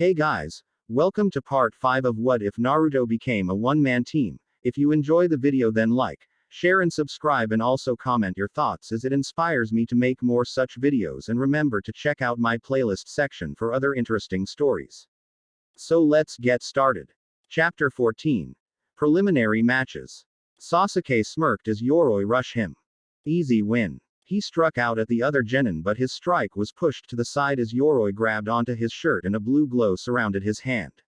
Hey guys, welcome to part 5 of What If Naruto Became a One-Man Team. If you enjoy the video then like, share and subscribe and also comment your thoughts as it inspires me to make more such videos, and remember to check out my playlist section for other interesting stories. So let's get started. Chapter 14. Preliminary Matches. Sasuke smirked as Yoroi rushed him. Easy win. He struck out at the other genin, but his strike was pushed to the side as Yoroi grabbed onto his shirt and a blue glow surrounded his hand.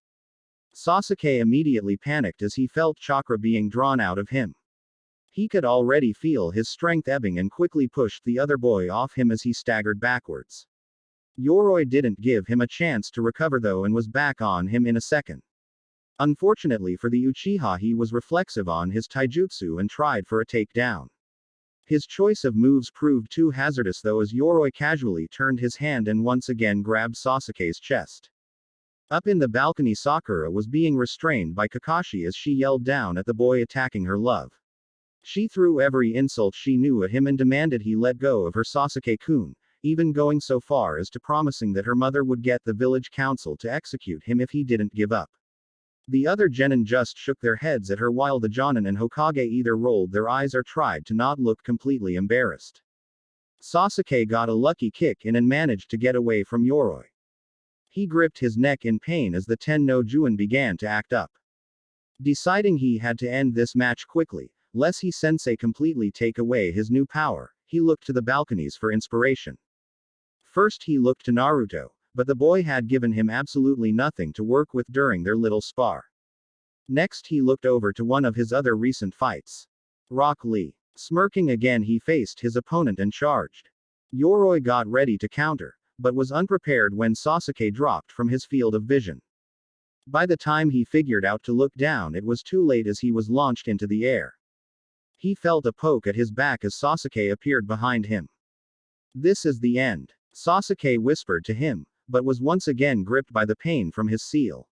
Sasuke immediately panicked as he felt chakra being drawn out of him. He could already feel his strength ebbing and quickly pushed the other boy off him as he staggered backwards. Yoroi didn't give him a chance to recover though and was back on him in a second. Unfortunately for the Uchiha, he was reflexive on his taijutsu and tried for a takedown. His choice of moves proved too hazardous though as Yoroi casually turned his hand and once again grabbed Sasuke's chest. Up in the balcony, Sakura was being restrained by Kakashi as she yelled down at the boy attacking her love. She threw every insult she knew at him and demanded he let go of her Sasuke-kun, even going so far as to promising that her mother would get the village council to execute him if he didn't give up. The other genin just shook their heads at her while the Jonin and Hokage either rolled their eyes or tried to not look completely embarrassed. Sasuke got a lucky kick in and managed to get away from Yoroi. He gripped his neck in pain as the Ten-no-Juin began to act up. Deciding he had to end this match quickly, lest he sensei completely take away his new power, he looked to the balconies for inspiration. First he looked to Naruto, but the boy had given him absolutely nothing to work with during their little spar. Next he looked over to one of his other recent fights. Rock Lee. Smirking again, he faced his opponent and charged. Yoroi got ready to counter, but was unprepared when Sasuke dropped from his field of vision. By the time he figured out to look down, it was too late as he was launched into the air. He felt a poke at his back as Sasuke appeared behind him. This is the end, Sasuke whispered to him, but was once again gripped by the pain from his seal.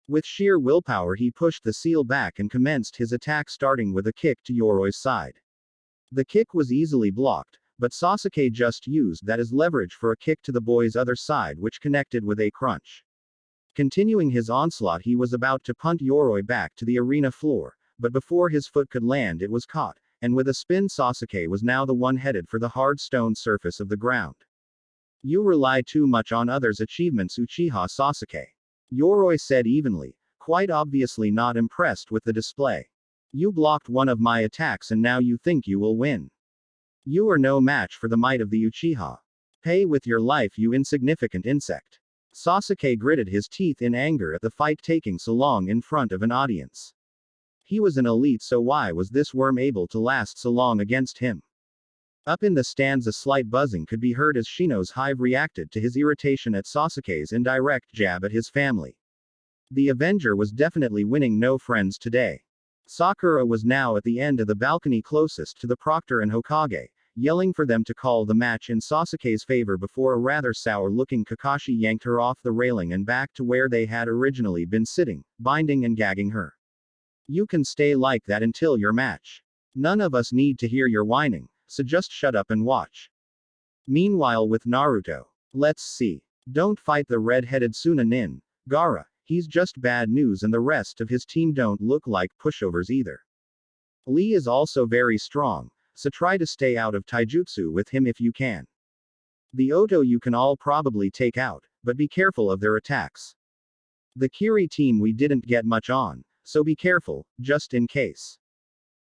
With sheer willpower he pushed the seal back and commenced his attack, starting with a kick to Yoroi's side. The kick was easily blocked, but Sasuke just used that as leverage for a kick to the boy's other side, which connected with a crunch. Continuing his onslaught, he was about to punt Yoroi back to the arena floor, but before his foot could land it was caught, and with a spin Sasuke was now the one headed for the hard stone surface of the ground. You rely too much on others' achievements, Uchiha Sasuke. Yoroi said evenly, quite obviously not impressed with the display. You blocked one of my attacks and now you think you will win. You are no match for the might of the Uchiha. Pay with your life, you insignificant insect. Sasuke gritted his teeth in anger at the fight taking so long in front of an audience. He was an elite, so why was this worm able to last so long against him? Up in the stands a slight buzzing could be heard as Shino's hive reacted to his irritation at Sasuke's indirect jab at his family. The Avenger was definitely winning no friends today. Sakura was now at the end of the balcony closest to the Proctor and Hokage, yelling for them to call the match in Sasuke's favor before a rather sour-looking Kakashi yanked her off the railing and back to where they had originally been sitting, binding and gagging her. You can stay like that until your match. None of us need to hear your whining, so just shut up and watch. Meanwhile with Naruto. Let's see. Don't fight the red-headed Sunanin, Gaara, he's just bad news and the rest of his team don't look like pushovers either. Lee is also very strong, so try to stay out of taijutsu with him if you can. The Oto you can all probably take out, but be careful of their attacks. The Kiri team we didn't get much on, so be careful, just in case.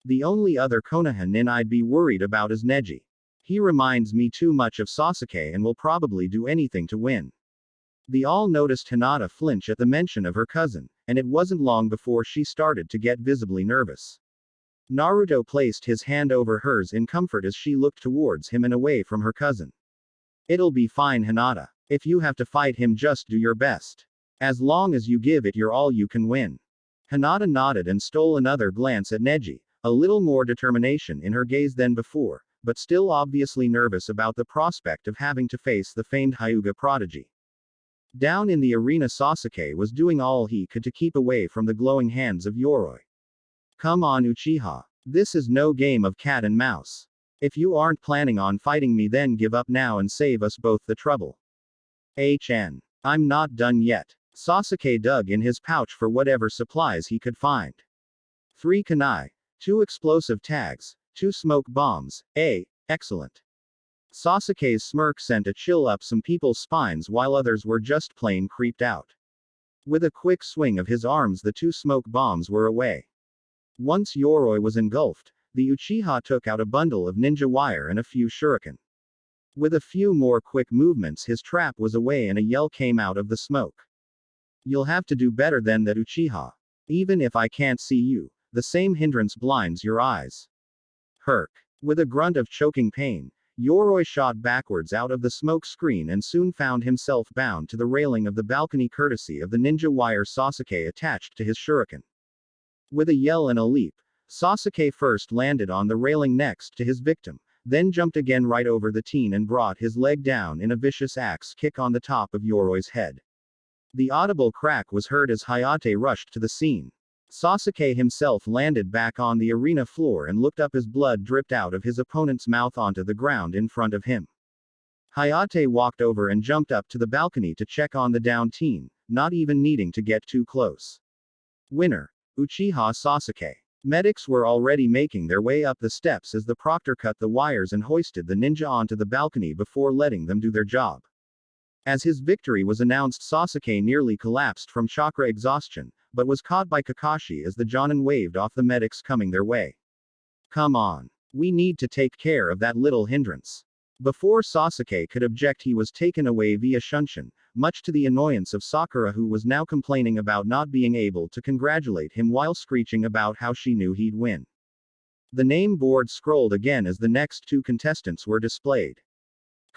The only other konoha nin I'd be worried about is Neji. He reminds me too much of Sasuke and will probably do anything to win. They all noticed Hinata flinch at the mention of her cousin, and it wasn't long before she started to get visibly nervous. Naruto placed his hand over hers in comfort as she looked towards him and away from her cousin. It'll be fine, Hinata. If you have to fight him, just do your best. As long as you give it your all, you can win. Hinata nodded and stole another glance at Neji, a little more determination in her gaze than before, but still obviously nervous about the prospect of having to face the famed Hyuga Prodigy. Down in the arena, Sasuke was doing all he could to keep away from the glowing hands of Yoroi. Come on, Uchiha. This is no game of cat and mouse. If you aren't planning on fighting me, then give up now and save us both the trouble. I'm not done yet. Sasuke dug in his pouch for whatever supplies he could find. 3 kunai. 2 explosive tags. 2 smoke bombs. Excellent. Sasuke's smirk sent a chill up some people's spines while others were just plain creeped out. With a quick swing of his arms, the 2 smoke bombs were away. Once Yoroi was engulfed, the Uchiha took out a bundle of ninja wire and a few shuriken. With a few more quick movements, his trap was away and a yell came out of the smoke. You'll have to do better than that, Uchiha. Even if I can't see you, the same hindrance blinds your eyes. Herc. With a grunt of choking pain, Yoroi shot backwards out of the smoke screen and soon found himself bound to the railing of the balcony courtesy of the ninja wire Sasuke attached to his shuriken. With a yell and a leap, Sasuke first landed on the railing next to his victim, then jumped again right over the teen and brought his leg down in a vicious axe kick on the top of Yoroi's head. The audible crack was heard as Hayate rushed to the scene. Sasuke himself landed back on the arena floor and looked up as blood dripped out of his opponent's mouth onto the ground in front of him. Hayate walked over and jumped up to the balcony to check on the downed teen, not even needing to get too close. Winner. Uchiha Sasuke. Medics were already making their way up the steps as the proctor cut the wires and hoisted the ninja onto the balcony before letting them do their job. As his victory was announced, Sasuke nearly collapsed from chakra exhaustion, but was caught by Kakashi as the Jonin waved off the medics coming their way. Come on. We need to take care of that little hindrance. Before Sasuke could object, he was taken away via Shunshin, much to the annoyance of Sakura, who was now complaining about not being able to congratulate him while screeching about how she knew he'd win. The name board scrolled again as the next 2 contestants were displayed.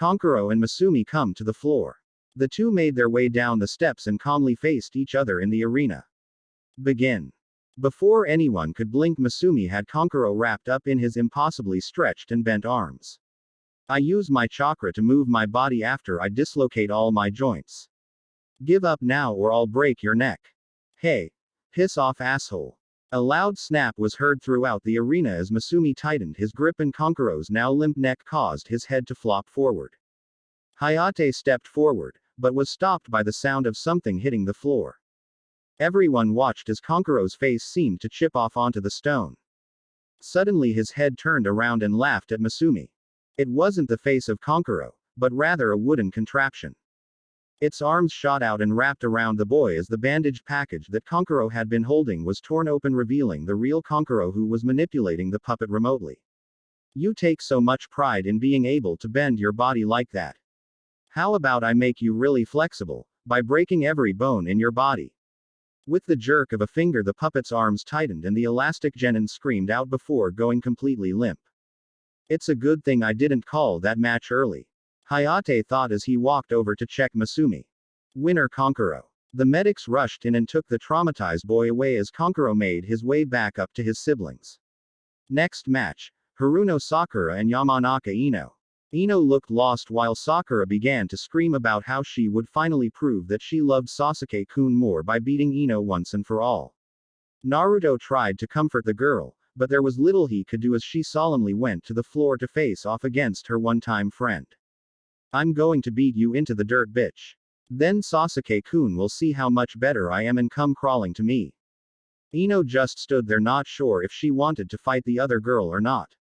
Kankuro and Masumi come to the floor. The 2 made their way down the steps and calmly faced each other in the arena. Begin. Before anyone could blink, Masumi had Kankuro wrapped up in his impossibly stretched and bent arms. I use my chakra to move my body after I dislocate all my joints. Give up now or I'll break your neck. Hey. Piss off, asshole. A loud snap was heard throughout the arena as Masumi tightened his grip and Kankuro's now limp neck caused his head to flop forward. Hayate stepped forward, but was stopped by the sound of something hitting the floor. Everyone watched as Kankuro's face seemed to chip off onto the stone. Suddenly his head turned around and laughed at Masumi. It wasn't the face of Kankuro, but rather a wooden contraption. Its arms shot out and wrapped around the boy as the bandage package that Kankuro had been holding was torn open, revealing the real Kankuro who was manipulating the puppet remotely. You take so much pride in being able to bend your body like that. How about I make you really flexible, by breaking every bone in your body? With the jerk of a finger, the puppet's arms tightened and the elastic genin screamed out before going completely limp. It's a good thing I didn't call that match early. Hayate thought as he walked over to check Masumi. Winner Kankuro. The medics rushed in and took the traumatized boy away as Kankuro made his way back up to his siblings. Next match. Haruno Sakura and Yamanaka Ino. Ino looked lost while Sakura began to scream about how she would finally prove that she loved Sasuke-kun more by beating Ino once and for all. Naruto tried to comfort the girl, but there was little he could do as she solemnly went to the floor to face off against her one-time friend. I'm going to beat you into the dirt, bitch. Then Sasuke-kun will see how much better I am and come crawling to me. Ino just stood there, not sure if she wanted to fight the other girl or not.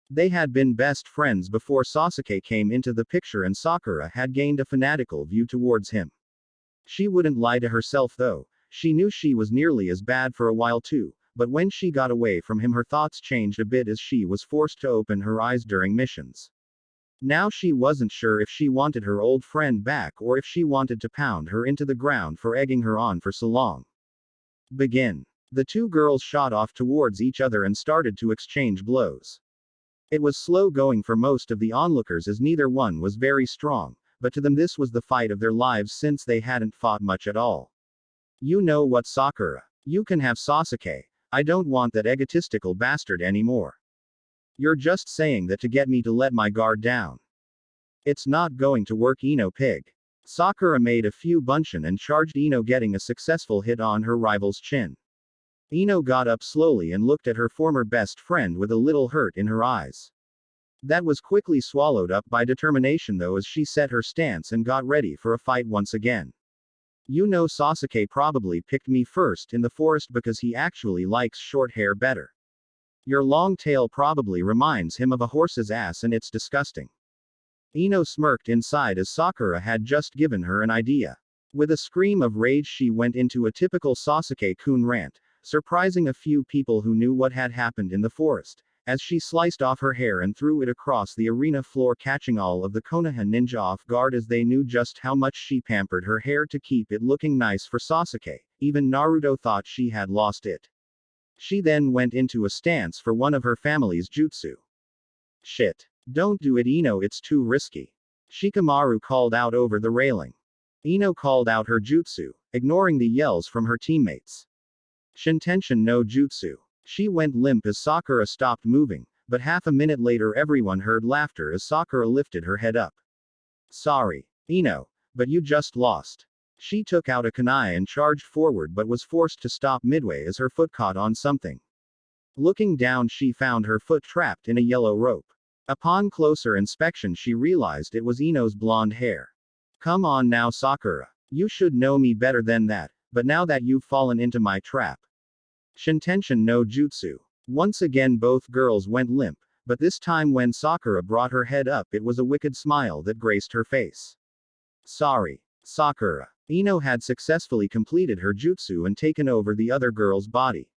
They had been best friends before Sasuke came into the picture and Sakura had gained a fanatical view towards him. She wouldn't lie to herself though, she knew she was nearly as bad for a while too. But when she got away from him, her thoughts changed a bit as she was forced to open her eyes during missions. Now she wasn't sure if she wanted her old friend back or if she wanted to pound her into the ground for egging her on for so long. Begin. The 2 girls shot off towards each other and started to exchange blows. It was slow going for most of the onlookers as neither one was very strong, but to them this was the fight of their lives since they hadn't fought much at all. You know what, Sakura? You can have Sasuke. I don't want that egotistical bastard anymore. You're just saying that to get me to let my guard down. It's not going to work, Ino pig. Sakura made a few bunshin and charged Ino, getting a successful hit on her rival's chin. Ino got up slowly and looked at her former best friend with a little hurt in her eyes. That was quickly swallowed up by determination though as she set her stance and got ready for a fight once again. You know Sasuke probably picked me first in the forest because he actually likes short hair better. Your long tail probably reminds him of a horse's ass and it's disgusting. Ino smirked inside as Sakura had just given her an idea. With a scream of rage she went into a typical Sasuke-kun rant, surprising a few people who knew what had happened in the forest, as she sliced off her hair and threw it across the arena floor, catching all of the Konoha ninja off guard as they knew just how much she pampered her hair to keep it looking nice for Sasuke. Even Naruto thought she had lost it. She then went into a stance for one of her family's jutsu. Shit. Don't do it, Ino, it's too risky. Shikamaru called out over the railing. Ino called out her jutsu, ignoring the yells from her teammates. Shintention no jutsu. She went limp as Sakura stopped moving, but half a minute later everyone heard laughter as Sakura lifted her head up. Sorry, Ino, but you just lost. She took out a kunai and charged forward but was forced to stop midway as her foot caught on something. Looking down she found her foot trapped in a yellow rope. Upon closer inspection she realized it was Ino's blonde hair. Come on now Sakura. You should know me better than that, but now that you've fallen into my trap. Shintention no jutsu. Once again both girls went limp, but this time when Sakura brought her head up it was a wicked smile that graced her face. Sorry, Sakura. Ino had successfully completed her jutsu and taken over the other girl's body.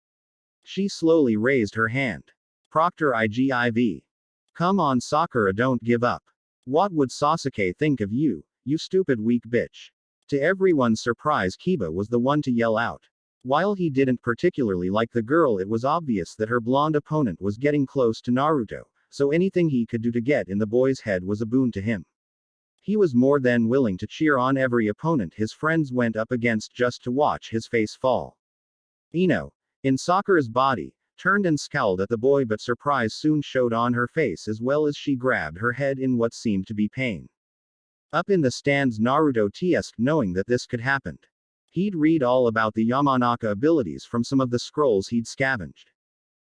She slowly raised her hand. Proctor IGIV. Come on Sakura, don't give up. What would Sasuke think of you, you stupid weak bitch? To everyone's surprise Kiba was the one to yell out. While he didn't particularly like the girl it was obvious that her blonde opponent was getting close to Naruto, so anything he could do to get in the boy's head was a boon to him. He was more than willing to cheer on every opponent his friends went up against just to watch his face fall. Ino, in Sakura's body, turned and scowled at the boy, but surprise soon showed on her face as well as she grabbed her head in what seemed to be pain. Up in the stands Naruto teased, knowing that this could happen. He'd read all about the Yamanaka abilities from some of the scrolls he'd scavenged.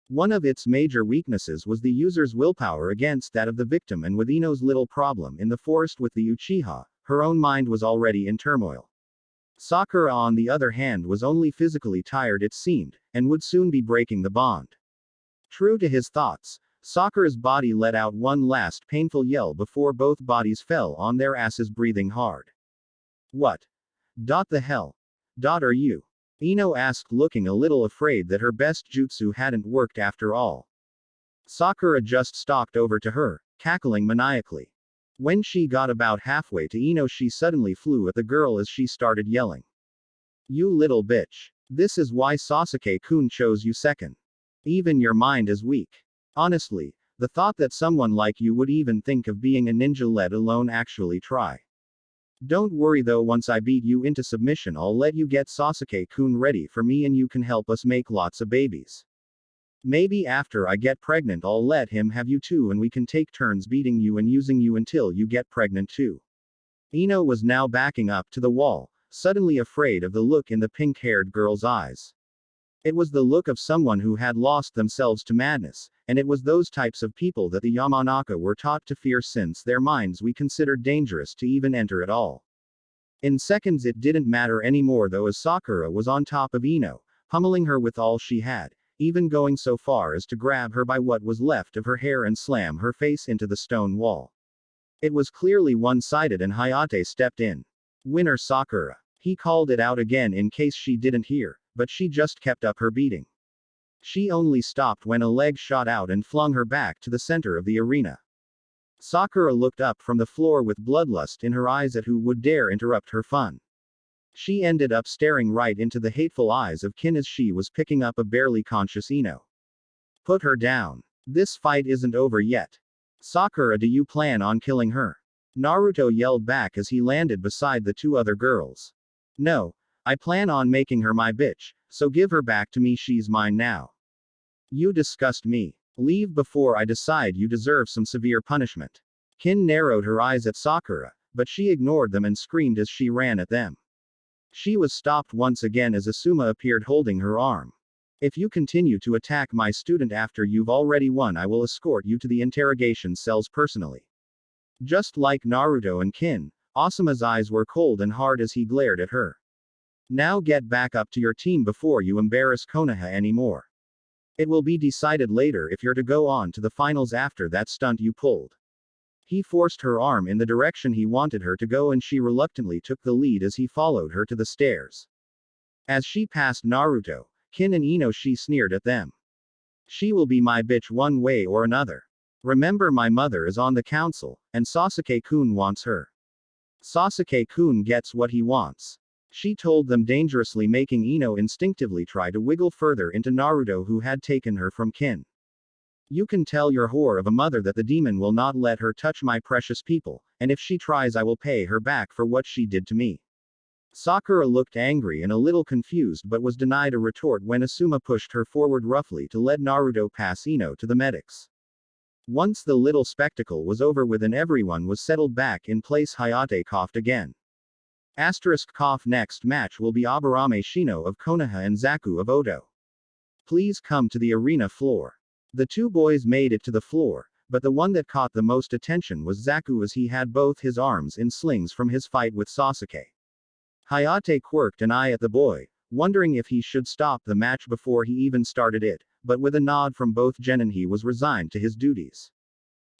One of its major weaknesses was the user's willpower against that of the victim, and with Ino's little problem in the forest with the Uchiha, her own mind was already in turmoil. Sakura on the other hand was only physically tired it seemed, and would soon be breaking the bond. True to his thoughts, Sakura's body let out one last painful yell before both bodies fell on their asses breathing hard. What? The hell? Are you? Ino asked, looking a little afraid that her best jutsu hadn't worked after all. Sakura just stalked over to her, cackling maniacally. When she got about halfway to Ino she suddenly flew at the girl as she started yelling. You little bitch. This is why Sasuke-kun chose you second. Even your mind is weak. Honestly, the thought that someone like you would even think of being a ninja, let alone actually try. Don't worry though, once I beat you into submission I'll let you get Sasuke-kun ready for me and you can help us make lots of babies. Maybe after I get pregnant I'll let him have you too and we can take turns beating you and using you until you get pregnant too. Ino was now backing up to the wall, suddenly afraid of the look in the pink-haired girl's eyes. It was the look of someone who had lost themselves to madness, and it was those types of people that the Yamanaka were taught to fear since their minds we considered dangerous to even enter at all. In seconds it didn't matter anymore though, as Sakura was on top of Ino, pummeling her with all she had, even going so far as to grab her by what was left of her hair and slam her face into the stone wall. It was clearly one-sided and Hayate stepped in. Winner Sakura. He called it out again in case she didn't hear, but she just kept up her beating. She only stopped when a leg shot out and flung her back to the center of the arena. Sakura looked up from the floor with bloodlust in her eyes at who would dare interrupt her fun. She ended up staring right into the hateful eyes of Kin as she was picking up a barely conscious Ino. Put her down. This fight isn't over yet. Sakura, do you plan on killing her? Naruto yelled back as he landed beside the two other girls. No. I plan on making her my bitch, so give her back to me, she's mine now. You disgust me. Leave before I decide you deserve some severe punishment. Kin narrowed her eyes at Sakura, but she ignored them and screamed as she ran at them. She was stopped once again as Asuma appeared holding her arm. If you continue to attack my student after you've already won, I will escort you to the interrogation cells personally. Just like Naruto and Kin, Asuma's eyes were cold and hard as he glared at her. Now get back up to your team before you embarrass Konoha anymore. It will be decided later if you're to go on to the finals after that stunt you pulled. He forced her arm in the direction he wanted her to go and she reluctantly took the lead as he followed her to the stairs. As she passed Naruto, Kin and Ino, she sneered at them. She will be my bitch one way or another. Remember, my mother is on the council, and Sasuke-kun wants her. Sasuke-kun gets what he wants. She told them dangerously, making Ino instinctively try to wiggle further into Naruto, who had taken her from Kin. You can tell your whore of a mother that the demon will not let her touch my precious people, and if she tries I will pay her back for what she did to me. Sakura looked angry and a little confused but was denied a retort when Asuma pushed her forward roughly to let Naruto pass Ino to the medics. Once the little spectacle was over with and everyone was settled back in place, Hayate coughed again. Next match will be Aburame Shino of Konoha and Zaku of Oto. Please come to the arena floor. The two boys made it to the floor, but the one that caught the most attention was Zaku, as he had both his arms in slings from his fight with Sasuke. Hayate quirked an eye at the boy, wondering if he should stop the match before he even started it, but with a nod from both genin he was resigned to his duties.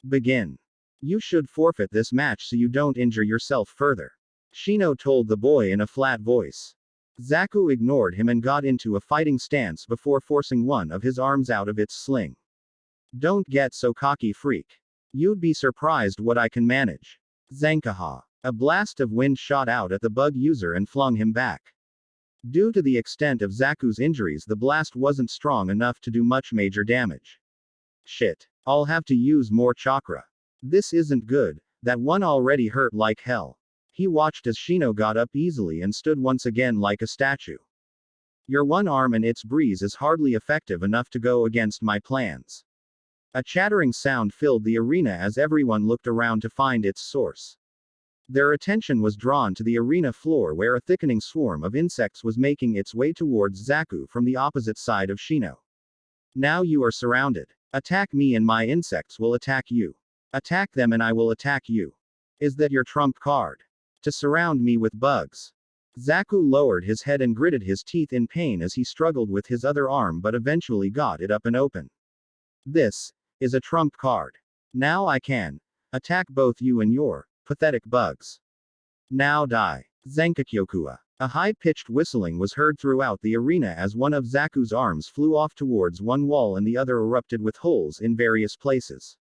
Begin. You should forfeit this match so you don't injure yourself further, Shino told the boy in a flat voice. Zaku ignored him and got into a fighting stance before forcing one of his arms out of its sling. Don't get so cocky, freak. You'd be surprised what I can manage. Zankaha. A blast of wind shot out at the bug user and flung him back. Due to the extent of Zaku's injuries, the blast wasn't strong enough to do much major damage. Shit. I'll have to use more chakra. This isn't good. That one already hurt like hell. He watched as Shino got up easily and stood once again like a statue. Your one arm and its breeze is hardly effective enough to go against my plans. A chattering sound filled the arena as everyone looked around to find its source. Their attention was drawn to the arena floor, where a thickening swarm of insects was making its way towards Zaku from the opposite side of Shino. Now you are surrounded. Attack me and my insects will attack you. Attack them and I will attack you. Is that your trump card? To surround me with bugs? Zaku lowered his head and gritted his teeth in pain as he struggled with his other arm but eventually got it up and open. This is a trump card. Now I can attack both you and your pathetic bugs. Now die. Zankakyokua. A high-pitched whistling was heard throughout the arena as one of Zaku's arms flew off towards one wall and the other erupted with holes in various places.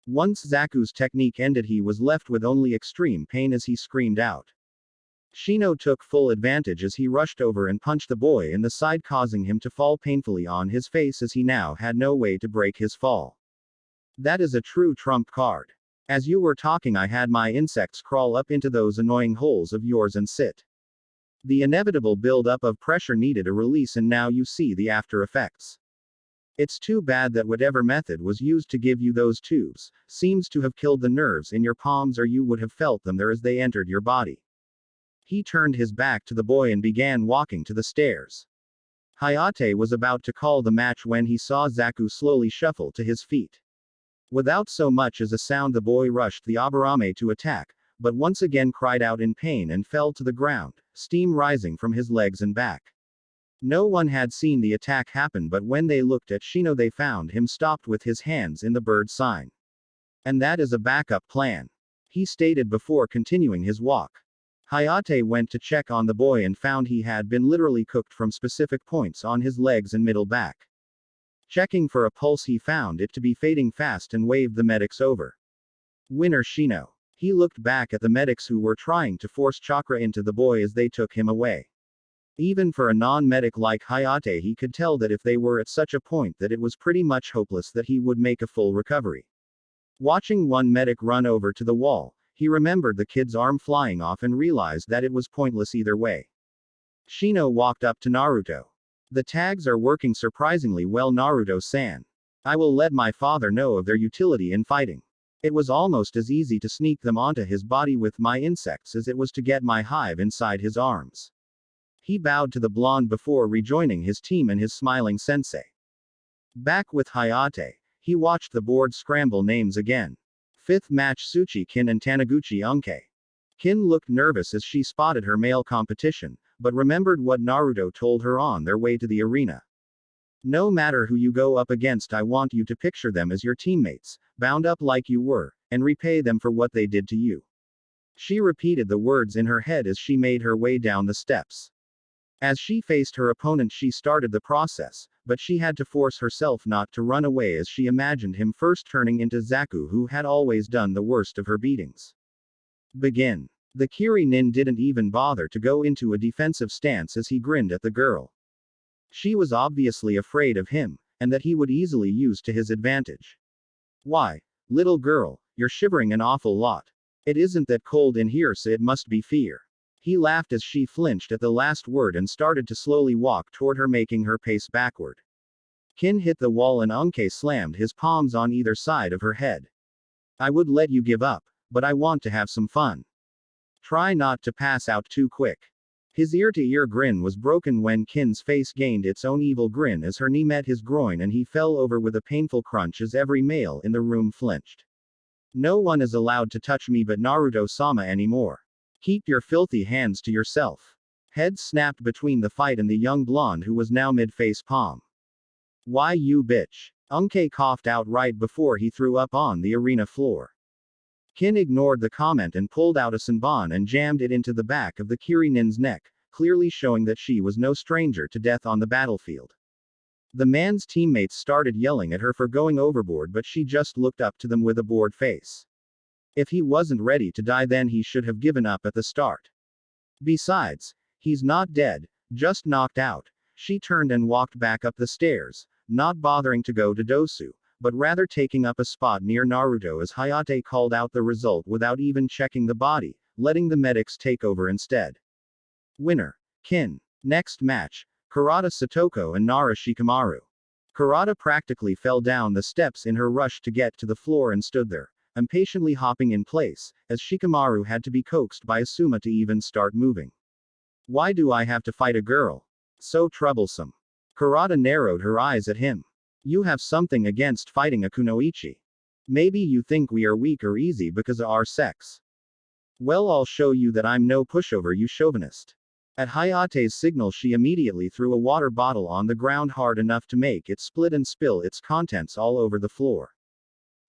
Once Zaku's technique ended, he was left with only extreme pain as he screamed out. Shino took full advantage as he rushed over and punched the boy in the side, causing him to fall painfully on his face as he now had no way to break his fall. That is a true trump card. As you were talking, I had my insects crawl up into those annoying holes of yours and sit. The inevitable build-up of pressure needed a release, and now you see the after effects. It's too bad that whatever method was used to give you those tubes seems to have killed the nerves in your palms, or you would have felt them there as they entered your body. He turned his back to the boy and began walking to the stairs. Hayate was about to call the match when he saw Zaku slowly shuffle to his feet. Without so much as a sound, the boy rushed the Aburame to attack, but once again cried out in pain and fell to the ground, steam rising from his legs and back. No one had seen the attack happen, but when they looked at Shino they found him stopped with his hands in the bird sign. And that is a backup plan, he stated before continuing his walk. Hayate went to check on the boy and found he had been literally cooked from specific points on his legs and middle back. Checking for a pulse, he found it to be fading fast and waved the medics over. Winner Shino. He looked back at the medics who were trying to force chakra into the boy as they took him away. Even for a non-medic like Hayate, he could tell that if they were at such a point that it was pretty much hopeless that he would make a full recovery. Watching one medic run over to the wall, he remembered the kid's arm flying off and realized that it was pointless either way. Shino walked up to Naruto. The tags are working surprisingly well, Naruto-san. I will let my father know of their utility in fighting. It was almost as easy to sneak them onto his body with my insects as it was to get my hive inside his arms. He bowed to the blonde before rejoining his team and his smiling sensei. Back with Hayate, he watched the board scramble names again. Fifth match, Tsuchi Kin and Taniguchi Unke. Kin looked nervous as she spotted her male competition, but remembered what Naruto told her on their way to the arena. No matter who you go up against, I want you to picture them as your teammates, bound up like you were, and repay them for what they did to you. She repeated the words in her head as she made her way down the steps. As she faced her opponent, she started the process, but she had to force herself not to run away as she imagined him first turning into Zaku, who had always done the worst of her beatings. Begin. The Kiri-nin didn't even bother to go into a defensive stance as he grinned at the girl. She was obviously afraid of him, and that he would easily use to his advantage. Why, little girl, you're shivering an awful lot. It isn't that cold in here, so it must be fear. He laughed as she flinched at the last word and started to slowly walk toward her, making her pace backward. Kin hit the wall and Unkei slammed his palms on either side of her head. I would let you give up, but I want to have some fun. Try not to pass out too quick. His ear-to-ear grin was broken when Kin's face gained its own evil grin as her knee met his groin and he fell over with a painful crunch as every male in the room flinched. No one is allowed to touch me but Naruto-sama anymore. Keep your filthy hands to yourself. Heads snapped between the fight and the young blonde who was now mid-face palm. Why you bitch? Unkei coughed out right before he threw up on the arena floor. Kin ignored the comment and pulled out a senbon and jammed it into the back of the Kiri-nin's neck, clearly showing that she was no stranger to death on the battlefield. The man's teammates started yelling at her for going overboard, but she just looked up to them with a bored face. If he wasn't ready to die, then he should have given up at the start. Besides, he's not dead, just knocked out. She turned and walked back up the stairs, not bothering to go to Dosu, but rather taking up a spot near Naruto as Hayate called out the result without even checking the body, letting the medics take over instead. Winner. Kin. Next match. Kurata Satoko and Nara Shikamaru. Kurata practically fell down the steps in her rush to get to the floor and stood there, impatiently hopping in place, as Shikamaru had to be coaxed by Asuma to even start moving. Why do I have to fight a girl? So troublesome. Kurata narrowed her eyes at him. You have something against fighting a kunoichi. Maybe you think we are weak or easy because of our sex. Well, I'll show you that I'm no pushover, you chauvinist. At Hayate's signal, she immediately threw a water bottle on the ground hard enough to make it split and spill its contents all over the floor.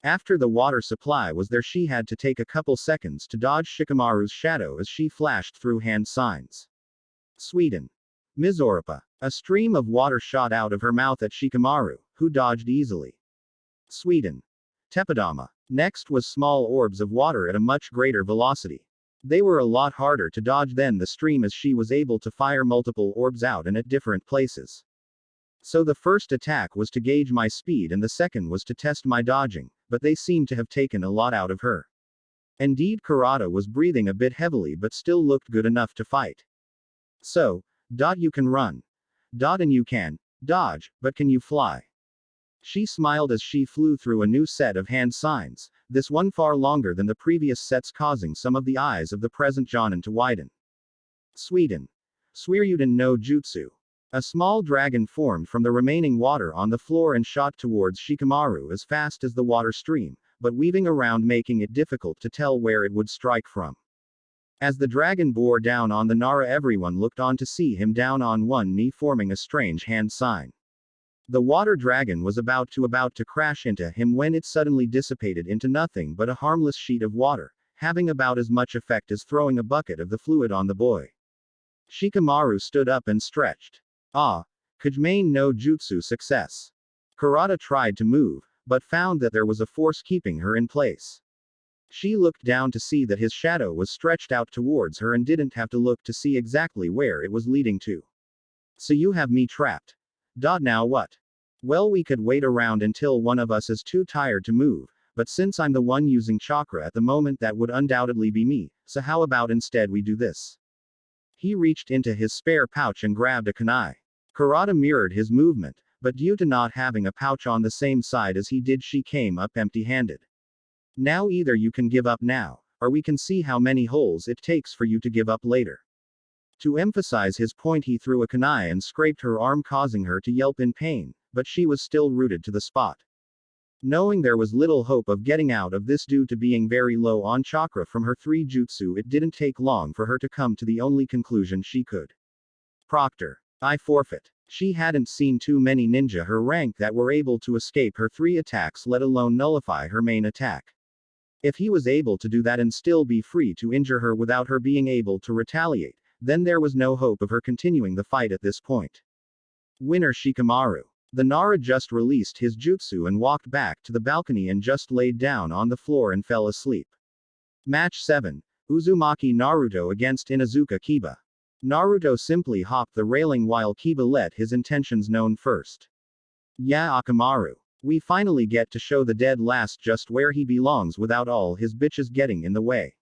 After the water supply was there, she had to take a couple seconds to dodge Shikamaru's shadow as she flashed through hand signs. Sweden. Mizoripa. A stream of water shot out of her mouth at Shikamaru, who dodged easily. Sweden. Teppadama. Next was small orbs of water at a much greater velocity. They were a lot harder to dodge than the stream as she was able to fire multiple orbs out and at different places. So the first attack was to gauge my speed and the second was to test my dodging, but they seemed to have taken a lot out of her. Indeed, Kurata was breathing a bit heavily but still looked good enough to fight. So, you can run. And you can dodge, but can you fly? She smiled as she flew through a new set of hand signs, this one far longer than the previous sets, causing some of the eyes of the present Jonin to widen. Sweden. Suiryuden no Jutsu. A small dragon formed from the remaining water on the floor and shot towards Shikamaru as fast as the water stream, but weaving around, making it difficult to tell where it would strike from. As the dragon bore down on the Nara, everyone looked on to see him down on one knee forming a strange hand sign. The water dragon was about to crash into him when it suddenly dissipated into nothing but a harmless sheet of water, having about as much effect as throwing a bucket of the fluid on the boy. Shikamaru stood up and stretched. Ah, Kajimane no Jutsu success. Kurata tried to move, but found that there was a force keeping her in place. She looked down to see that his shadow was stretched out towards her and didn't have to look to see exactly where it was leading to. So you have me trapped. Now what? Well, we could wait around until one of us is too tired to move, but since I'm the one using chakra at the moment, that would undoubtedly be me, so how about instead we do this? He reached into his spare pouch and grabbed a kunai. Kurata mirrored his movement, but due to not having a pouch on the same side as he did, she came up empty-handed. Now either you can give up now, or we can see how many holes it takes for you to give up later. To emphasize his point, he threw a kunai and scraped her arm, causing her to yelp in pain, but she was still rooted to the spot. Knowing there was little hope of getting out of this due to being very low on chakra from her 3 jutsu, it didn't take long for her to come to the only conclusion she could. Proctor. I forfeit. She hadn't seen too many ninja her rank that were able to escape her 3 attacks, let alone nullify her main attack. If he was able to do that and still be free to injure her without her being able to retaliate, then there was no hope of her continuing the fight at this point. Winner Shikamaru. The Nara just released his jutsu and walked back to the balcony and just laid down on the floor and fell asleep. Match 7. Uzumaki Naruto against Inuzuka Kiba. Naruto simply hopped the railing while Kiba let his intentions known first. Yeah, Akamaru. We finally get to show the dead last just where he belongs without all his bitches getting in the way.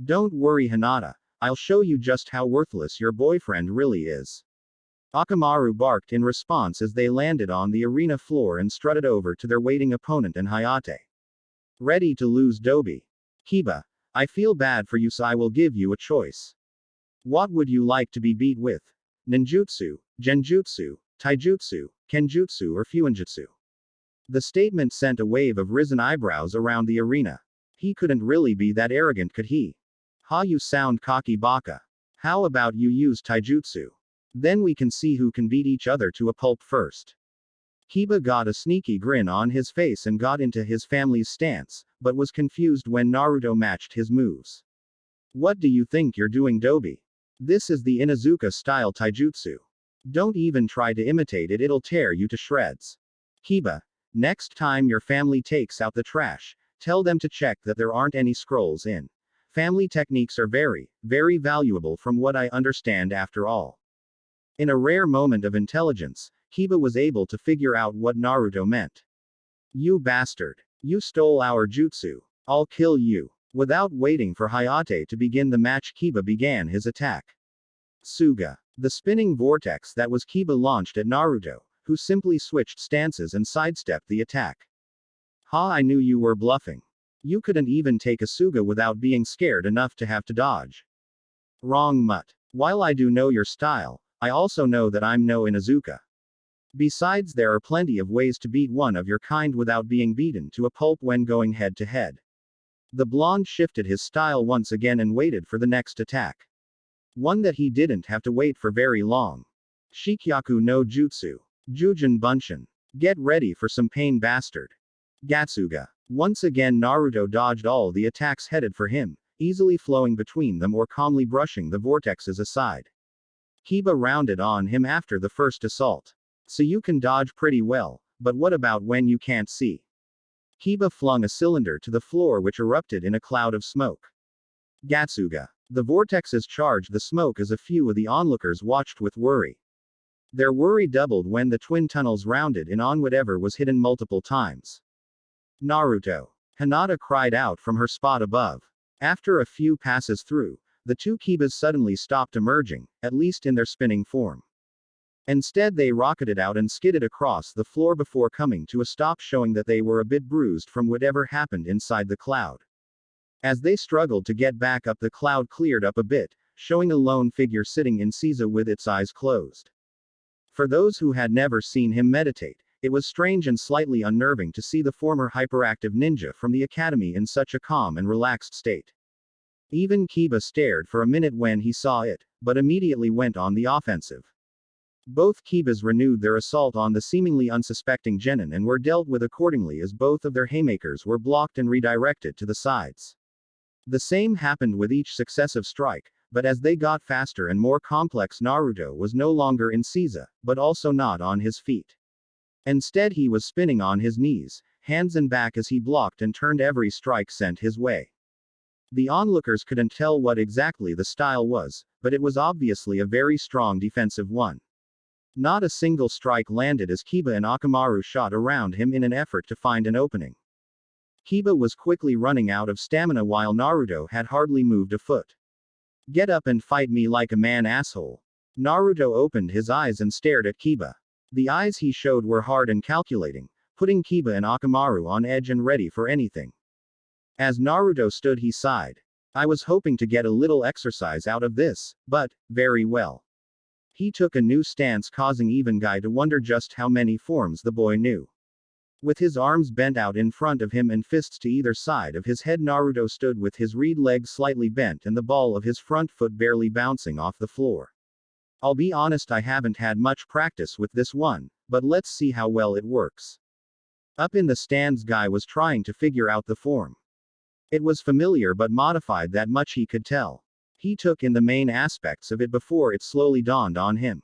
Don't worry, Hinata. I'll show you just how worthless your boyfriend really is. Akamaru barked in response as they landed on the arena floor and strutted over to their waiting opponent and Hayate. Ready to lose, Dobi? Kiba. I feel bad for you, so I will give you a choice. What would you like to be beat with? Ninjutsu, Genjutsu, Taijutsu, Kenjutsu, or Fuinjutsu? The statement sent a wave of risen eyebrows around the arena. He couldn't really be that arrogant, could he? Ha, you sound cocky, baka. How about you use Taijutsu? Then we can see who can beat each other to a pulp first. Kiba got a sneaky grin on his face and got into his family's stance, but was confused when Naruto matched his moves. What do you think you're doing, Dobi? This is the Inuzuka-style taijutsu. Don't even try to imitate it, it'll tear you to shreds. Kiba. Next time your family takes out the trash, tell them to check that there aren't any scrolls in. Family techniques are very, very valuable from what I understand after all. In a rare moment of intelligence, Kiba was able to figure out what Naruto meant. You bastard. You stole our jutsu. I'll kill you. Without waiting for Hayate to begin the match, Kiba began his attack. Suga. The spinning vortex that was Kiba launched at Naruto, who simply switched stances and sidestepped the attack. Ha, I knew you were bluffing. You couldn't even take a Suga without being scared enough to have to dodge. Wrong, mutt. While I do know your style, I also know that I'm no Inuzuka. Besides, there are plenty of ways to beat one of your kind without being beaten to a pulp when going head to head. The blonde shifted his style once again and waited for the next attack. One that he didn't have to wait for very long. Shikyaku no Jutsu. Jujin Bunshin. Get ready for some pain, bastard. Gatsuga. Once again Naruto dodged all the attacks headed for him, easily flowing between them or calmly brushing the vortexes aside. Kiba rounded on him after the first assault. So you can dodge pretty well, but what about when you can't see? Kiba flung a cylinder to the floor which erupted in a cloud of smoke. Gatsuga. The vortexes charged the smoke as a few of the onlookers watched with worry. Their worry doubled when the twin tunnels rounded in on whatever was hidden multiple times. Naruto. Hinata cried out from her spot above. After a few passes through, the two Kibas suddenly stopped emerging, at least in their spinning form. Instead they rocketed out and skidded across the floor before coming to a stop, showing that they were a bit bruised from whatever happened inside the cloud. As they struggled to get back up, the cloud cleared up a bit, showing a lone figure sitting in Caesar with its eyes closed. For those who had never seen him meditate, it was strange and slightly unnerving to see the former hyperactive ninja from the academy in such a calm and relaxed state. Even Kiba stared for a minute when he saw it, but immediately went on the offensive. Both Kibas renewed their assault on the seemingly unsuspecting genin and were dealt with accordingly as both of their haymakers were blocked and redirected to the sides. The same happened with each successive strike, but as they got faster and more complex, Naruto was no longer in Caesar, but also not on his feet. Instead he was spinning on his knees, hands and back as he blocked and turned every strike sent his way. The onlookers couldn't tell what exactly the style was, but it was obviously a very strong defensive one. Not a single strike landed as Kiba and Akamaru shot around him in an effort to find an opening. Kiba was quickly running out of stamina while Naruto had hardly moved a foot. Get up and fight me like a man, asshole. Naruto opened his eyes and stared at Kiba. The eyes he showed were hard and calculating, putting Kiba and Akamaru on edge and ready for anything. As Naruto stood, he sighed. I was hoping to get a little exercise out of this, but, very well. He took a new stance, causing even Guy to wonder just how many forms the boy knew. With his arms bent out in front of him and fists to either side of his head, Naruto stood with his reed leg slightly bent and the ball of his front foot barely bouncing off the floor. I'll be honest, I haven't had much practice with this one, but let's see how well it works. Up in the stands, Guy was trying to figure out the form. It was familiar but modified, that much he could tell. He took in the main aspects of it before it slowly dawned on him.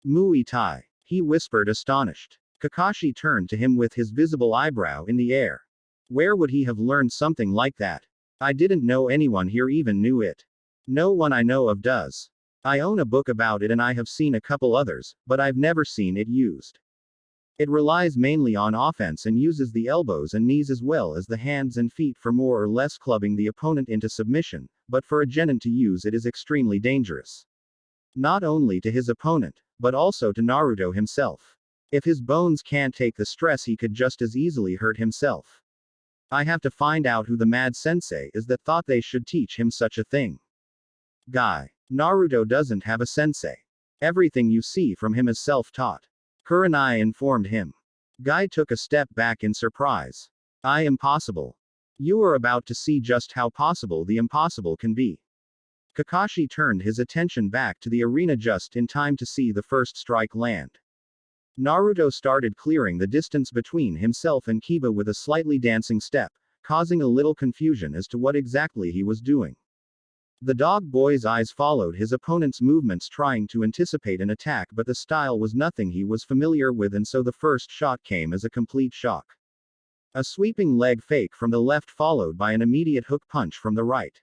Muay Thai, he whispered, astonished. Kakashi turned to him with his visible eyebrow in the air. Where would he have learned something like that? I didn't know anyone here even knew it. No one I know of does. I own a book about it and I have seen a couple others, but I've never seen it used. It relies mainly on offense and uses the elbows and knees as well as the hands and feet for more or less clubbing the opponent into submission, but for a genin to use it is extremely dangerous. Not only to his opponent, but also to Naruto himself. If his bones can't take the stress, he could just as easily hurt himself. I have to find out who the mad sensei is that thought they should teach him such a thing. Guy, Naruto doesn't have a sensei. Everything you see from him is self-taught. Kurenai informed him. Guy took a step back in surprise. Impossible. You are about to see just how possible the impossible can be. Kakashi turned his attention back to the arena just in time to see the first strike land. Naruto started clearing the distance between himself and Kiba with a slightly dancing step, causing a little confusion as to what exactly he was doing. The dog boy's eyes followed his opponent's movements, trying to anticipate an attack, but the style was nothing he was familiar with, and so the first shot came as a complete shock. A sweeping leg fake from the left followed by an immediate hook punch from the right.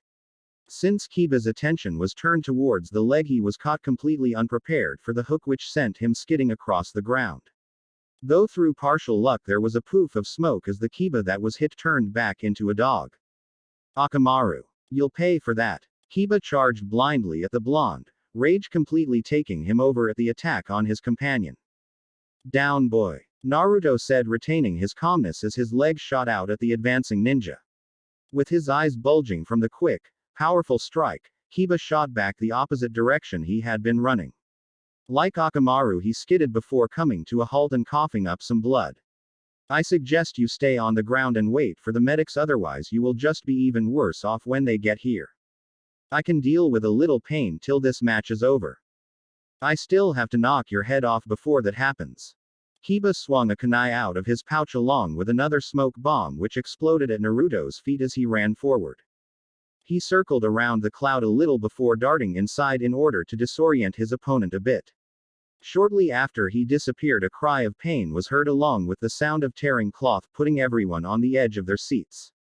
Since Kiba's attention was turned towards the leg, he was caught completely unprepared for the hook, which sent him skidding across the ground. Though through partial luck there was a poof of smoke as the Kiba that was hit turned back into a dog. Akamaru. You'll pay for that. Kiba charged blindly at the blonde, rage completely taking him over at the attack on his companion. Down, boy. Naruto said, retaining his calmness as his leg shot out at the advancing ninja. With his eyes bulging from the quick, powerful strike, Kiba shot back the opposite direction he had been running. Like Akamaru, he skidded before coming to a halt and coughing up some blood. I suggest you stay on the ground and wait for the medics, otherwise you will just be even worse off when they get here. I can deal with a little pain till this match is over. I still have to knock your head off before that happens. Kiba swung a kunai out of his pouch along with another smoke bomb, which exploded at Naruto's feet as he ran forward. He circled around the cloud a little before darting inside in order to disorient his opponent a bit. Shortly after he disappeared, a cry of pain was heard along with the sound of tearing cloth, putting everyone on the edge of their seats.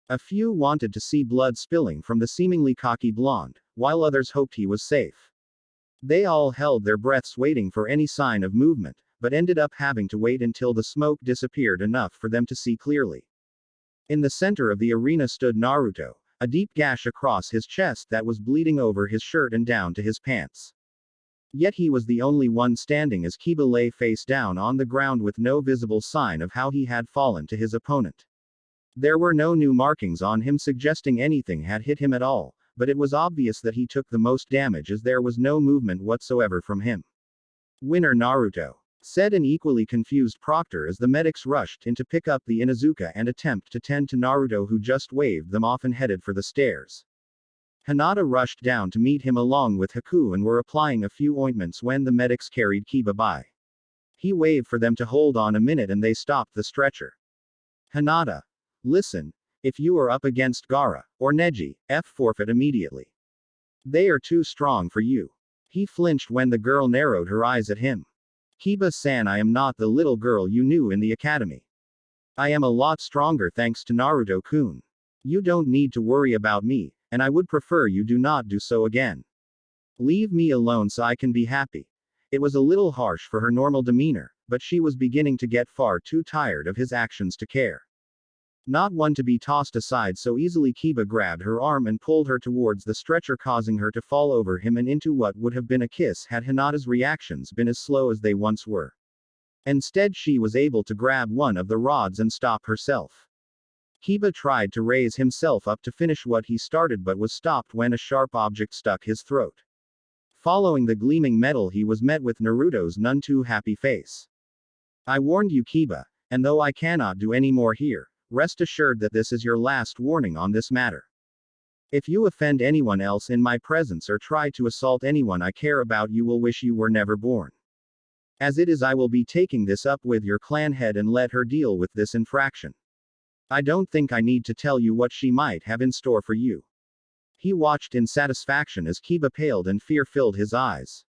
A few wanted to see blood spilling from the seemingly cocky blonde, while others hoped he was safe. They all held their breaths waiting for any sign of movement, but ended up having to wait until the smoke disappeared enough for them to see clearly. In the center of the arena stood Naruto, a deep gash across his chest that was bleeding over his shirt and down to his pants. Yet he was the only one standing as Kiba lay face down on the ground with no visible sign of how he had fallen to his opponent. There were no new markings on him suggesting anything had hit him at all, but it was obvious that he took the most damage as there was no movement whatsoever from him. Winner Naruto, said an equally confused Proctor as the medics rushed in to pick up the Inuzuka and attempt to tend to Naruto, who just waved them off and headed for the stairs. Hinata rushed down to meet him along with Haku and were applying a few ointments when the medics carried Kiba by. He waved for them to hold on a minute and they stopped the stretcher. Hinata. Listen, if you are up against Gaara, or Neji, forfeit immediately. They are too strong for you. He flinched when the girl narrowed her eyes at him. Kiba-san, I am not the little girl you knew in the academy. I am a lot stronger thanks to Naruto-kun. You don't need to worry about me, and I would prefer you do not do so again. Leave me alone so I can be happy. It was a little harsh for her normal demeanor, but she was beginning to get far too tired of his actions to care. Not one to be tossed aside so easily, Kiba grabbed her arm and pulled her towards the stretcher, causing her to fall over him and into what would have been a kiss had Hinata's reactions been as slow as they once were. Instead, she was able to grab one of the rods and stop herself. Kiba tried to raise himself up to finish what he started but was stopped when a sharp object struck his throat. Following the gleaming metal, he was met with Naruto's none too happy face. I warned you, Kiba, and though I cannot do any more here, rest assured that this is your last warning on this matter. If you offend anyone else in my presence or try to assault anyone I care about, you will wish you were never born. As it is, I will be taking this up with your clan head and let her deal with this infraction. I don't think I need to tell you what she might have in store for you." He watched in satisfaction as Kiba paled and fear filled his eyes.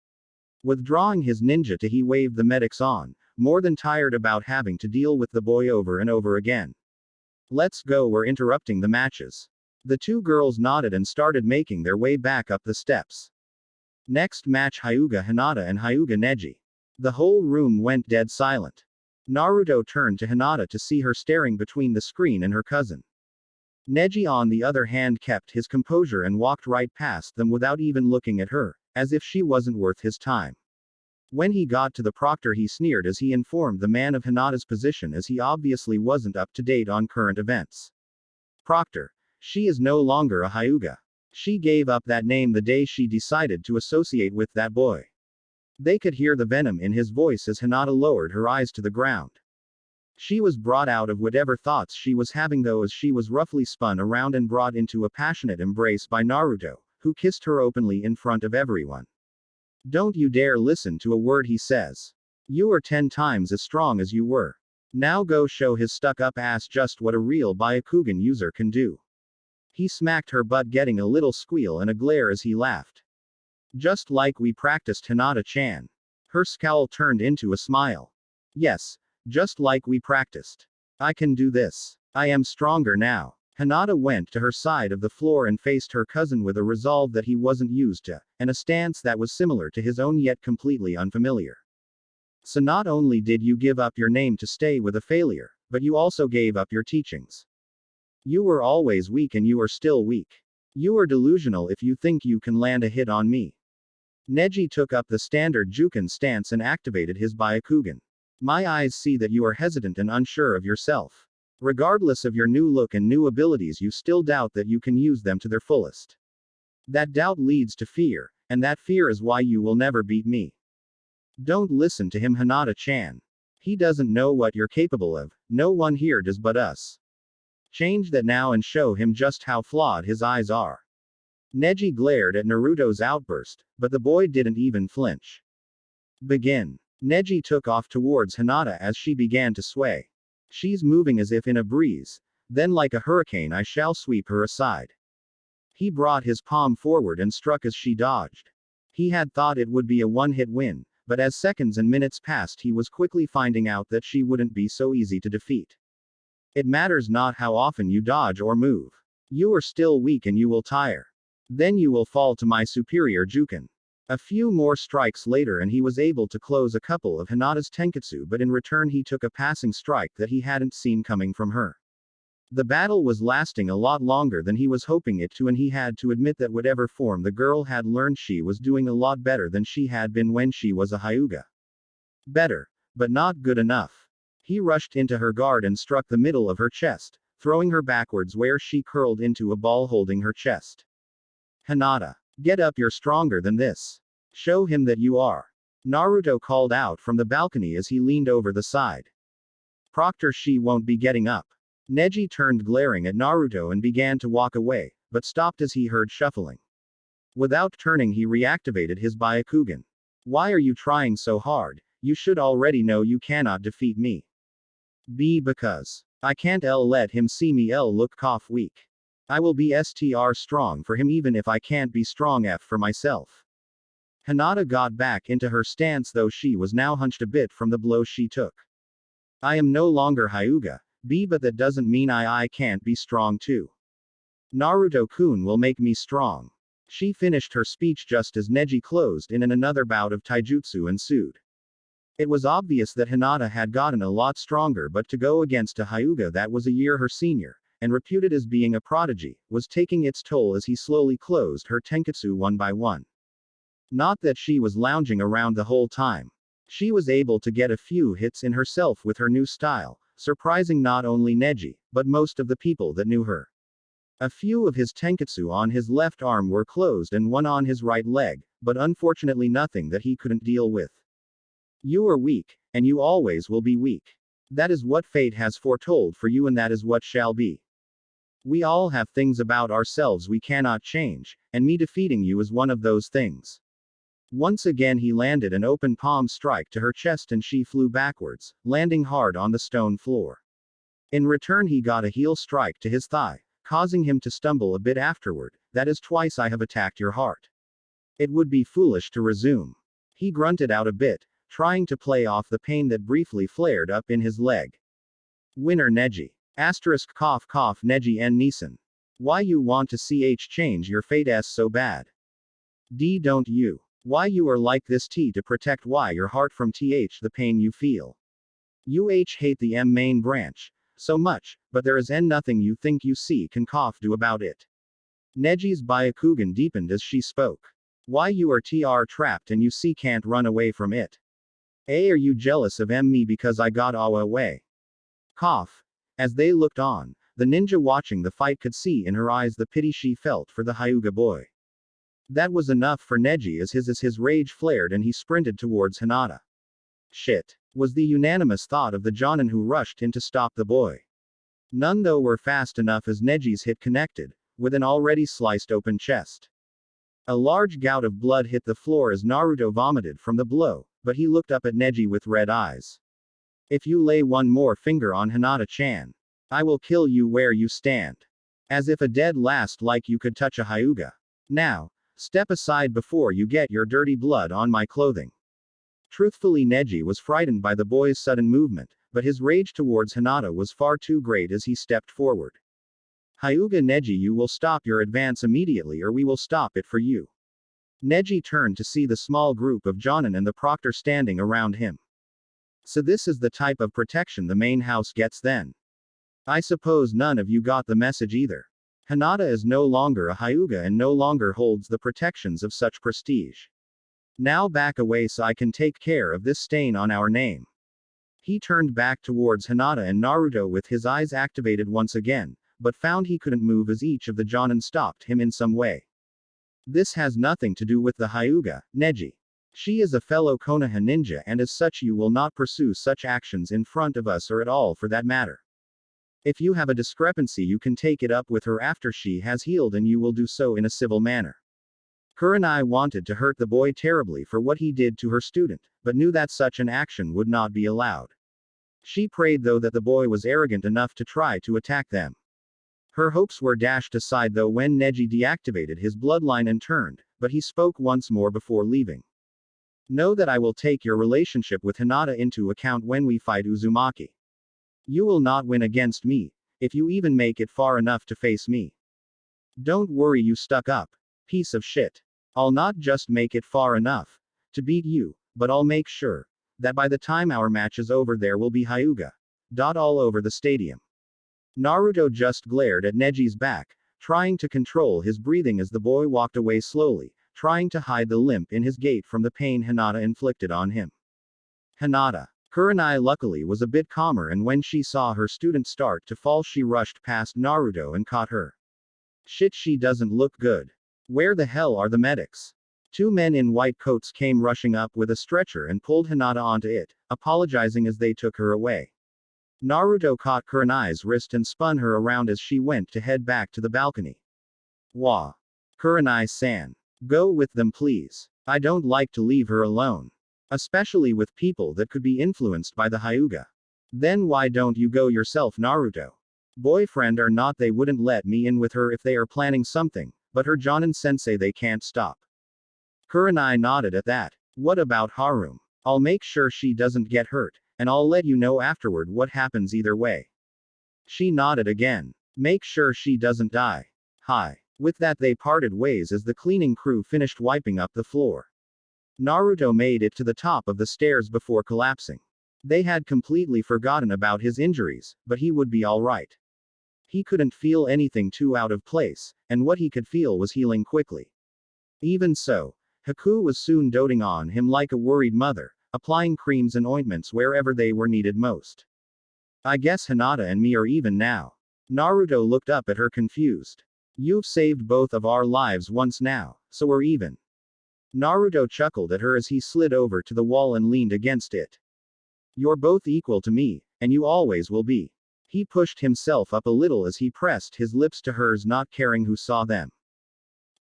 Withdrawing his ninja to, he waved the medics on, more than tired about having to deal with the boy over and over again. "Let's go, we're interrupting the matches." The two girls nodded and started making their way back up the steps. Next match, Hyuga Hinata and Hyuga Neji. The whole room went dead silent. Naruto turned to Hinata to see her staring between the screen and her cousin. Neji on the other hand kept his composure and walked right past them without even looking at her, as if she wasn't worth his time. When he got to the proctor, he sneered as he informed the man of Hinata's position, as he obviously wasn't up to date on current events. "Proctor, she is no longer a Hyuga. She gave up that name the day she decided to associate with that boy." They could hear the venom in his voice as Hinata lowered her eyes to the ground. She was brought out of whatever thoughts she was having though, as she was roughly spun around and brought into a passionate embrace by Naruto, who kissed her openly in front of everyone. "Don't you dare listen to a word he says. You are 10 times as strong as you were. Now go show his stuck-up ass just what a real Byakugan user can do." He smacked her butt, getting a little squeal and a glare as he laughed. "Just like we practiced, Hinata-chan." Her scowl turned into a smile. "Yes, just like we practiced. I can do this. I am stronger now." Hinata went to her side of the floor and faced her cousin with a resolve that he wasn't used to, and a stance that was similar to his own yet completely unfamiliar. "So not only did you give up your name to stay with a failure, but you also gave up your teachings. You were always weak and you are still weak. You are delusional if you think you can land a hit on me." Neji took up the standard Juken stance and activated his Byakugan. "My eyes see that you are hesitant and unsure of yourself. Regardless of your new look and new abilities, you still doubt that you can use them to their fullest. That doubt leads to fear, and that fear is why you will never beat me. Don't listen to him, Hinata-chan. He doesn't know what you're capable of, no one here does but us. Change that now and show him just how flawed his eyes are." Neji glared at Naruto's outburst, but the boy didn't even flinch. "Begin." Neji took off towards Hinata as she began to sway. "She's moving as if in a breeze. Then like a hurricane I shall sweep her aside." He brought his palm forward and struck as she dodged. He had thought it would be a one-hit win, but as seconds and minutes passed he was quickly finding out that she wouldn't be so easy to defeat. It matters not how often you dodge or move. You are still weak and you will tire. Then you will fall to my superior Juken. A few more strikes later and he was able to close a couple of Hinata's tenketsu, but in return he took a passing strike that he hadn't seen coming from her. The battle was lasting a lot longer than he was hoping it to, and he had to admit that whatever form the girl had learned, she was doing a lot better than she had been when she was a Hyuga. Better, but not good enough. He rushed into her guard and struck the middle of her chest, throwing her backwards where she curled into a ball holding her chest. "Hinata, get up, you're stronger than this. Show him that you are." Naruto called out from the balcony as he leaned over the side. "Proctor, she won't be getting up." Neji turned glaring at Naruto and began to walk away, but stopped as he heard shuffling. Without turning he reactivated his Byakugan. "Why are you trying so hard? You should already know you cannot defeat me." Because I can't let him see me look weak. I will be strong for him even if I can't be strong for myself." Hinata got back into her stance, though she was now hunched a bit from the blow she took. "I am no longer Hyuga, but that doesn't mean I can't be strong too. Naruto-kun will make me strong." She finished her speech just as Neji closed in and another bout of taijutsu ensued. It was obvious that Hinata had gotten a lot stronger, but to go against a Hyuga that was a year her senior, and reputed as being a prodigy, was taking its toll as he slowly closed her tenketsu one by one. Not that she was lounging around the whole time. She was able to get a few hits in herself with her new style, surprising not only Neji, but most of the people that knew her. A few of his tenketsu on his left arm were closed and one on his right leg, but unfortunately nothing that he couldn't deal with. "You are weak, and you always will be weak. That is what fate has foretold for you, and that is what shall be. We all have things about ourselves we cannot change, and me defeating you is one of those things. Once again he landed an open palm strike to her chest and she flew backwards, landing hard on the stone floor. In return he got a heel strike to his thigh, causing him to stumble a bit afterward. That is twice I have attacked your heart. It would be foolish to resume. He grunted out a bit, trying to play off the pain that briefly flared up in his leg. Winner Neji. Asterisk cough cough Neji N. Neeson. Why you want to change your fate s so bad? D don't you? Why you are like this T to protect why your heart from the pain you feel. You hate the M main branch so much, but there is nothing you think you see can cough do about it. Neji's Byakugan deepened as she spoke. Why you are trapped and you see can't run away from it. Are you jealous of me because I got awa away? Cough. As they looked on, the ninja watching the fight could see in her eyes the pity she felt for the Hyuga boy. That was enough for Neji as his rage flared and he sprinted towards Hinata. Shit. Was the unanimous thought of the Jonin who rushed in to stop the boy. None though were fast enough as Neji's hit connected, with an already sliced open chest. A large gout of blood hit the floor as Naruto vomited from the blow, but he looked up at Neji with red eyes. If you lay one more finger on Hinata-chan, I will kill you where you stand. As if a dead last like you could touch a Hyuga. Now, step aside before you get your dirty blood on my clothing. Truthfully Neji was frightened by the boy's sudden movement, but his rage towards Hinata was far too great as he stepped forward. Hyuga Neji, you will stop your advance immediately or we will stop it for you. Neji turned to see the small group of Jonin and the proctor standing around him. So this is the type of protection the main house gets then. I suppose none of you got the message either. Hinata is no longer a Hyuga and no longer holds the protections of such prestige. Now back away so I can take care of this stain on our name. He turned back towards Hinata and Naruto with his eyes activated once again, but found he couldn't move as each of the Jonin stopped him in some way. This has nothing to do with the Hyuga, Neji. She is a fellow Konoha ninja and as such you will not pursue such actions in front of us or at all for that matter. If you have a discrepancy you can take it up with her after she has healed and you will do so in a civil manner. Kurenai wanted to hurt the boy terribly for what he did to her student, but knew that such an action would not be allowed. She prayed though that the boy was arrogant enough to try to attack them. Her hopes were dashed aside though when Neji deactivated his bloodline and turned, but he spoke once more before leaving. Know that I will take your relationship with Hinata into account when we fight Uzumaki. You will not win against me, if you even make it far enough to face me. Don't worry you stuck up piece of shit. I'll not just make it far enough to beat you, but I'll make sure that by the time our match is over there will be Hyuga all over the stadium. Naruto just glared at Neji's back, trying to control his breathing as the boy walked away slowly, trying to hide the limp in his gait from the pain Hinata inflicted on him. Hinata. Kurenai luckily was a bit calmer and when she saw her student start to fall she rushed past Naruto and caught her. Shit, she doesn't look good. Where the hell are the medics? Two men in white coats came rushing up with a stretcher and pulled Hinata onto it, apologizing as they took her away. Naruto caught Kurenai's wrist and spun her around as she went to head back to the balcony. Wah. Kurenai-san. Go with them please. I don't like to leave her alone. Especially with people that could be influenced by the Hyuga. Then why don't you go yourself Naruto? Boyfriend or not they wouldn't let me in with her if they are planning something, but her Jonin-sensei they can't stop. Kurenai nodded at that. What about Harem? I'll make sure she doesn't get hurt, and I'll let you know afterward what happens either way. She nodded again. Make sure she doesn't die. Hi. With that they parted ways as the cleaning crew finished wiping up the floor. Naruto made it to the top of the stairs before collapsing. They had completely forgotten about his injuries, but he would be alright. He couldn't feel anything too out of place, and what he could feel was healing quickly. Even so, Haku was soon doting on him like a worried mother, applying creams and ointments wherever they were needed most. I guess Hinata and me are even now. Naruto looked up at her confused. You've saved both of our lives once now, so we're even. Naruto chuckled at her as he slid over to the wall and leaned against it. You're both equal to me, and you always will be. He pushed himself up a little as he pressed his lips to hers, not caring who saw them.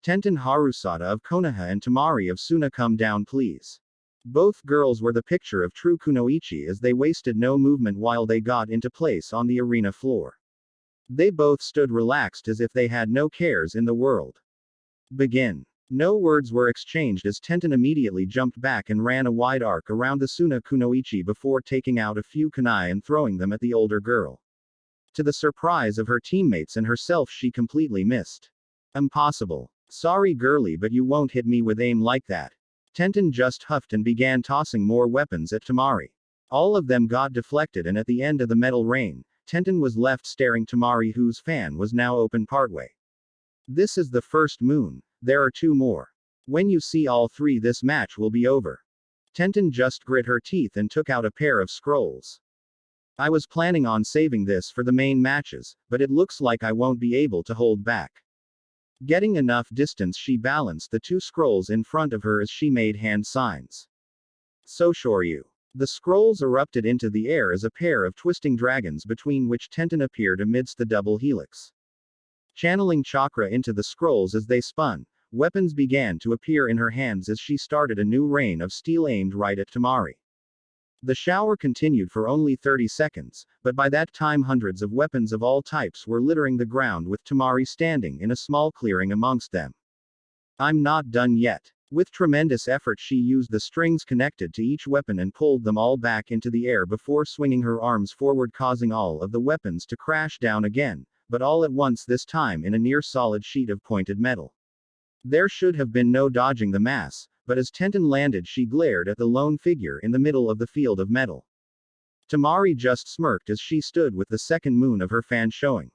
Tenten Harusada of Konoha and Tamari of Suna, come down please. Both girls were the picture of true kunoichi as they wasted no movement while they got into place on the arena floor. They both stood relaxed as if they had no cares in the world. Begin. No words were exchanged as Tenten immediately jumped back and ran a wide arc around the Suna kunoichi before taking out a few kunai and throwing them at the older girl. To the surprise of her teammates and herself, she completely missed. Impossible. Sorry girlie, but you won't hit me with aim like that. Tenten just huffed and began tossing more weapons at Tamari. All of them got deflected, and at the end of the metal rain, Tenten was left staring Tamari, whose fan was now open partway. This is the first moon. There are 2 more. When you see all 3, this match will be over. Tenten just grit her teeth and took out a pair of scrolls. I was planning on saving this for the main matches, but it looks like I won't be able to hold back. Getting enough distance, she balanced the 2 scrolls in front of her as she made hand signs. So Shoryu. The scrolls erupted into the air as a pair of twisting dragons, between which Tenten appeared amidst the double helix. Channeling chakra into the scrolls as they spun, weapons began to appear in her hands as she started a new rain of steel aimed right at Tamari. The shower continued for only 30 seconds, but by that time hundreds of weapons of all types were littering the ground, with Tamari standing in a small clearing amongst them. I'm not done yet. With tremendous effort, she used the strings connected to each weapon and pulled them all back into the air before swinging her arms forward, causing all of the weapons to crash down again, but all at once, this time in a near solid sheet of pointed metal. There should have been no dodging the mass, but as Tenten landed, she glared at the lone figure in the middle of the field of metal. Tamari just smirked as she stood with the second moon of her fan showing.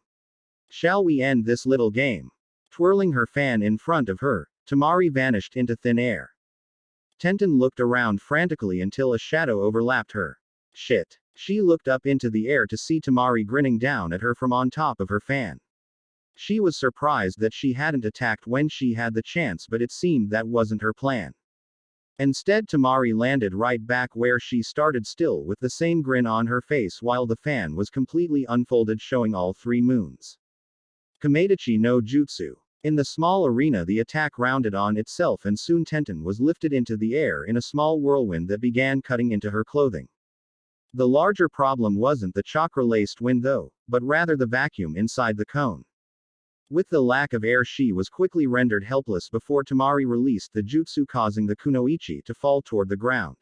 Shall we end this little game? Twirling her fan in front of her, Tamari vanished into thin air. Tenten looked around frantically until a shadow overlapped her. Shit. She looked up into the air to see Tamari grinning down at her from on top of her fan. She was surprised that she hadn't attacked when she had the chance, but it seemed that wasn't her plan. Instead, Tamari landed right back where she started, still with the same grin on her face while the fan was completely unfolded, showing all 3 moons. Kamedachi no Jutsu. In the small arena, the attack rounded on itself, and soon Tenten was lifted into the air in a small whirlwind that began cutting into her clothing. The larger problem wasn't the chakra-laced wind though, but rather the vacuum inside the cone. With the lack of air, she was quickly rendered helpless before Tamari released the jutsu, causing the kunoichi to fall toward the ground.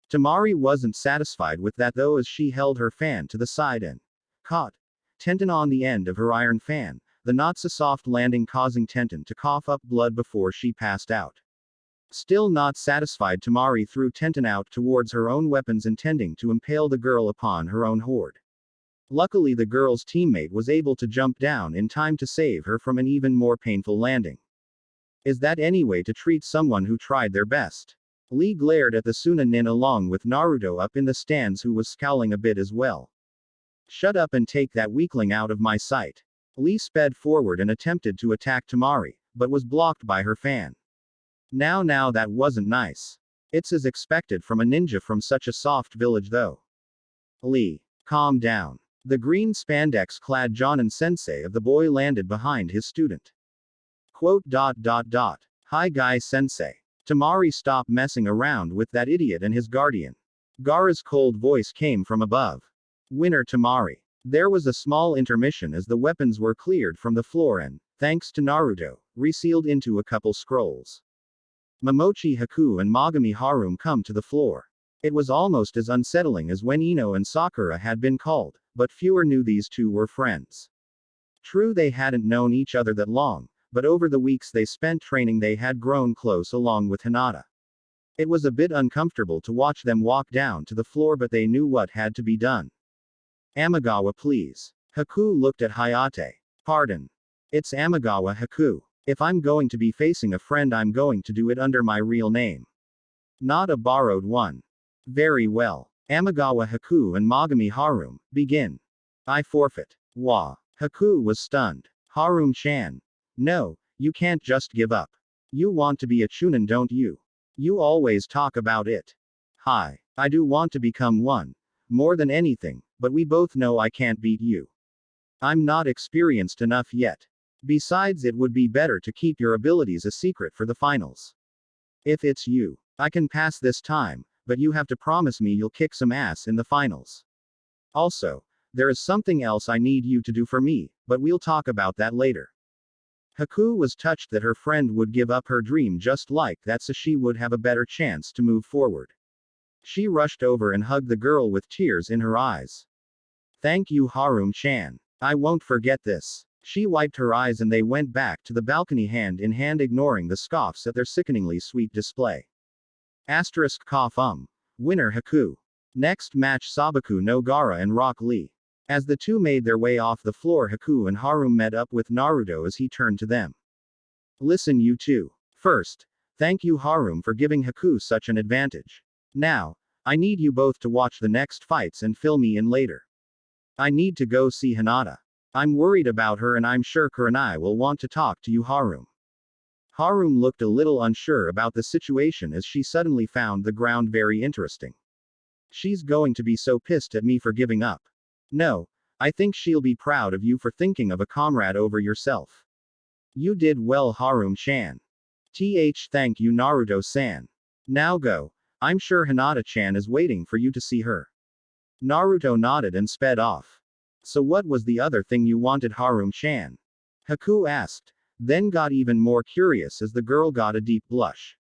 Tamari wasn't satisfied with that though, as she held her fan to the side and caught Tenten on the end of her iron fan, the not so soft landing causing Tenten to cough up blood before she passed out. Still not satisfied, Tamari threw Tenten out towards her own weapons, intending to impale the girl upon her own horde. Luckily, the girl's teammate was able to jump down in time to save her from an even more painful landing. Is that any way to treat someone who tried their best? Lee glared at the Suna nin along with Naruto up in the stands, who was scowling a bit as well. Shut up and take that weakling out of my sight. Lee sped forward and attempted to attack Tamari, but was blocked by her fan. Now that wasn't nice. It's as expected from a ninja from such a soft village though. Lee, calm down. The green spandex-clad Jonin sensei of the boy landed behind his student. Quote. Hi guy sensei. Tamari, stop messing around with that idiot and his guardian. Gaara's cold voice came from above. Winner Tamari. There was a small intermission as the weapons were cleared from the floor and, thanks to Naruto, resealed into a couple scrolls. Momochi Haku and Mogami Harem come to the floor. It was almost as unsettling as when Ino and Sakura had been called, but fewer knew these 2 were friends. True, they hadn't known each other that long, but over the weeks they spent training they had grown close along with Hinata. It was a bit uncomfortable to watch them walk down to the floor, but they knew what had to be done. Amagawa, please. Haku looked at Hayate. Pardon. It's Amagawa Haku. If I'm going to be facing a friend, I'm going to do it under my real name. Not a borrowed one. Very well. Amagawa Haku and Mogami Harem, begin. I forfeit. Wah. Haku was stunned. Harem-chan. No, you can't just give up. You want to be a chunin, don't you? You always talk about it. Hi. I do want to become one. More than anything, but we both know I can't beat you. I'm not experienced enough yet. Besides, it would be better to keep your abilities a secret for the finals. If it's you, I can pass this time, but you have to promise me you'll kick some ass in the finals. Also, there is something else I need you to do for me, but we'll talk about that later. Haku was touched that her friend would give up her dream just like that so she would have a better chance to move forward. She rushed over and hugged the girl with tears in her eyes. Thank you, Harem-chan. I won't forget this. She wiped her eyes and they went back to the balcony hand in hand, ignoring the scoffs at their sickeningly sweet display. Cough. Winner Haku. Next match, Sabaku no Gara and Rock Lee. As the two made their way off the floor, Haku and Harem met up with Naruto as he turned to them. Listen, you two. First, thank you, Harem, for giving Haku such an advantage. Now, I need you both to watch the next fights and fill me in later. I need to go see Hinata. I'm worried about her and I'm sure Kurenai will want to talk to you, Harem. Harem looked a little unsure about the situation as she suddenly found the ground very interesting. She's going to be so pissed at me for giving up. No, I think she'll be proud of you for thinking of a comrade over yourself. You did well, Harem-chan. Thank you, Naruto-san. Now go. I'm sure Hinata-chan is waiting for you to see her. Naruto nodded and sped off. So what was the other thing you wanted, Harem-chan? Haku asked, then got even more curious as the girl got a deep blush.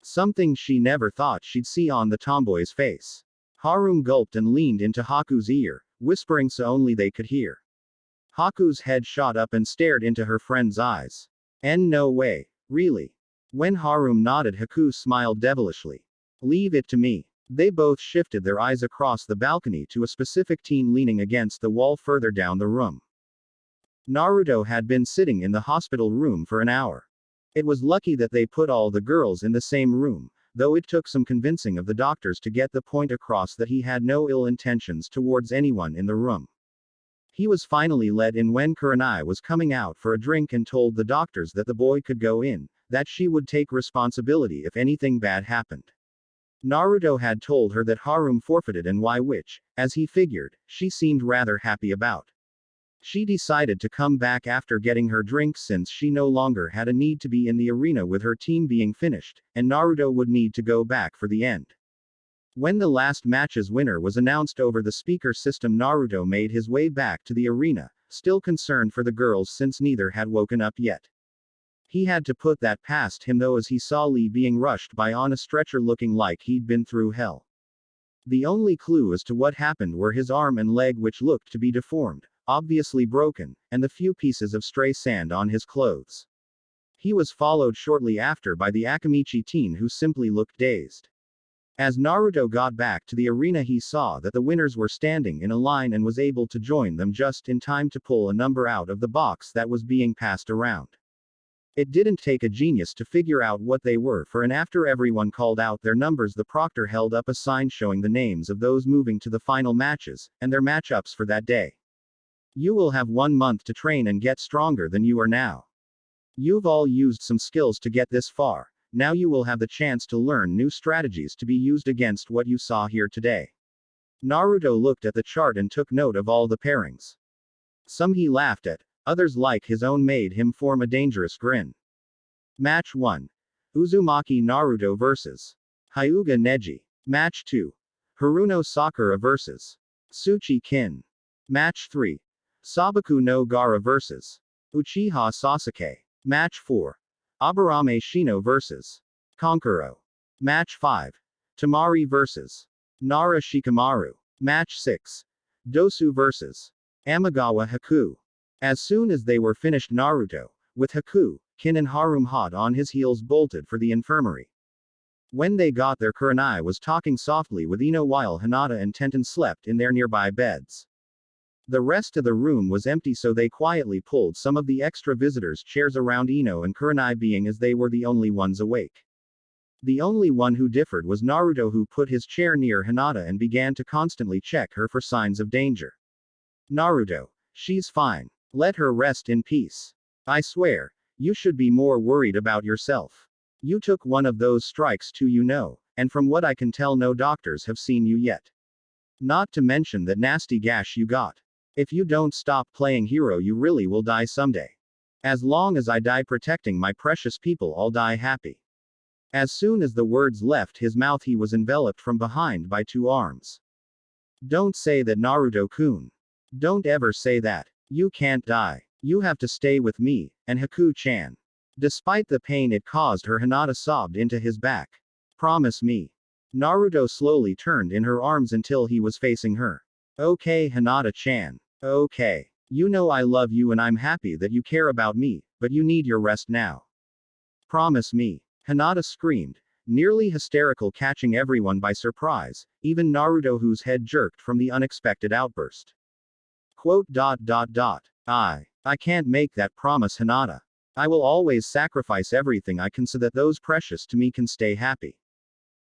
Something she never thought she'd see on the tomboy's face. Harem gulped and leaned into Haku's ear, whispering so only they could hear. Haku's head shot up and stared into her friend's eyes. No way, really. When Harem nodded, Haku smiled devilishly. Leave it to me. They both shifted their eyes across the balcony to a specific teen leaning against the wall further down the room. Naruto had been sitting in the hospital room for an hour. It was lucky that they put all the girls in the same room, though it took some convincing of the doctors to get the point across that he had no ill intentions towards anyone in the room. He was finally let in when Kurenai was coming out for a drink and told the doctors that the boy could go in, that she would take responsibility if anything bad happened. Naruto had told her that Harem forfeited and why, which, as he figured, she seemed rather happy about. She decided to come back after getting her drink since she no longer had a need to be in the arena with her team being finished, and Naruto would need to go back for the end. When the last match's winner was announced over the speaker system, Naruto made his way back to the arena, still concerned for the girls since neither had woken up yet. He had to put that past him though as he saw Lee being rushed by on a stretcher looking like he'd been through hell. The only clue as to what happened were his arm and leg, which looked to be deformed, obviously broken, and the few pieces of stray sand on his clothes. He was followed shortly after by the Akamichi teen who simply looked dazed. As Naruto got back to the arena, he saw that the winners were standing in a line and was able to join them just in time to pull a number out of the box that was being passed around. It didn't take a genius to figure out what they were for, and after everyone called out their numbers, the proctor held up a sign showing the names of those moving to the final matches, and their matchups for that day. You will have 1 month to train and get stronger than you are now. You've all used some skills to get this far, now you will have the chance to learn new strategies to be used against what you saw here today. Naruto looked at the chart and took note of all the pairings. Some he laughed at, others like his own made him form a dangerous grin. Match 1. Uzumaki Naruto vs. Hyuga Neji. Match 2. Haruno Sakura vs. Tsuchi Kin. Match 3. Sabaku no Gara vs. Uchiha Sasuke. Match 4. Aburame Shino vs. Konkuro. Match 5. Tamari vs. Nara Shikamaru. Match 6. Dosu vs. Amagawa Haku. As soon as they were finished, Naruto, with Haku, Kin and Harem hot on his heels, bolted for the infirmary. When they got there, Kurenai was talking softly with Ino while Hinata and Tenten slept in their nearby beds. The rest of the room was empty, so they quietly pulled some of the extra visitors' chairs around Ino and Kurenai, being as they were the only ones awake. The only one who differed was Naruto, who put his chair near Hinata and began to constantly check her for signs of danger. Naruto, she's fine. Let her rest in peace. I swear, you should be more worried about yourself. You took one of those strikes too, you know, and from what I can tell, no doctors have seen you yet. Not to mention that nasty gash you got. If you don't stop playing hero, you really will die someday. As long as I die protecting my precious people, I'll die happy. As soon as the words left his mouth, he was enveloped from behind by two arms. Don't say that, Naruto-kun. Don't ever say that. You can't die. You have to stay with me, and Haku-chan. Despite the pain it caused her, Hinata sobbed into his back. Promise me. Naruto slowly turned in her arms until he was facing her. Okay, Hinata-chan. Okay. You know I love you and I'm happy that you care about me, but you need your rest now. Promise me. Hinata screamed, nearly hysterical, catching everyone by surprise, even Naruto, whose head jerked from the unexpected outburst. I can't make that promise, Hinata. I will always sacrifice everything I can so that those precious to me can stay happy.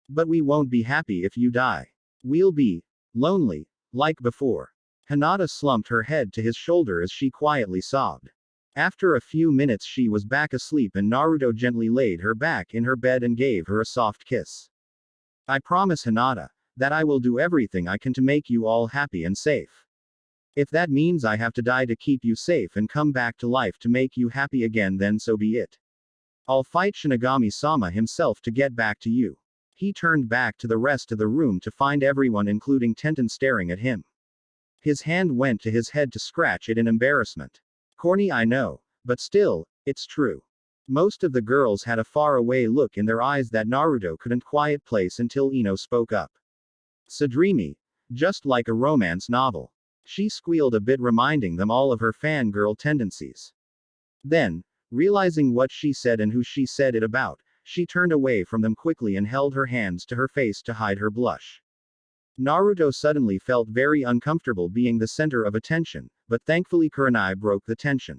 But we won't be happy if you die. We'll be lonely, like before. Hinata slumped her head to his shoulder as she quietly sobbed. After a few minutes she was back asleep and Naruto gently laid her back in her bed and gave her a soft kiss. I promise, Hinata, that I will do everything I can to make you all happy and safe. If that means I have to die to keep you safe and come back to life to make you happy again, then so be it. I'll fight Shinigami-sama himself to get back to you. He turned back to the rest of the room to find everyone, including Tenten, staring at him. His hand went to his head to scratch it in embarrassment. Corny, I know, but still, it's true. Most of the girls had a far-away look in their eyes that Naruto couldn't quiet place until Ino spoke up. So dreamy, just like a romance novel. She squealed a bit, reminding them all of her fangirl tendencies. Then, realizing what she said and who she said it about, she turned away from them quickly and held her hands to her face to hide her blush. Naruto suddenly felt very uncomfortable being the center of attention, but thankfully Kurenai broke the tension.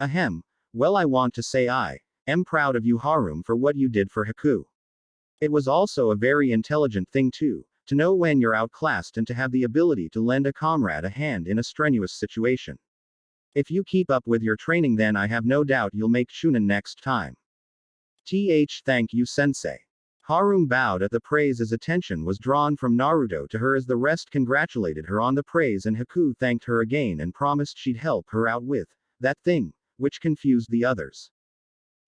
Ahem. Well, I want to say I am proud of you, Harem, for what you did for Haku. It was also a very intelligent thing too, to know when you're outclassed and to have the ability to lend a comrade a hand in a strenuous situation. If you keep up with your training, then I have no doubt you'll make Shunin next time. Thank you, sensei. Harem bowed at the praise as attention was drawn from Naruto to her as the rest congratulated her on the praise, and Haku thanked her again and promised she'd help her out with that thing, which confused the others.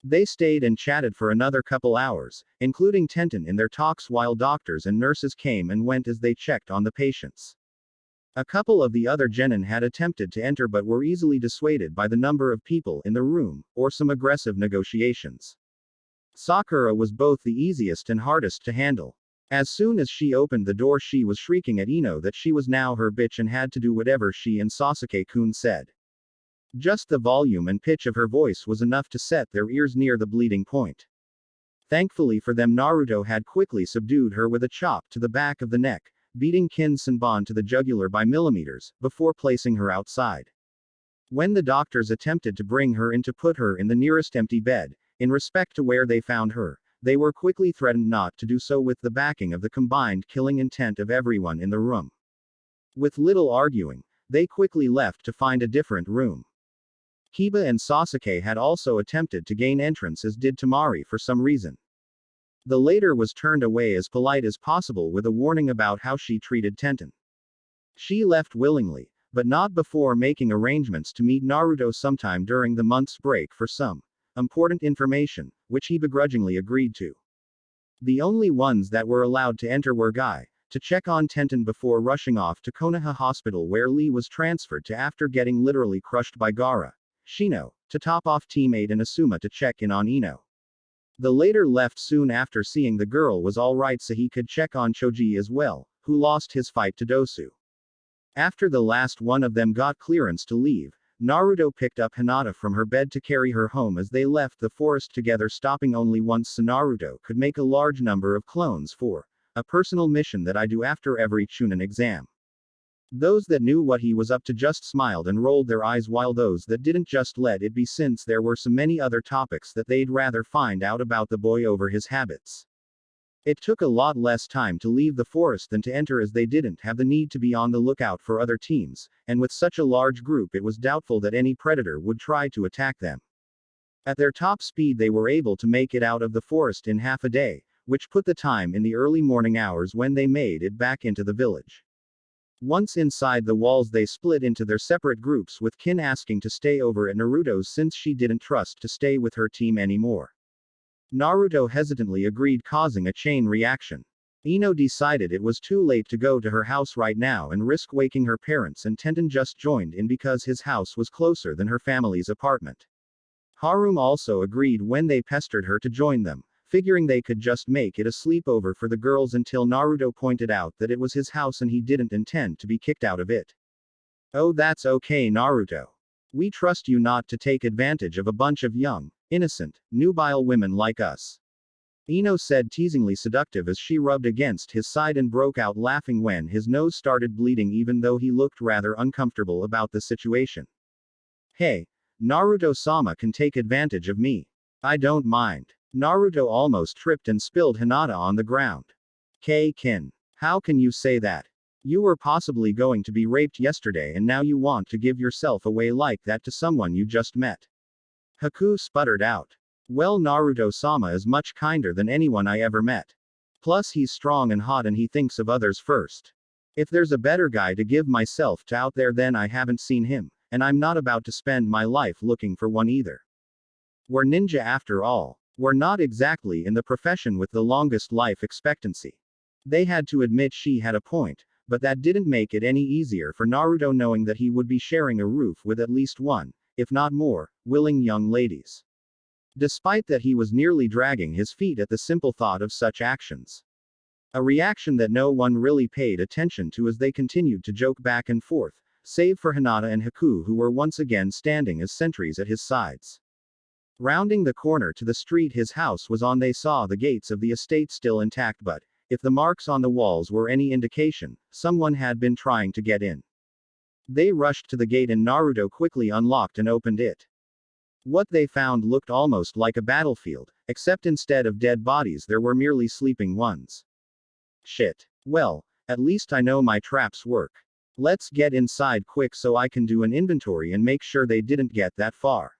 They stayed and chatted for another couple hours, including Tenten in their talks, while doctors and nurses came and went as they checked on the patients. A couple of the other genin had attempted to enter but were easily dissuaded by the number of people in the room, or some aggressive negotiations. Sakura was both the easiest and hardest to handle. As soon as she opened the door, she was shrieking at Ino that she was now her bitch and had to do whatever she and Sasuke-kun said. Just the volume and pitch of her voice was enough to set their ears near the bleeding point. Thankfully for them, Naruto had quickly subdued her with a chop to the back of the neck, beating Kin Senbon to the jugular by millimeters, before placing her outside. When the doctors attempted to bring her in to put her in the nearest empty bed, in respect to where they found her, they were quickly threatened not to do so with the backing of the combined killing intent of everyone in the room. With little arguing, they quickly left to find a different room. Kiba and Sasuke had also attempted to gain entrance, as did Temari for some reason. The latter was turned away as polite as possible with a warning about how she treated Tenten. She left willingly, but not before making arrangements to meet Naruto sometime during the month's break for some important information, which he begrudgingly agreed to. The only ones that were allowed to enter were Guy, to check on Tenten before rushing off to Konoha Hospital, where Lee was transferred to after getting literally crushed by Gaara, Shino, to top off teammate, and Asuma to check in on Ino. The latter left soon after seeing the girl was alright so he could check on Choji as well, who lost his fight to Dosu. After the last one of them got clearance to leave, Naruto picked up Hinata from her bed to carry her home as they left the forest together, stopping only once so Naruto could make a large number of clones for a personal mission that I do after every Chunin exam. Those that knew what he was up to just smiled and rolled their eyes, while those that didn't just let it be, since there were so many other topics that they'd rather find out about the boy over his habits. It took a lot less time to leave the forest than to enter, as they didn't have the need to be on the lookout for other teams, and with such a large group it was doubtful that any predator would try to attack them. At their top speed they were able to make it out of the forest in half a day, which put the time in the early morning hours when they made it back into the village. Once inside the walls, they split into their separate groups, with Kin asking to stay over at Naruto's since she didn't trust to stay with her team anymore. Naruto hesitantly agreed, causing a chain reaction. Ino decided it was too late to go to her house right now and risk waking her parents, and Tenten just joined in because his house was closer than her family's apartment. Harem also agreed when they pestered her to join them, figuring they could just make it a sleepover for the girls until Naruto pointed out that it was his house and he didn't intend to be kicked out of it. "Oh, that's okay, Naruto. We trust you not to take advantage of a bunch of young, innocent, nubile women like us," Ino said, teasingly seductive as she rubbed against his side and broke out laughing when his nose started bleeding, even though he looked rather uncomfortable about the situation. "Hey, Naruto-sama can take advantage of me. I don't mind." Naruto almost tripped and spilled Hinata on the ground. "Kin, how can you say that? You were possibly going to be raped yesterday and now you want to give yourself away like that to someone you just met?" Haku sputtered out. "Well, Naruto-sama is much kinder than anyone I ever met. Plus he's strong and hot and he thinks of others first. If there's a better guy to give myself to out there, then I haven't seen him, and I'm not about to spend my life looking for one either. We're ninja after all. We're not exactly in the profession with the longest life expectancy." They had to admit she had a point, but that didn't make it any easier for Naruto knowing that he would be sharing a roof with at least one, if not more, willing young ladies. Despite that, he was nearly dragging his feet at the simple thought of such actions. A reaction that no one really paid attention to as they continued to joke back and forth, save for Hinata and Haku, who were once again standing as sentries at his sides. Rounding the corner to the street his house was on, they saw the gates of the estate still intact, but, if the marks on the walls were any indication, someone had been trying to get in. They rushed to the gate and Naruto quickly unlocked and opened it. What they found looked almost like a battlefield, except instead of dead bodies there were merely sleeping ones. "Shit. Well, at least I know my traps work. Let's get inside quick so I can do an inventory and make sure they didn't get that far."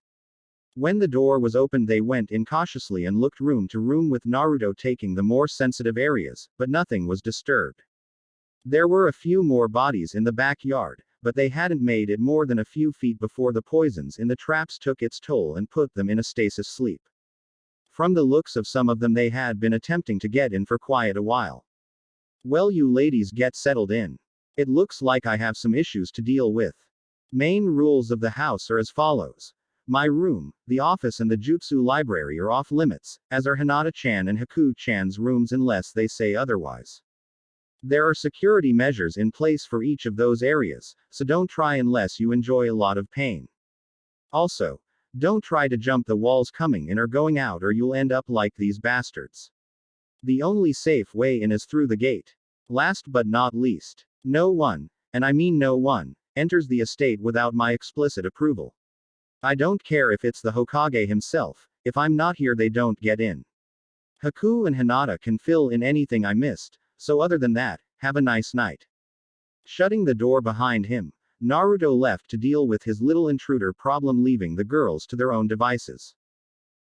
When the door was opened, they went in cautiously and looked room to room, with Naruto taking the more sensitive areas, but nothing was disturbed. There were a few more bodies in the backyard, but they hadn't made it more than a few feet before the poisons in the traps took its toll and put them in a stasis sleep. From the looks of some of them, they had been attempting to get in for quite a while. "Well, you ladies get settled in. It looks like I have some issues to deal with. Main rules of the house are as follows. My room, the office and the jutsu library are off limits, as are Hinata-chan and Haku-chan's rooms unless they say otherwise. There are security measures in place for each of those areas, so don't try unless you enjoy a lot of pain. Also, don't try to jump the walls coming in or going out, or you'll end up like these bastards. The only safe way in is through the gate. Last but not least, no one, and I mean no one, enters the estate without my explicit approval. I don't care if it's the Hokage himself. If I'm not here, they don't get in. Haku and Hinata can fill in anything I missed, so other than that, have a nice night." Shutting the door behind him, Naruto left to deal with his little intruder problem, leaving the girls to their own devices.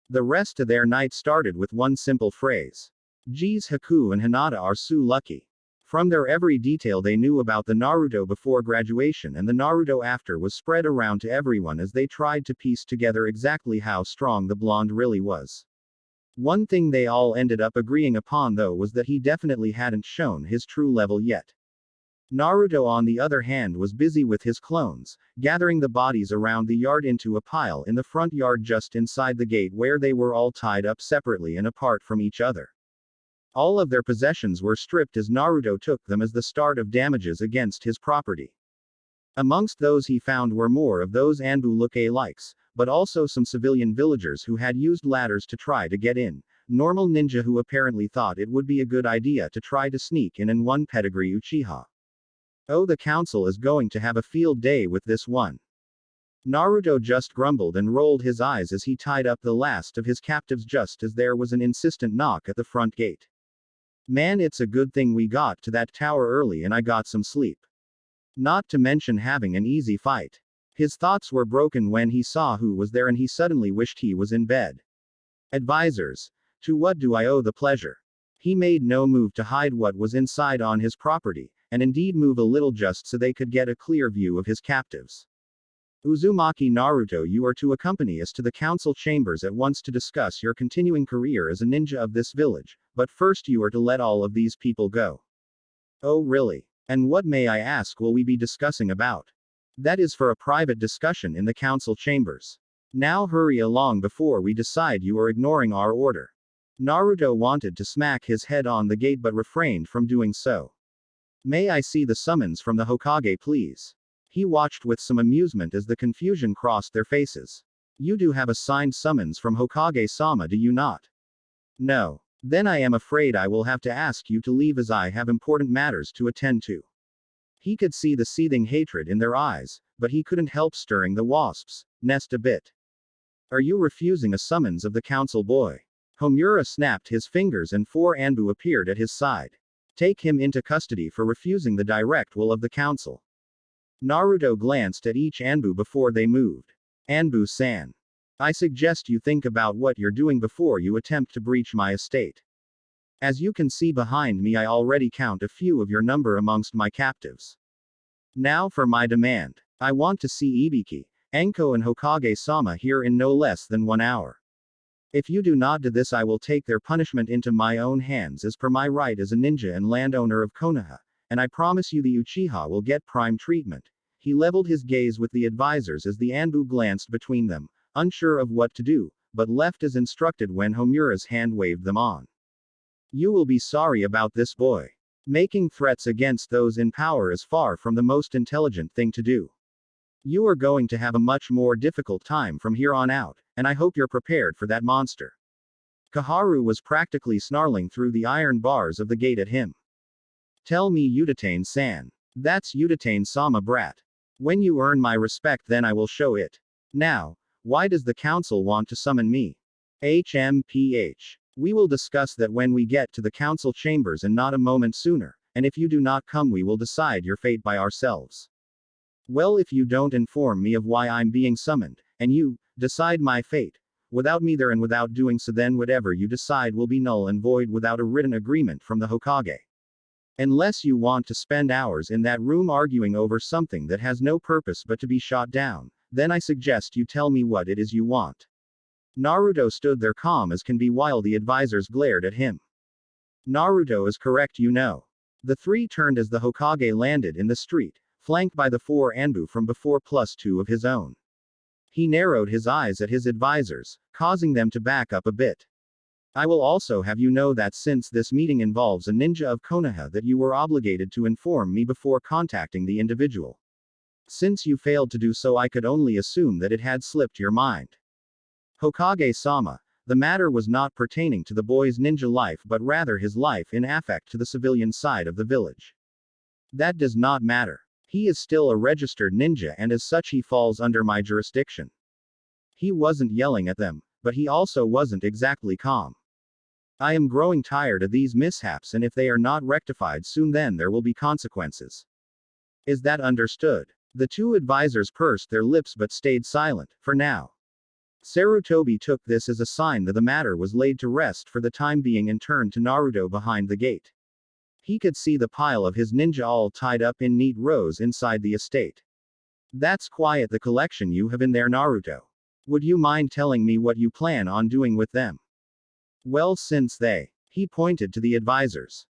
The rest of their night started with one simple phrase. "Geez, Haku and Hinata are so lucky." From their every detail they knew about the Naruto before graduation and the Naruto after was spread around to everyone as they tried to piece together exactly how strong the blonde really was. One thing they all ended up agreeing upon, though, was that he definitely hadn't shown his true level yet. Naruto, on the other hand, was busy with his clones, gathering the bodies around the yard into a pile in the front yard just inside the gate, where they were all tied up separately and apart from each other. All of their possessions were stripped as Naruto took them as the start of damages against his property. Amongst those he found were more of those Anbu look-alikes, but also some civilian villagers who had used ladders to try to get in, normal ninja who apparently thought it would be a good idea to try to sneak in, and one pedigree Uchiha. "Oh, the council is going to have a field day with this one." Naruto just grumbled and rolled his eyes as he tied up the last of his captives just as there was an insistent knock at the front gate. "Man, it's a good thing we got to that tower early and I got some sleep. Not to mention having an easy fight." His thoughts were broken when he saw who was there and he suddenly wished he was in bed. "Advisors. To what do I owe the pleasure?" He made no move to hide what was inside on his property, and indeed move a little just so they could get a clear view of his captives. Uzumaki Naruto, you are to accompany us to the council chambers at once to discuss your continuing career as a ninja of this village, but first you are to let all of these people go. Oh really? And what, may I ask, will we be discussing about? That is for a private discussion in the council chambers. Now hurry along before we decide you are ignoring our order. Naruto wanted to smack his head on the gate but refrained from doing so. May I see the summons from the Hokage, please? He watched with some amusement as the confusion crossed their faces. You do have a signed summons from Hokage-sama, do you not? No. Then I am afraid I will have to ask you to leave as I have important matters to attend to. He could see the seething hatred in their eyes, but he couldn't help stirring the wasp's nest a bit. Are you refusing a summons of the council boy? Homura snapped his fingers and 4 Anbu appeared at his side. Take him into custody for refusing the direct will of the council. Naruto glanced at each Anbu before they moved. Anbu-san. I suggest you think about what you're doing before you attempt to breach my estate. As you can see behind me, I already count a few of your number amongst my captives. Now for my demand. I want to see Ibiki, Anko and Hokage-sama here in no less than 1 hour. If you do not do this, I will take their punishment into my own hands as per my right as a ninja and landowner of Konoha, and I promise you the Uchiha will get prime treatment. He leveled his gaze with the advisors as the Anbu glanced between them, unsure of what to do, but left as instructed when Homura's hand waved them on. You will be sorry about this, boy. Making threats against those in power is far from the most intelligent thing to do. You are going to have a much more difficult time from here on out, and I hope you're prepared for that monster. Kaharu was practically snarling through the iron bars of the gate at him. Tell me, Udatane-san. That's Udatane-sama, brat. When you earn my respect, then I will show it. Now, why does the council want to summon me? HMPH. We will discuss that when we get to the council chambers and not a moment sooner, and if you do not come, we will decide your fate by ourselves. Well, if you don't inform me of why I'm being summoned, and you decide my fate, without me there and without doing so, then whatever you decide will be null and void without a written agreement from the Hokage. Unless you want to spend hours in that room arguing over something that has no purpose but to be shot down, then I suggest you tell me what it is you want. Naruto stood there calm as can be while the advisors glared at him. Naruto is correct, you know. The 3 turned as the Hokage landed in the street, flanked by the 4 Anbu from before plus 2 of his own. He narrowed his eyes at his advisors, causing them to back up a bit. I will also have you know that since this meeting involves a ninja of Konoha, that you were obligated to inform me before contacting the individual. Since you failed to do so, I could only assume that it had slipped your mind. Hokage-sama, the matter was not pertaining to the boy's ninja life but rather his life in affect to the civilian side of the village. That does not matter. He is still a registered ninja and as such he falls under my jurisdiction. He wasn't yelling at them, but he also wasn't exactly calm. I am growing tired of these mishaps, and if they are not rectified soon, then there will be consequences. Is that understood? The 2 advisors pursed their lips but stayed silent, for now. Sarutobi took this as a sign that the matter was laid to rest for the time being and turned to Naruto behind the gate. He could see the pile of his ninja all tied up in neat rows inside the estate. That's quite the collection you have in there, Naruto. Would you mind telling me what you plan on doing with them? Well, since he pointed to the advisors,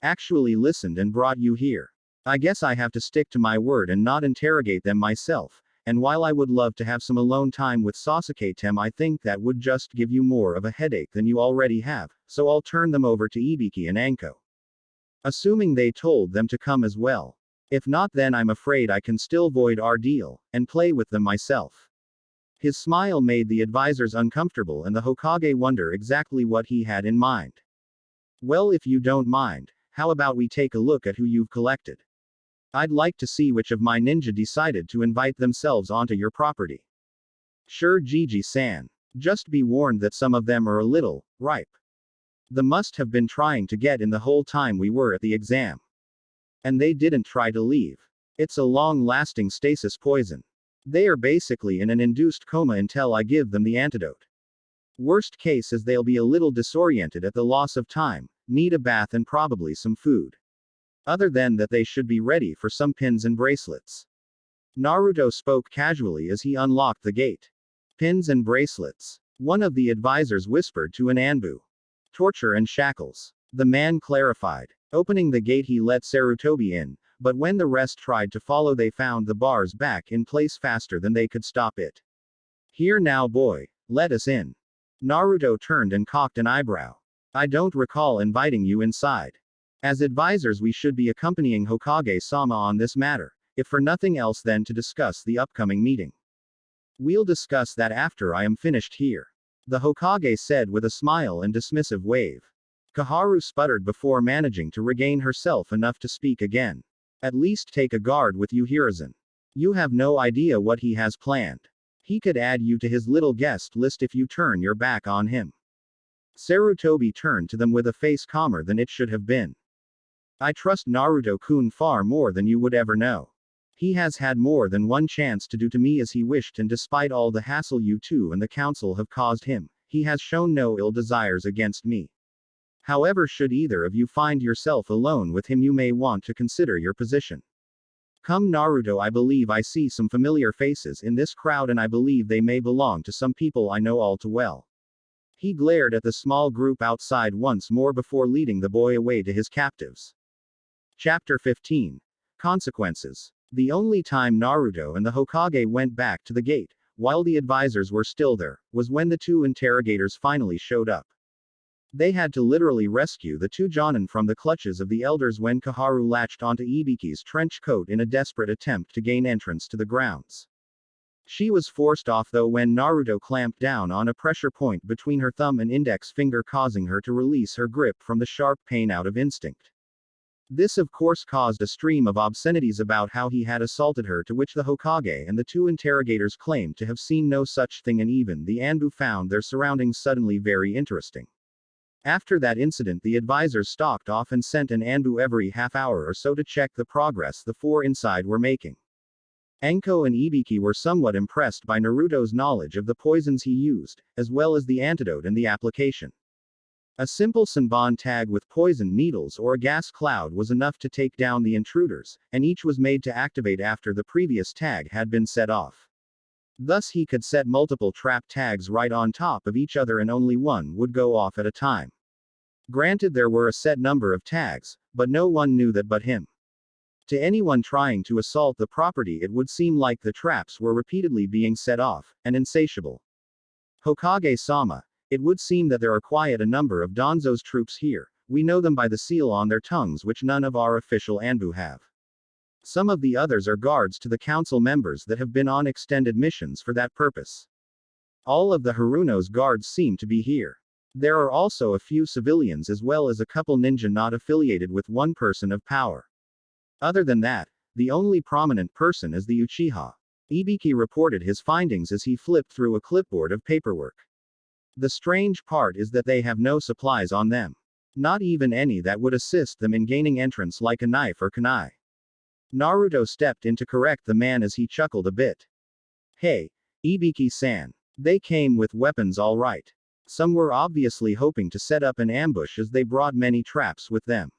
actually listened and brought you here, I guess I have to stick to my word and not interrogate them myself, and while I would love to have some alone time with Sasuke-tem, I think that would just give you more of a headache than you already have, so I'll turn them over to Ibiki and Anko. Assuming they told them to come as well. If not, then I'm afraid I can still void our deal, and play with them myself. His smile made the advisors uncomfortable and the Hokage wonder exactly what he had in mind. Well, if you don't mind, how about we take a look at who you've collected? I'd like to see which of my ninja decided to invite themselves onto your property. Sure, Gigi-san. Just be warned that some of them are a little ripe. They must have been trying to get in the whole time we were at the exam. And they didn't try to leave. It's a long-lasting stasis poison. They are basically in an induced coma until I give them the antidote. Worst case is they'll be a little disoriented at the loss of time, need a bath and probably some food. Other than that, they should be ready for some pins and bracelets. Naruto spoke casually as he unlocked the gate. Pins and bracelets. One of the advisors whispered to an Anbu. Torture and shackles. The man clarified. Opening the gate, he let Sarutobi in, but when the rest tried to follow, they found the bars back in place faster than they could stop it. Here now, boy. Let us in. Naruto turned and cocked an eyebrow. I don't recall inviting you inside. As advisors, we should be accompanying Hokage-sama on this matter, if for nothing else then to discuss the upcoming meeting. We'll discuss that after I am finished here. The Hokage said with a smile and dismissive wave. Kaharu sputtered before managing to regain herself enough to speak again. At least take a guard with you, Hiruzen. You have no idea what he has planned. He could add you to his little guest list if you turn your back on him. Sarutobi turned to them with a face calmer than it should have been. I trust Naruto-kun far more than you would ever know. He has had more than one chance to do to me as he wished, and despite all the hassle you two and the council have caused him, he has shown no ill desires against me. However, should either of you find yourself alone with him, you may want to consider your position. Come Naruto, I believe I see some familiar faces in this crowd, and I believe they may belong to some people I know all too well. He glared at the small group outside once more before leading the boy away to his captives. Chapter 15. Consequences. The only time Naruto and the Hokage went back to the gate, while the advisors were still there, was when the two interrogators finally showed up. They had to literally rescue the two Jonin from the clutches of the elders when Kaharu latched onto Ibiki's trench coat in a desperate attempt to gain entrance to the grounds. She was forced off though when Naruto clamped down on a pressure point between her thumb and index finger, causing her to release her grip from the sharp pain out of instinct. This of course caused a stream of obscenities about how he had assaulted her, to which the Hokage and the two interrogators claimed to have seen no such thing, and even the Anbu found their surroundings suddenly very interesting. After that incident, the advisors stalked off and sent an Anbu every half hour or so to check the progress the four inside were making. Anko and Ibiki were somewhat impressed by Naruto's knowledge of the poisons he used, as well as the antidote and the application. A simple Senbon tag with poison needles or a gas cloud was enough to take down the intruders, and each was made to activate after the previous tag had been set off. Thus he could set multiple trap tags right on top of each other, and only one would go off at a time. Granted, there were a set number of tags, but no one knew that but him. To anyone trying to assault the property, it would seem like the traps were repeatedly being set off, and insatiable. Hokage-sama, it would seem that there are quite a number of Danzo's troops here. We know them by the seal on their tongues, which none of our official Anbu have. Some of the others are guards to the council members that have been on extended missions for that purpose. All of the Haruno's guards seem to be here. There are also a few civilians as well as a couple ninja not affiliated with one person of power. Other than that, the only prominent person is the Uchiha. Ibiki reported his findings as he flipped through a clipboard of paperwork. The strange part is that they have no supplies on them. Not even any that would assist them in gaining entrance, like a knife or kunai. Naruto stepped in to correct the man as he chuckled a bit. Hey, Ibiki-san. They came with weapons all right. Some were obviously hoping to set up an ambush as they brought many traps with them.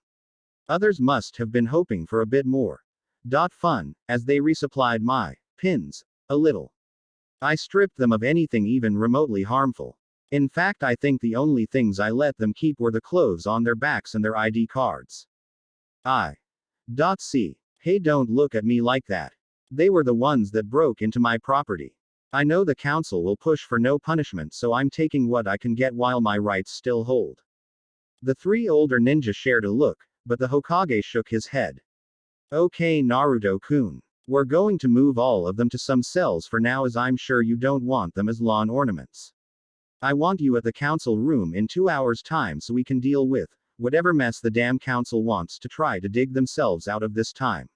Others must have been hoping for a bit more. Fun, as they resupplied my pins a little. I stripped them of anything even remotely harmful. In fact, I think the only things I let them keep were the clothes on their backs and their ID cards. See. Hey, don't look at me like that. They were the ones that broke into my property. I know the council will push for no punishment, so I'm taking what I can get while my rights still hold. The three older ninja shared a look, but the Hokage shook his head. Okay, Naruto-kun. We're going to move all of them to some cells for now, as I'm sure you don't want them as lawn ornaments. I want you at the council room in 2 hours' time so we can deal with whatever mess the damn council wants to try to dig themselves out of this time.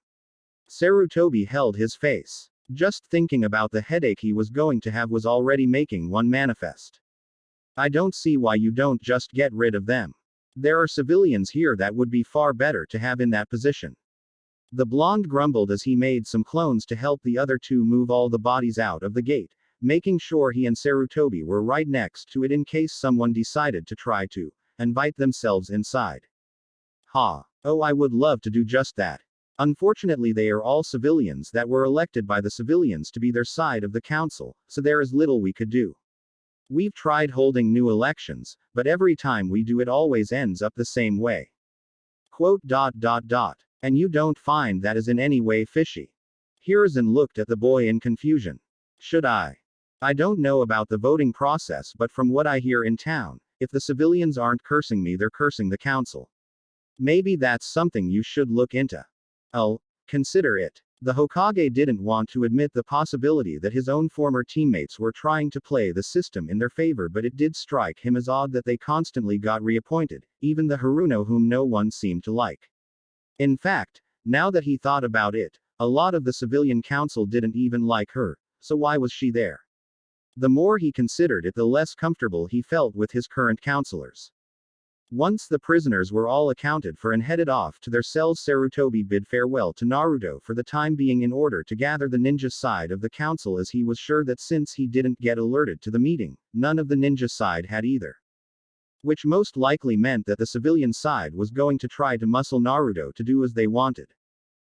Sarutobi held his face. Just thinking about the headache he was going to have was already making one manifest. I don't see why you don't just get rid of them. There are civilians here that would be far better to have in that position. The blonde grumbled as he made some clones to help the other two move all the bodies out of the gate, making sure he and Sarutobi were right next to it in case someone decided to try to invite themselves inside. Ha. Oh, I would love to do just that. Unfortunately, they are all civilians that were elected by the civilians to be their side of the council, so there is little we could do. We've tried holding new elections, but every time we do it always ends up the same way. Quote. And you don't find that is in any way fishy. Hiruzen looked at the boy in confusion. Should I? I don't know about the voting process, but from what I hear in town, if the civilians aren't cursing me, they're cursing the council. Maybe that's something you should look into. I'll consider it. The Hokage didn't want to admit the possibility that his own former teammates were trying to play the system in their favor, but it did strike him as odd that they constantly got reappointed, even the Haruno whom no one seemed to like. In fact, now that he thought about it, a lot of the civilian council didn't even like her, so why was she there? The more he considered it, the less comfortable he felt with his current counselors. Once the prisoners were all accounted for and headed off to their cells, Sarutobi bid farewell to Naruto for the time being in order to gather the ninja side of the council, as he was sure that since he didn't get alerted to the meeting, none of the ninja side had either. Which most likely meant that the civilian side was going to try to muscle Naruto to do as they wanted.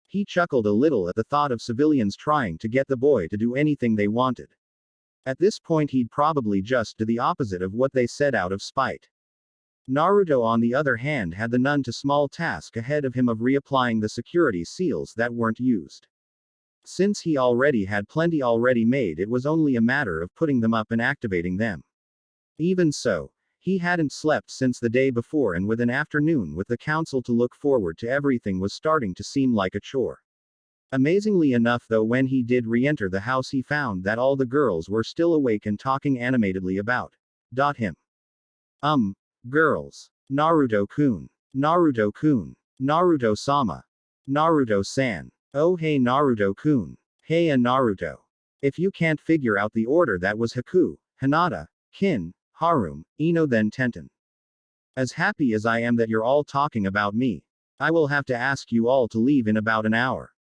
He chuckled a little at the thought of civilians trying to get the boy to do anything they wanted. At this point he'd probably just do the opposite of what they said out of spite. Naruto, on the other hand, had the none to small task ahead of him of reapplying the security seals that weren't used. Since he already had plenty already made, it was only a matter of putting them up and activating them. Even so, he hadn't slept since the day before, and with an afternoon with the council to look forward to, everything was starting to seem like a chore. Amazingly enough though, when he did re-enter the house, he found that all the girls were still awake and talking animatedly about him. Girls. Naruto-kun. Naruto-kun. Naruto-sama. Naruto-san. Oh hey Naruto-kun. Hey Naruto. If you can't figure out the order, that was Haku, Hinata, Kin, Harem, Ino then Tenten. As happy as I am that you're all talking about me, I will have to ask you all to leave in about an hour.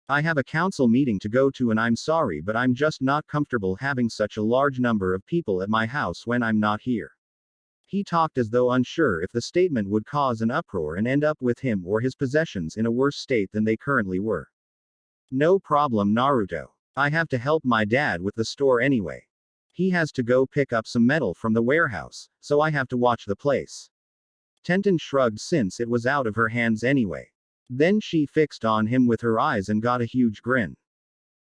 I have a council meeting to go to, and I'm sorry, but I'm just not comfortable having such a large number of people at my house when I'm not here. He talked as though unsure if the statement would cause an uproar and end up with him or his possessions in a worse state than they currently were. No problem Naruto. I have to help my dad with the store anyway. He has to go pick up some metal from the warehouse, so I have to watch the place. Tenten shrugged since it was out of her hands anyway. Then she fixed on him with her eyes and got a huge grin.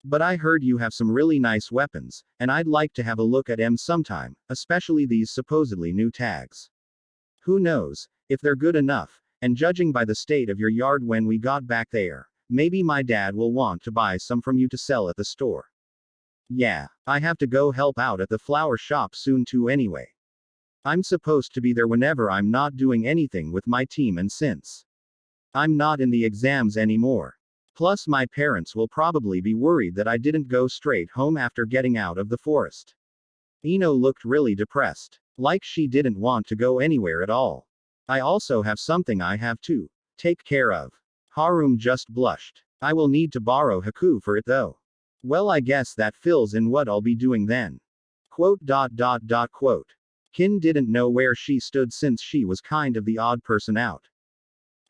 But I heard you have some really nice weapons, and I'd like to have a look at them sometime, especially these supposedly new tags. Who knows if they're good enough, and judging by the state of your yard when we got back there, maybe my dad will want to buy some from you to sell at the store. Yeah, I have to go help out at the flower shop soon too anyway. I'm supposed to be there whenever I'm not doing anything with my team, and since I'm not in the exams anymore, plus my parents will probably be worried that I didn't go straight home after getting out of the forest. Ino looked really depressed, like she didn't want to go anywhere at all. I also have something I have to take care of. Harem just blushed. I will need to borrow Haku for it though. Well, I guess that fills in what I'll be doing then. Quote. Kin didn't know where she stood since she was kind of the odd person out.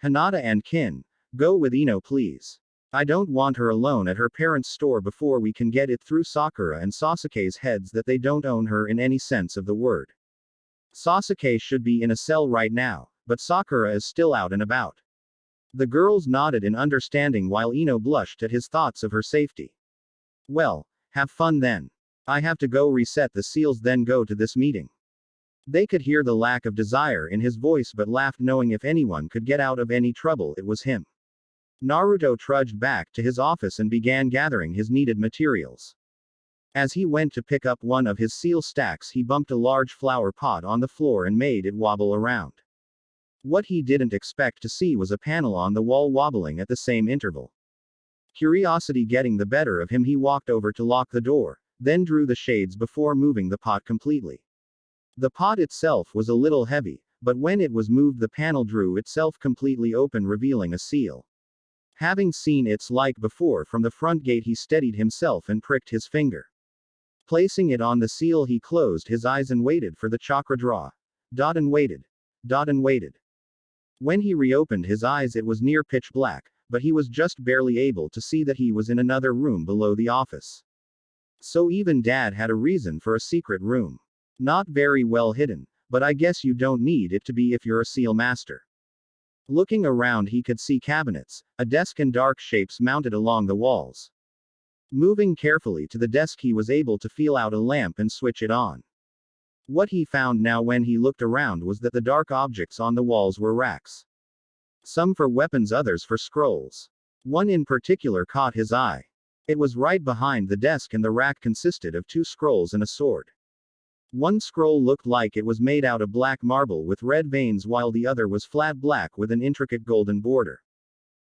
Hinata and Kin, go with Ino please. I don't want her alone at her parents' store before we can get it through Sakura and Sasuke's heads that they don't own her in any sense of the word. Sasuke should be in a cell right now, but Sakura is still out and about. The girls nodded in understanding while Ino blushed at his thoughts of her safety. Well, have fun then. I have to go reset the seals then go to this meeting. They could hear the lack of desire in his voice but laughed, knowing if anyone could get out of any trouble it was him. Naruto trudged back to his office and began gathering his needed materials. As he went to pick up one of his seal stacks, he bumped a large flower pot on the floor and made it wobble around. What he didn't expect to see was a panel on the wall wobbling at the same interval. Curiosity getting the better of him, he walked over to lock the door, then drew the shades before moving the pot completely. The pot itself was a little heavy, but when it was moved the panel drew itself completely open, revealing a seal. Having seen its like before from the front gate, he steadied himself and pricked his finger. Placing it on the seal, he closed his eyes and waited for the chakra draw. Dot and waited. Dot and waited. When he reopened his eyes, it was near pitch black, but he was just barely able to see that he was in another room below the office. So even Dad had a reason for a secret room. Not very well hidden, but I guess you don't need it to be if you're a seal master. Looking around, he could see cabinets, a desk, and dark shapes mounted along the walls. Moving carefully to the desk, he was able to feel out a lamp and switch it on. What he found now when he looked around was that the dark objects on the walls were racks. Some for weapons, others for scrolls. One in particular caught his eye. It was right behind the desk, and the rack consisted of 2 scrolls and a sword. One scroll looked like it was made out of black marble with red veins, while the other was flat black with an intricate golden border.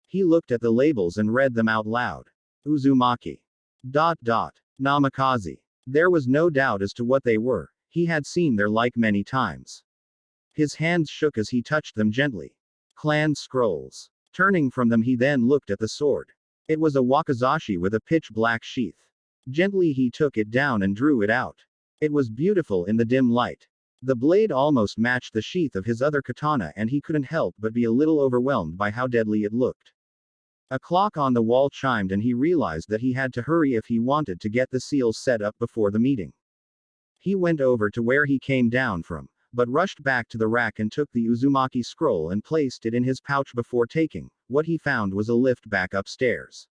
He looked at the labels and read them out loud. Uzumaki. Namikaze. There was no doubt as to what they were. He had seen their like many times. His hands shook as he touched them gently. Clan scrolls. Turning from them, he then looked at the sword. It was a wakizashi with a pitch black sheath. Gently he took it down and drew it out. It was beautiful in the dim light. The blade almost matched the sheath of his other katana, and he couldn't help but be a little overwhelmed by how deadly it looked. A clock on the wall chimed, and he realized that he had to hurry if he wanted to get the seals set up before the meeting. He went over to where he came down from, but rushed back to the rack and took the Uzumaki scroll and placed it in his pouch before taking what he found was a lift back upstairs.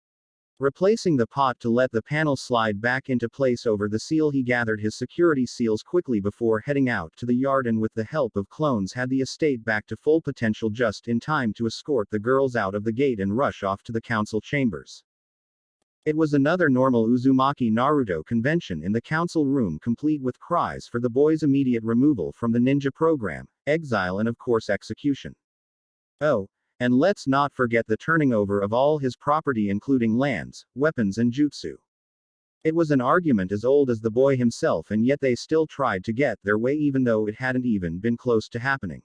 Replacing the pot to let the panel slide back into place over the seal, he gathered his security seals quickly before heading out to the yard, and with the help of clones had the estate back to full potential just in time to escort the girls out of the gate and rush off to the council chambers. It was another normal Uzumaki Naruto convention in the council room, complete with cries for the boys' immediate removal from the ninja program, exile, and of course execution. Oh, and let's not forget the turning over of all his property, including lands, weapons, and jutsu. It was an argument as old as the boy himself, and yet they still tried to get their way even though it hadn't even been close to happening.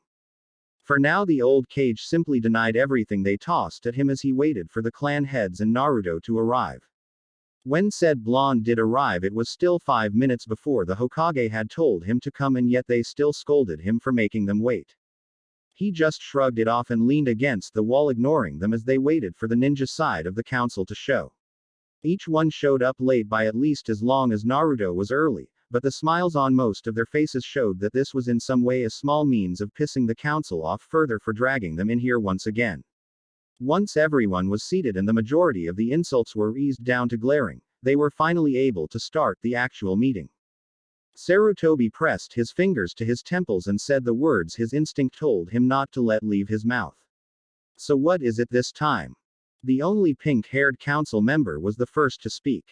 For now, the old Kage simply denied everything they tossed at him as he waited for the clan heads and Naruto to arrive. When said blonde did arrive, it was still 5 minutes before the Hokage had told him to come, and yet they still scolded him for making them wait. He just shrugged it off and leaned against the wall, ignoring them as they waited for the ninja side of the council to show. Each one showed up late by at least as long as Naruto was early, but the smiles on most of their faces showed that this was in some way a small means of pissing the council off further for dragging them in here once again. Once everyone was seated and the majority of the insults were eased down to glaring, they were finally able to start the actual meeting. Sarutobi pressed his fingers to his temples and said the words his instinct told him not to let leave his mouth. So what is it this time? The only pink-haired council member was the first to speak.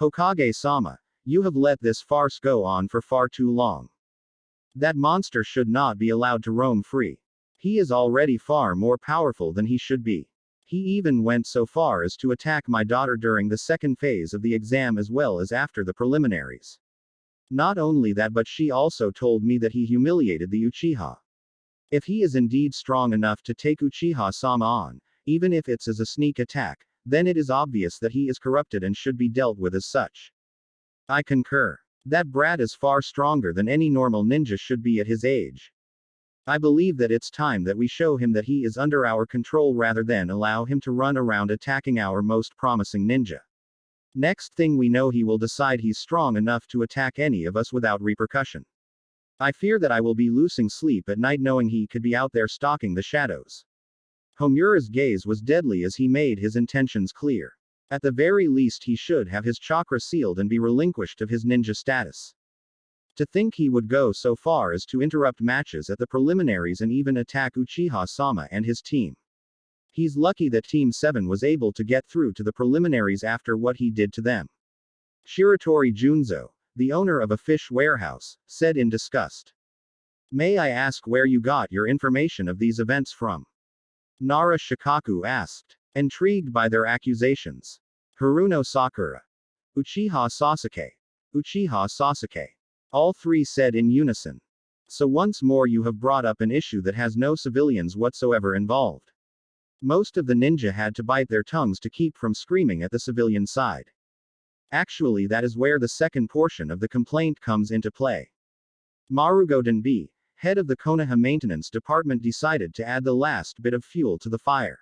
Hokage-sama, you have let this farce go on for far too long. That monster should not be allowed to roam free. He is already far more powerful than he should be. He even went so far as to attack my daughter during the second phase of the exam as well as after the preliminaries. Not only that, but she also told me that he humiliated the Uchiha. If he is indeed strong enough to take Uchiha-sama on, even if it's as a sneak attack, then it is obvious that he is corrupted and should be dealt with as such. I concur. That brat is far stronger than any normal ninja should be at his age. I believe that it's time that we show him that he is under our control rather than allow him to run around attacking our most promising ninja. Next thing we know, he will decide he's strong enough to attack any of us without repercussion. I fear that I will be losing sleep at night knowing he could be out there stalking the shadows. Homura's gaze was deadly as he made his intentions clear. At the very least, he should have his chakra sealed and be relinquished of his ninja status. To think he would go so far as to interrupt matches at the preliminaries and even attack Uchiha-sama and his team. He's lucky that Team 7 was able to get through to the preliminaries after what he did to them. Shiratori Junzo, the owner of a fish warehouse, said in disgust. May I ask where you got your information of these events from? Nara Shikaku asked, intrigued by their accusations. Haruno Sakura. Uchiha Sasuke. Uchiha Sasuke. All three said in unison. So once more you have brought up an issue that has no civilians whatsoever involved. Most of the ninja had to bite their tongues to keep from screaming at the civilian side. Actually, that is where the second portion of the complaint comes into play. Marugo Denbi, head of the Konoha maintenance department, decided to add the last bit of fuel to the fire.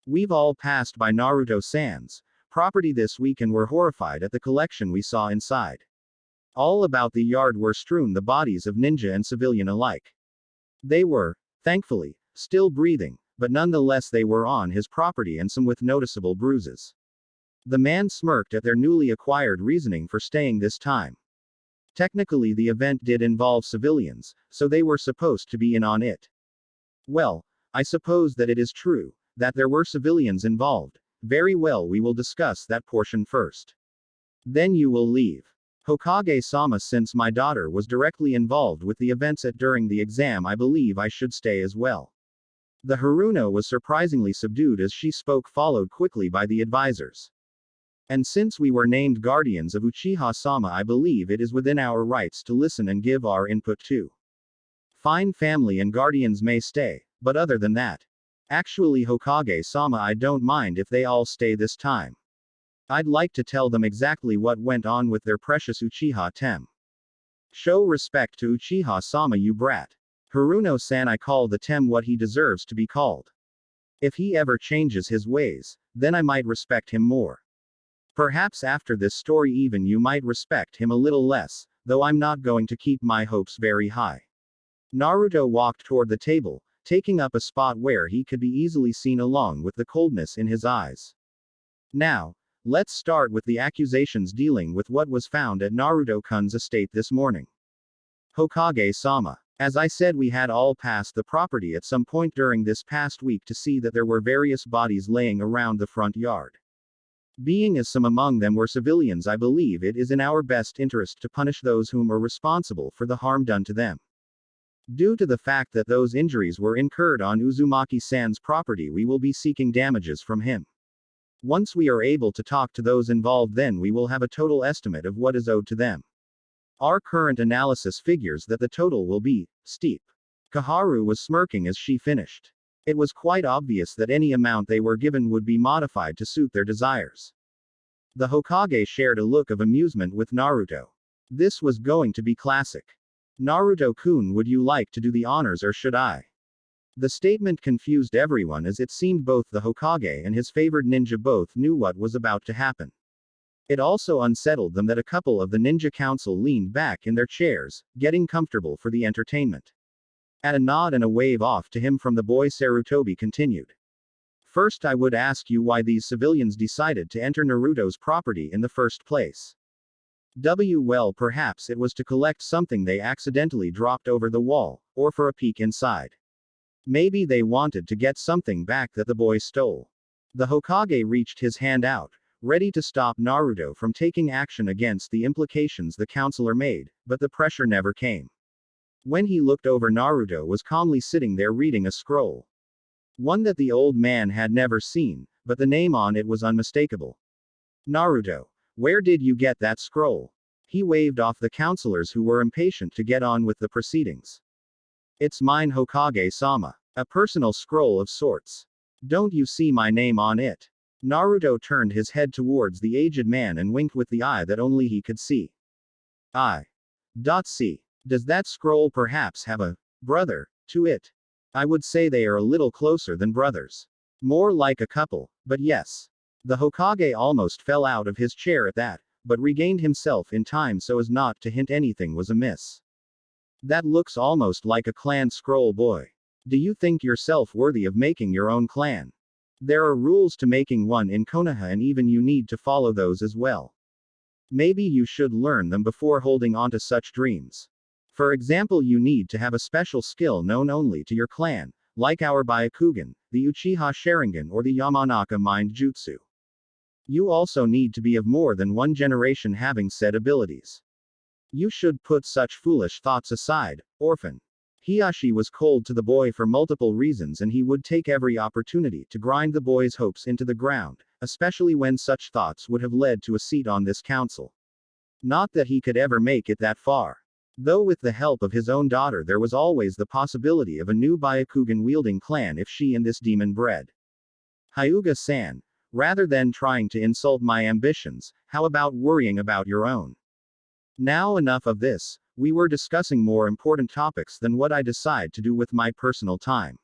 We've all passed by Naruto-san's property this week and were horrified at the collection we saw inside. All about the yard were strewn the bodies of ninja and civilian alike. They were, thankfully, still breathing, but nonetheless they were on his property and some with noticeable bruises. The man smirked at their newly acquired reasoning for staying this time. Technically, the event did involve civilians, so they were supposed to be in on it. Well, I suppose that it is true that there were civilians involved. Very well, we will discuss that portion first. Then you will leave. Hokage-sama, since my daughter was directly involved with the events during the exam, I believe I should stay as well. The Haruno was surprisingly subdued as she spoke, followed quickly by the advisors. And since we were named guardians of Uchiha-sama, I believe it is within our rights to listen and give our input too. Fine, family and guardians may stay, but other than that. Actually, Hokage-sama, I don't mind if they all stay this time. I'd like to tell them exactly what went on with their precious Uchiha-tem. Show respect to Uchiha-sama, you brat. Haruno-san, I call the tem what he deserves to be called. If he ever changes his ways, then I might respect him more. Perhaps after this story even you might respect him a little less, though I'm not going to keep my hopes very high. Naruto walked toward the table, taking up a spot where he could be easily seen along with the coldness in his eyes. Now, let's start with the accusations dealing with what was found at Naruto-kun's estate this morning. Hokage-sama. As I said, we had all passed the property at some point during this past week to see that there were various bodies laying around the front yard. Being as some among them were civilians, I believe it is in our best interest to punish those whom are responsible for the harm done to them. Due to the fact that those injuries were incurred on Uzumaki-san's property, we will be seeking damages from him. Once we are able to talk to those involved, then we will have a total estimate of what is owed to them. Our current analysis figures that the total will be steep. Kaharu was smirking as she finished. It was quite obvious that any amount they were given would be modified to suit their desires. The Hokage shared a look of amusement with Naruto. This was going to be classic. Naruto-kun, would you like to do the honors or should I? The statement confused everyone as it seemed both the Hokage and his favored ninja both knew what was about to happen. It also unsettled them that a couple of the ninja council leaned back in their chairs, getting comfortable for the entertainment. At a nod and a wave off to him from the boy, Sarutobi continued. First, I would ask you why these civilians decided to enter Naruto's property in the first place. Well, perhaps it was to collect something they accidentally dropped over the wall, or for a peek inside. Maybe they wanted to get something back that the boy stole. The Hokage reached his hand out, ready to stop Naruto from taking action against the implications the counselor made, but the pressure never came. When he looked over, Naruto was calmly sitting there reading a scroll. One that the old man had never seen, but the name on it was unmistakable. Naruto, where did you get that scroll? He waved off the counselors who were impatient to get on with the proceedings. It's mine, Hokage-sama. A personal scroll of sorts. Don't you see my name on it? Naruto turned his head towards the aged man and winked with the eye that only he could see. See. Does that scroll perhaps have a brother to it? I would say they are a little closer than brothers. More like a couple, but yes. The Hokage almost fell out of his chair at that, but regained himself in time so as not to hint anything was amiss. That looks almost like a clan scroll, boy. Do you think yourself worthy of making your own clan? There are rules to making one in Konoha, and even you need to follow those as well. Maybe you should learn them before holding on to such dreams. For example, you need to have a special skill known only to your clan, like our Byakugan, the Uchiha Sharingan, or the Yamanaka Mind Jutsu. You also need to be of more than one generation having said abilities. You should put such foolish thoughts aside, orphan. Hiyashi was cold to the boy for multiple reasons, and he would take every opportunity to grind the boy's hopes into the ground, especially when such thoughts would have led to a seat on this council. Not that he could ever make it that far. Though with the help of his own daughter there was always the possibility of a new Byakugan-wielding clan if she and this demon bred Hyuga-san Rather than trying to insult my ambitions, how about worrying about your own? Now enough of this, we were discussing more important topics than what I decide to do with my personal time.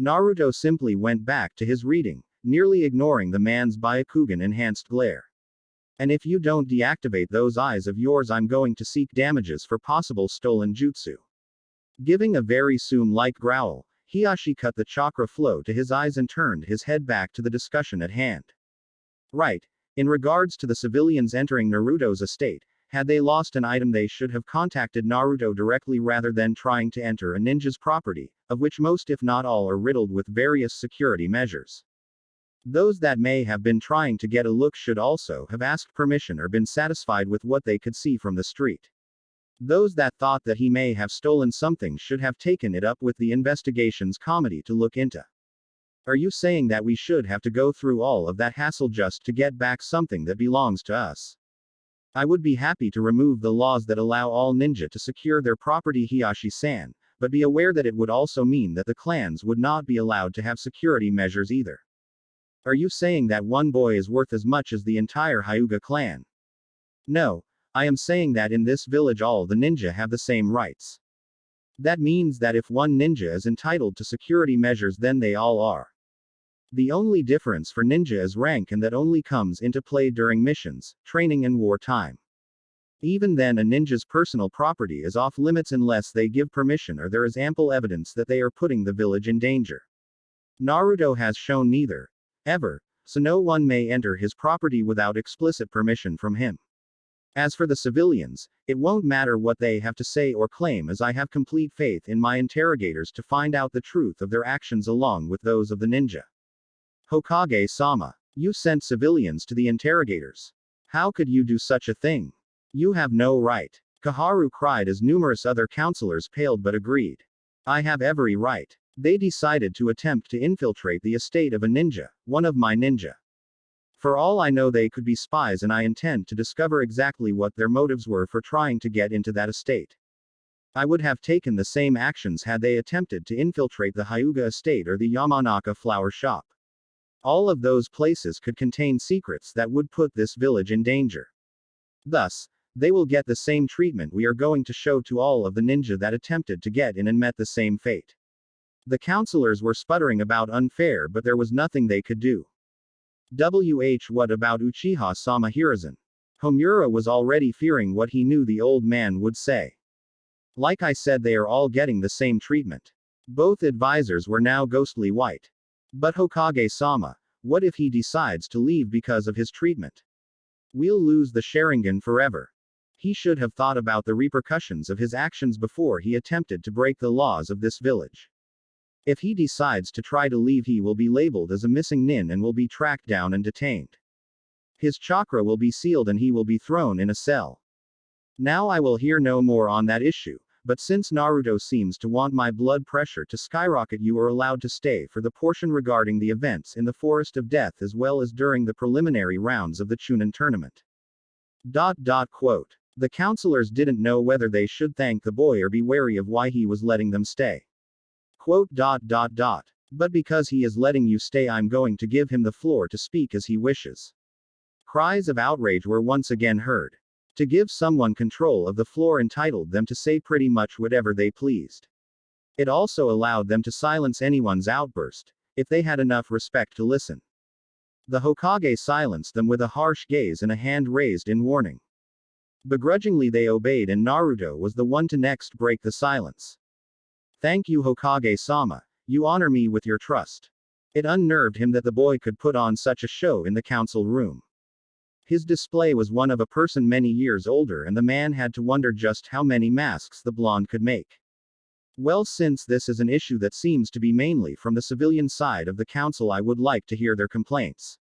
Naruto simply went back to his reading, nearly ignoring the man's Byakugan enhanced glare. And if you don't deactivate those eyes of yours, I'm going to seek damages for possible stolen jutsu. Giving a very soon-like growl, Hiashi cut the chakra flow to his eyes and turned his head back to the discussion at hand. Right. In regards to the civilians entering Naruto's estate, had they lost an item they should have contacted Naruto directly rather than trying to enter a ninja's property, of which most if not all are riddled with various security measures. Those that may have been trying to get a look should also have asked permission or been satisfied with what they could see from the street. Those that thought that he may have stolen something should have taken it up with the investigations committee to look into. Are you saying that we should have to go through all of that hassle just to get back something that belongs to us? I would be happy to remove the laws that allow all ninja to secure their property, Hiashi-san, but be aware that it would also mean that the clans would not be allowed to have security measures either. Are you saying that one boy is worth as much as the entire Hyuga clan? No. I am saying that in this village all the ninja have the same rights. That means that if one ninja is entitled to security measures, then they all are. The only difference for ninja is rank, and that only comes into play during missions, training and war time. Even then a ninja's personal property is off limits unless they give permission or there is ample evidence that they are putting the village in danger. Naruto has shown neither. Ever, so no one may enter his property without explicit permission from him. As for the civilians, it won't matter what they have to say or claim, as I have complete faith in my interrogators to find out the truth of their actions along with those of the ninja. Hokage-sama, you sent civilians to the interrogators. How could you do such a thing? You have no right. Kaharu cried as numerous other counselors paled but agreed. I have every right. They decided to attempt to infiltrate the estate of a ninja, one of my ninja. For all I know they could be spies, and I intend to discover exactly what their motives were for trying to get into that estate. I would have taken the same actions had they attempted to infiltrate the Hyuga estate or the Yamanaka flower shop. All of those places could contain secrets that would put this village in danger. Thus, they will get the same treatment we are going to show to all of the ninja that attempted to get in and met the same fate. The counselors were sputtering about unfair, but there was nothing they could do. What about Uchiha-sama Hiruzen? Homura was already fearing what he knew the old man would say. Like I said, they are all getting the same treatment. Both advisors were now ghostly white. But Hokage-sama, what if he decides to leave because of his treatment? We'll lose the Sharingan forever. He should have thought about the repercussions of his actions before he attempted to break the laws of this village. If he decides to try to leave, he will be labeled as a missing nin and will be tracked down and detained. His chakra will be sealed and he will be thrown in a cell. Now I will hear no more on that issue, but since Naruto seems to want my blood pressure to skyrocket, you are allowed to stay for the portion regarding the events in the Forest of Death as well as during the preliminary rounds of the Chunin tournament. Quote. The counselors didn't know whether they should thank the boy or be wary of why he was letting them stay. Quote. But because he is letting you stay, I'm going to give him the floor to speak as he wishes. Cries of outrage were once again heard. To give someone control of the floor entitled them to say pretty much whatever they pleased. It also allowed them to silence anyone's outburst, if they had enough respect to listen. The Hokage silenced them with a harsh gaze and a hand raised in warning. Begrudgingly they obeyed, and Naruto was the one to next break the silence. Thank you, Hokage-sama, you honor me with your trust. It unnerved him that the boy could put on such a show in the council room. His display was one of a person many years older, and the man had to wonder just how many masks the blonde could make. Well, since this is an issue that seems to be mainly from the civilian side of the council, I would like to hear their complaints.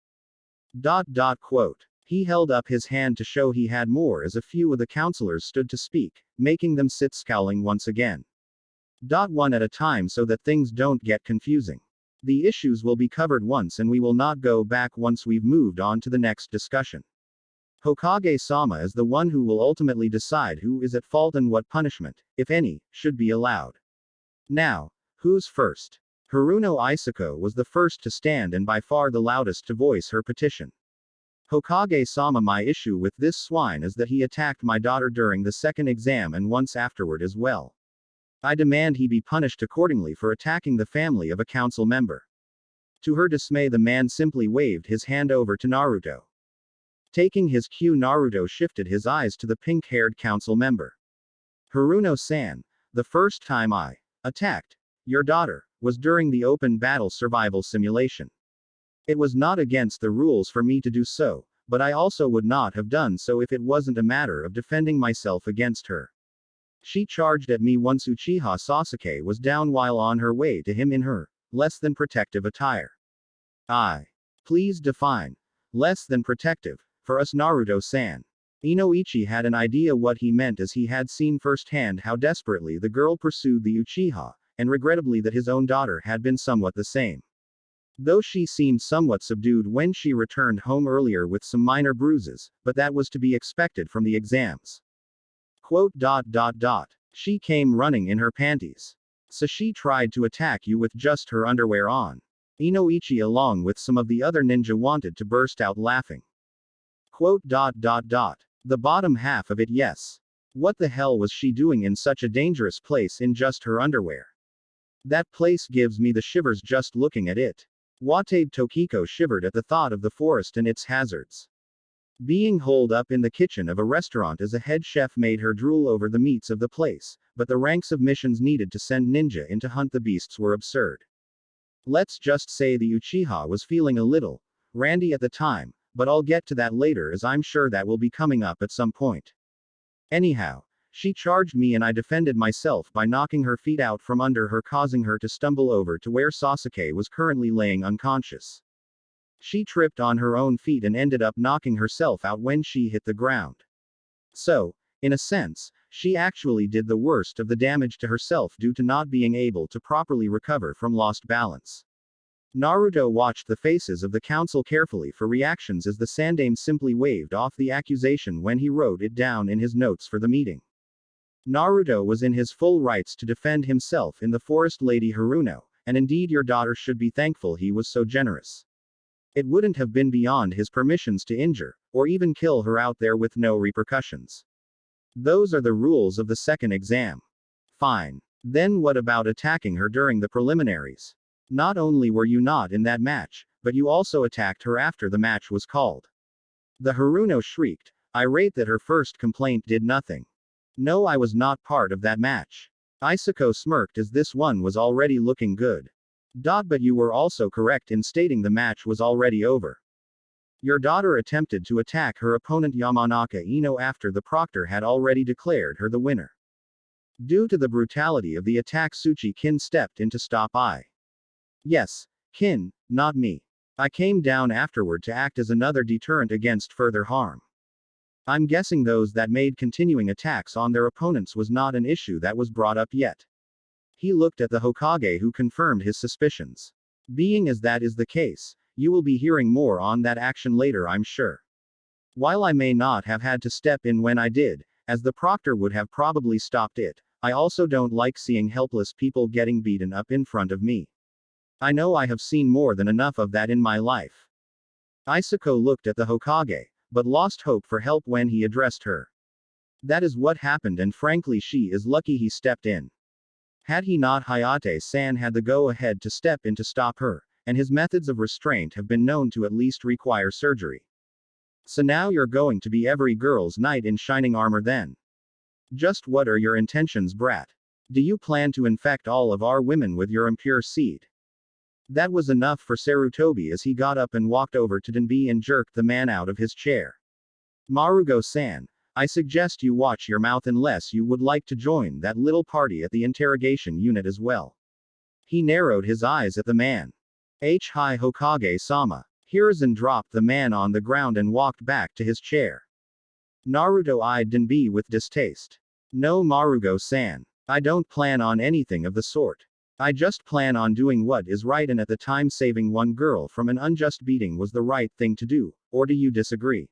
Quote. He held up his hand to show he had more as a few of the counselors stood to speak, making them sit scowling once again. One at a time so that things don't get confusing. The issues will be covered once and we will not go back once we've moved on to the next discussion. Hokage-sama is the one who will ultimately decide who is at fault and what punishment, if any, should be allowed. Now, who's first? Haruno Isako was the first to stand and by far the loudest to voice her petition. Hokage-sama, my issue with this swine is that he attacked my daughter during the second exam and once afterward as well. I demand he be punished accordingly for attacking the family of a council member. To her dismay, the man simply waved his hand over to Naruto. Taking his cue, Naruto shifted his eyes to the pink-haired council member. Haruno-san, the first time I attacked your daughter was during the open battle survival simulation. It was not against the rules for me to do so, but I also would not have done so if it wasn't a matter of defending myself against her. She charged at me once Uchiha Sasuke was down while on her way to him in her less than protective attire. Please define less than protective for us, Naruto-san. Inoichi had an idea what he meant as he had seen firsthand how desperately the girl pursued the Uchiha, and regrettably that his own daughter had been somewhat the same. Though she seemed somewhat subdued when she returned home earlier with some minor bruises, but that was to be expected from the exams. She came running in her panties. So she tried to attack you with just her underwear on. Inoichi along with some of the other ninja wanted to burst out laughing. The bottom half of it, yes. What the hell was she doing in such a dangerous place in just her underwear? That place gives me the shivers just looking at it. Watabe Tokiko shivered at the thought of the forest and its hazards. Being holed up in the kitchen of a restaurant as a head chef made her drool over the meats of the place, but the ranks of missions needed to send ninja in to hunt the beasts were absurd. Let's just say the Uchiha was feeling a little randy at the time, but I'll get to that later as I'm sure that will be coming up at some point. Anyhow, she charged me and I defended myself by knocking her feet out from under her, causing her to stumble over to where Sasuke was currently laying unconscious. She tripped on her own feet and ended up knocking herself out when she hit the ground. So, in a sense, she actually did the worst of the damage to herself due to not being able to properly recover from lost balance. Naruto watched the faces of the council carefully for reactions as the Sandaime simply waved off the accusation when he wrote it down in his notes for the meeting. Naruto was in his full rights to defend himself in the forest, Lady Haruno, and indeed your daughter should be thankful he was so generous. It wouldn't have been beyond his permissions to injure, or even kill her out there with no repercussions. Those are the rules of the second exam. Fine. Then what about attacking her during the preliminaries? Not only were you not in that match, but you also attacked her after the match was called. The Haruno shrieked, irate that her first complaint did nothing. No, I was not part of that match. Isako smirked as this one was already looking good. But you were also correct in stating the match was already over. Your daughter attempted to attack her opponent Yamanaka Ino after the proctor had already declared her the winner. Due to the brutality of the attack, Tsuchi-kin stepped in to stop. Yes, Kin, not me. I came down afterward to act as another deterrent against further harm. I'm guessing those that made continuing attacks on their opponents was not an issue that was brought up yet. He looked at the Hokage, who confirmed his suspicions. Being as that is the case, you will be hearing more on that action later, I'm sure. While I may not have had to step in when I did, as the proctor would have probably stopped it, I also don't like seeing helpless people getting beaten up in front of me. I know I have seen more than enough of that in my life. Isako looked at the Hokage, but lost hope for help when he addressed her. That is what happened, and frankly she is lucky he stepped in. Had he not, Hayate-san had the go-ahead to step in to stop her, and his methods of restraint have been known to at least require surgery. So now you're going to be every girl's knight in shining armor then? Just what are your intentions, brat? Do you plan to infect all of our women with your impure seed? That was enough for Sarutobi as he got up and walked over to Denbi and jerked the man out of his chair. Marugo-san, I suggest you watch your mouth unless you would like to join that little party at the interrogation unit as well. He narrowed his eyes at the man. Hi Hokage-sama. Hiruzen dropped the man on the ground and walked back to his chair. Naruto eyed Denbi with distaste. No, Marugo-san. I don't plan on anything of the sort. I just plan on doing what is right, and at the time saving one girl from an unjust beating was the right thing to do, or do you disagree?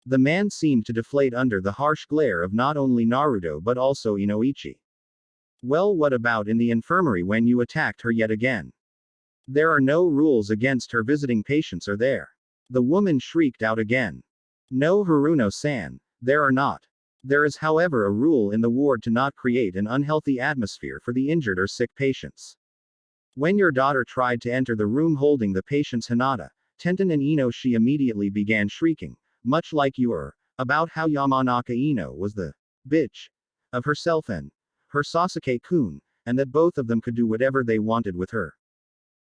The man seemed to deflate under the harsh glare of not only Naruto but also Inoichi. Well, what about in the infirmary when you attacked her yet again? There are no rules against her visiting patients, are there? The woman shrieked out again. No, Haruno-san, there are not. There is, however, a rule in the ward to not create an unhealthy atmosphere for the injured or sick patients. When your daughter tried to enter the room holding the patients Hinata, Tenten and Ino, she immediately began shrieking, much like you are, about how Yamanaka Ino was the bitch of herself and her Sasuke-kun, and that both of them could do whatever they wanted with her.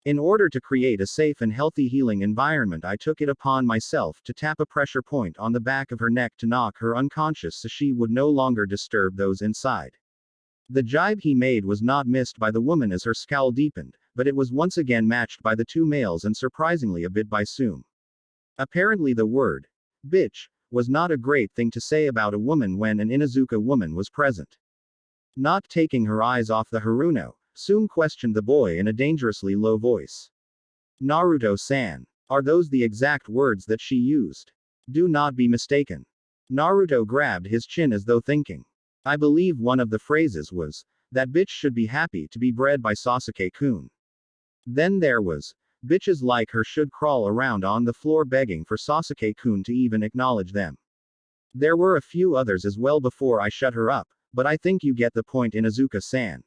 In order to create a safe and healthy healing environment, I took it upon myself to tap a pressure point on the back of her neck to knock her unconscious so she would no longer disturb those inside. The jibe he made was not missed by the woman as her scowl deepened, but it was once again matched by the two males and surprisingly a bit by Sume. Apparently the word bitch was not a great thing to say about a woman when an Inuzuka woman was present. Not taking her eyes off the Haruno, Sume questioned the boy in a dangerously low voice. Naruto-san, are those the exact words that she used? Do not be mistaken. Naruto grabbed his chin as though thinking. I believe one of the phrases was, that bitch should be happy to be bred by Sasuke-kun. Then there was, bitches like her should crawl around on the floor begging for Sasuke-kun to even acknowledge them. There were a few others as well before I shut her up, but I think you get the point, Inuzuka-san.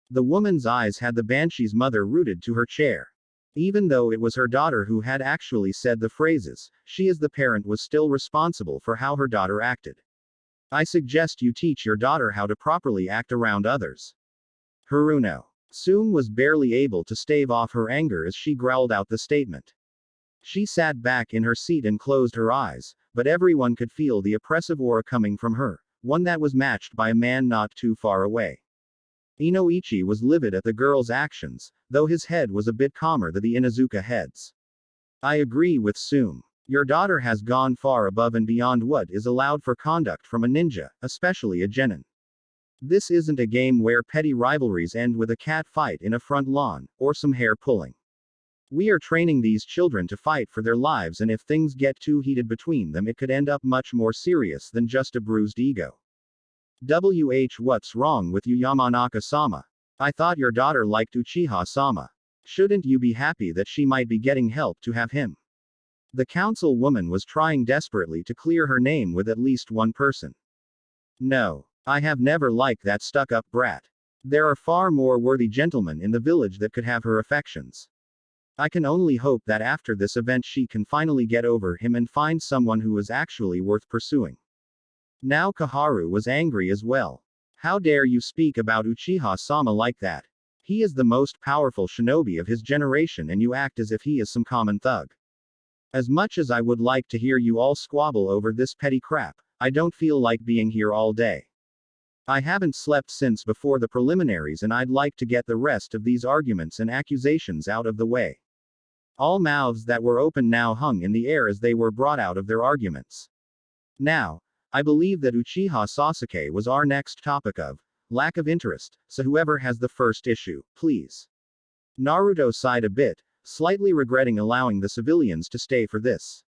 The woman's eyes had the banshee's mother rooted to her chair. Even though it was her daughter who had actually said the phrases, she as the parent was still responsible for how her daughter acted. I suggest you teach your daughter how to properly act around others. Haruno. Sume was barely able to stave off her anger as she growled out the statement. She sat back in her seat and closed her eyes, but everyone could feel the oppressive aura coming from her, one that was matched by a man not too far away. Inoichi was livid at the girl's actions, though his head was a bit calmer than the Inuzuka heads. I agree with Sume. Your daughter has gone far above and beyond what is allowed for conduct from a ninja, especially a genin. This isn't a game where petty rivalries end with a cat fight in a front lawn, or some hair pulling. We are training these children to fight for their lives, and if things get too heated between them, it could end up much more serious than just a bruised ego. What's wrong with you, Yamanaka-sama? I thought your daughter liked Uchiha-sama. Shouldn't you be happy that she might be getting help to have him? The councilwoman was trying desperately to clear her name with at least one person. No, I have never liked that stuck-up brat. There are far more worthy gentlemen in the village that could have her affections. I can only hope that after this event she can finally get over him and find someone who is actually worth pursuing. Now Kaharu was angry as well. How dare you speak about Uchiha-sama like that? He is the most powerful shinobi of his generation and you act as if he is some common thug. As much as I would like to hear you all squabble over this petty crap, I don't feel like being here all day. I haven't slept since before the preliminaries and I'd like to get the rest of these arguments and accusations out of the way. All mouths that were open now hung in the air as they were brought out of their arguments. Now, I believe that Uchiha Sasuke was our next topic of lack of interest, so whoever has the first issue, please. Naruto sighed a bit, slightly regretting allowing the civilians to stay for this.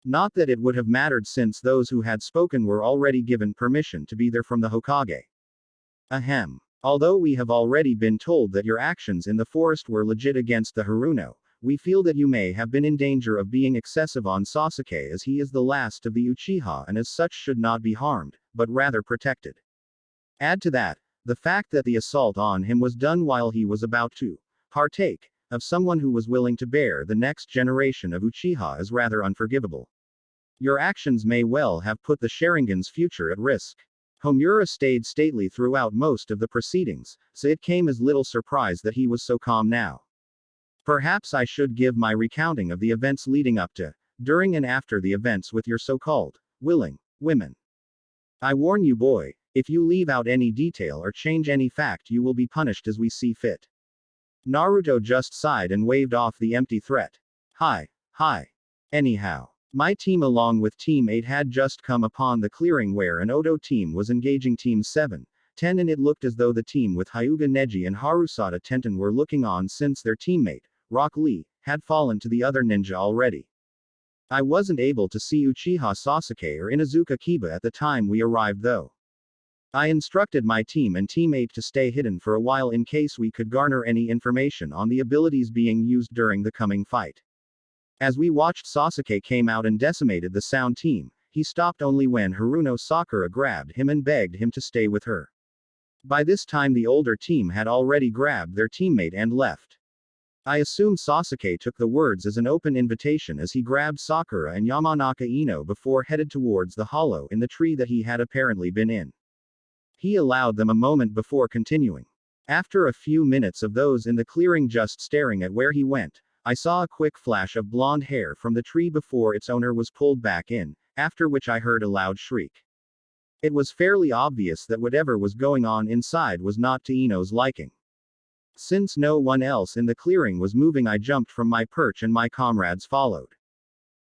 Not that it would have mattered since those who had spoken were already given permission to be there from the Hokage. Ahem. Although we have already been told that your actions in the forest were legit against the Haruno, we feel that you may have been in danger of being excessive on Sasuke as he is the last of the Uchiha and as such should not be harmed, but rather protected. Add to that, the fact that the assault on him was done while he was about to partake of someone who was willing to bear the next generation of Uchiha is rather unforgivable. Your actions may well have put the Sharingan's future at risk. Homura stayed stately throughout most of the proceedings, so it came as little surprise that he was so calm now. Perhaps I should give my recounting of the events leading up to, during and after the events with your so-called willing women. I warn you, boy, if you leave out any detail or change any fact, you will be punished as we see fit. Naruto just sighed and waved off the empty threat. Hi. Anyhow, my team along with Team 8 had just come upon the clearing where an Odo team was engaging Team 7, 10, and it looked as though the team with Hyuga Neji and Harusada Tenten were looking on since their teammate, Rock Lee, had fallen to the other ninja already. I wasn't able to see Uchiha Sasuke or Inuzuka Kiba at the time we arrived though. I instructed my team and teammate to stay hidden for a while in case we could garner any information on the abilities being used during the coming fight. As we watched Sasuke came out and decimated the sound team, he stopped only when Haruno Sakura grabbed him and begged him to stay with her. By this time the older team had already grabbed their teammate and left. I assume Sasuke took the words as an open invitation as he grabbed Sakura and Yamanaka Ino before headed towards the hollow in the tree that he had apparently been in. He allowed them a moment before continuing. After a few minutes of those in the clearing just staring at where he went, I saw a quick flash of blonde hair from the tree before its owner was pulled back in, after which I heard a loud shriek. It was fairly obvious that whatever was going on inside was not to Ino's liking. Since no one else in the clearing was moving, I jumped from my perch and my comrades followed.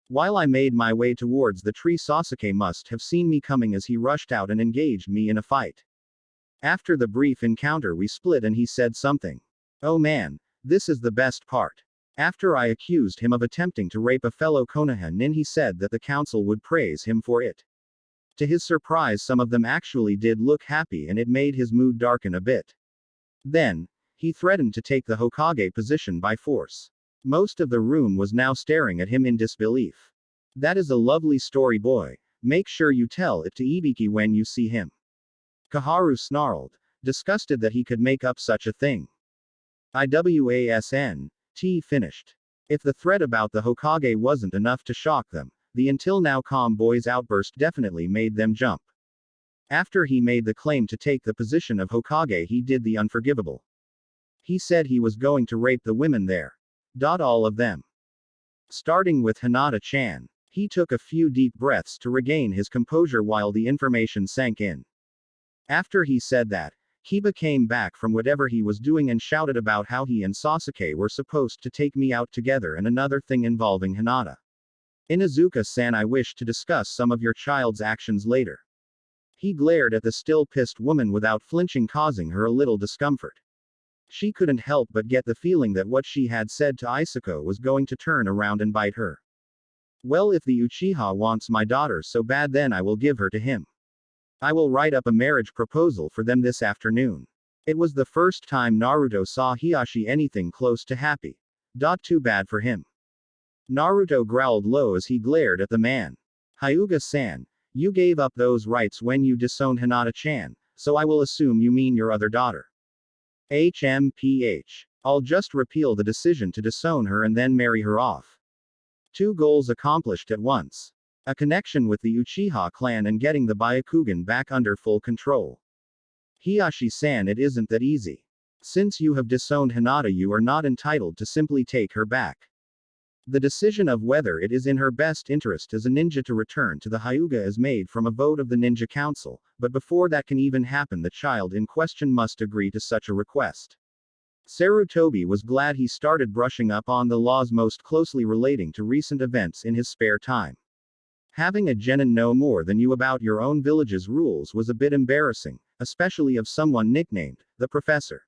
While I made my way towards the tree, Sasuke must have seen me coming as he rushed out and engaged me in a fight. After the brief encounter we split and he said something. Oh man, this is the best part. After I accused him of attempting to rape a fellow Konoha nin, he said that the council would praise him for it. To his surprise, some of them actually did look happy and it made his mood darken a bit. Then, he threatened to take the Hokage position by force. Most of the room was now staring at him in disbelief. That is a lovely story, boy. Make sure you tell it to Ibiki when you see him. Kaharu snarled, disgusted that he could make up such a thing. IWASN. T finished. If the threat about the Hokage wasn't enough to shock them, the until now calm boy's outburst definitely made them jump. After he made the claim to take the position of Hokage, he did the unforgivable. He said he was going to rape the women there. All of them. Starting with Hinata-chan. He took a few deep breaths to regain his composure while the information sank in. After he said that, Kiba came back from whatever he was doing and shouted about how he and Sasuke were supposed to take me out together and another thing involving Hinata. Inuzuka-san, I wish to discuss some of your child's actions later. He glared at the still pissed woman without flinching, causing her a little discomfort. She couldn't help but get the feeling that what she had said to Isuko was going to turn around and bite her. Well, if the Uchiha wants my daughter so bad, then I will give her to him. I will write up a marriage proposal for them this afternoon. It was the first time Naruto saw Hiashi anything close to happy. Too bad for him. Naruto growled low as he glared at the man. Hyuga-san, you gave up those rights when you disowned Hinata-chan, so I will assume you mean your other daughter. HMPH. I'll just repeal the decision to disown her and then marry her off. Two goals accomplished at once. A connection with the Uchiha clan and getting the Byakugan back under full control. Hiashi-san, it isn't that easy. Since you have disowned Hinata, you are not entitled to simply take her back. The decision of whether it is in her best interest as a ninja to return to the Hyuga is made from a vote of the Ninja Council, but before that can even happen, the child in question must agree to such a request. Sarutobi was glad he started brushing up on the laws most closely relating to recent events in his spare time. Having a genin know more than you about your own village's rules was a bit embarrassing, especially of someone nicknamed the Professor.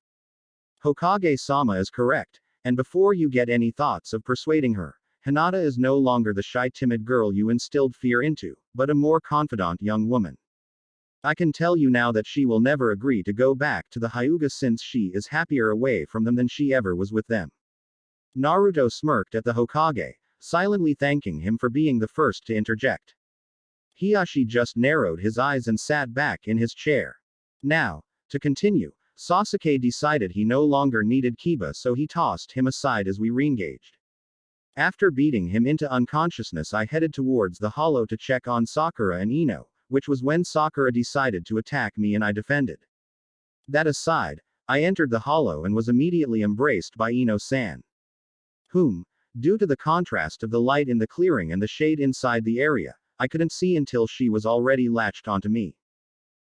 Hokage-sama is correct, and before you get any thoughts of persuading her, Hinata is no longer the shy, timid girl you instilled fear into, but a more confidant young woman. I can tell you now that she will never agree to go back to the Hyuga since she is happier away from them than she ever was with them. Naruto smirked at the Hokage, silently thanking him for being the first to interject. Hiashi just narrowed his eyes and sat back in his chair. Now, to continue, Sasuke decided he no longer needed Kiba, so he tossed him aside as we re-engaged. After beating him into unconsciousness, I headed towards the hollow to check on Sakura and Ino, which was when Sakura decided to attack me and I defended. That aside, I entered the hollow and was immediately embraced by Ino-san. Whom, due to the contrast of the light in the clearing and the shade inside the area, I couldn't see until she was already latched onto me.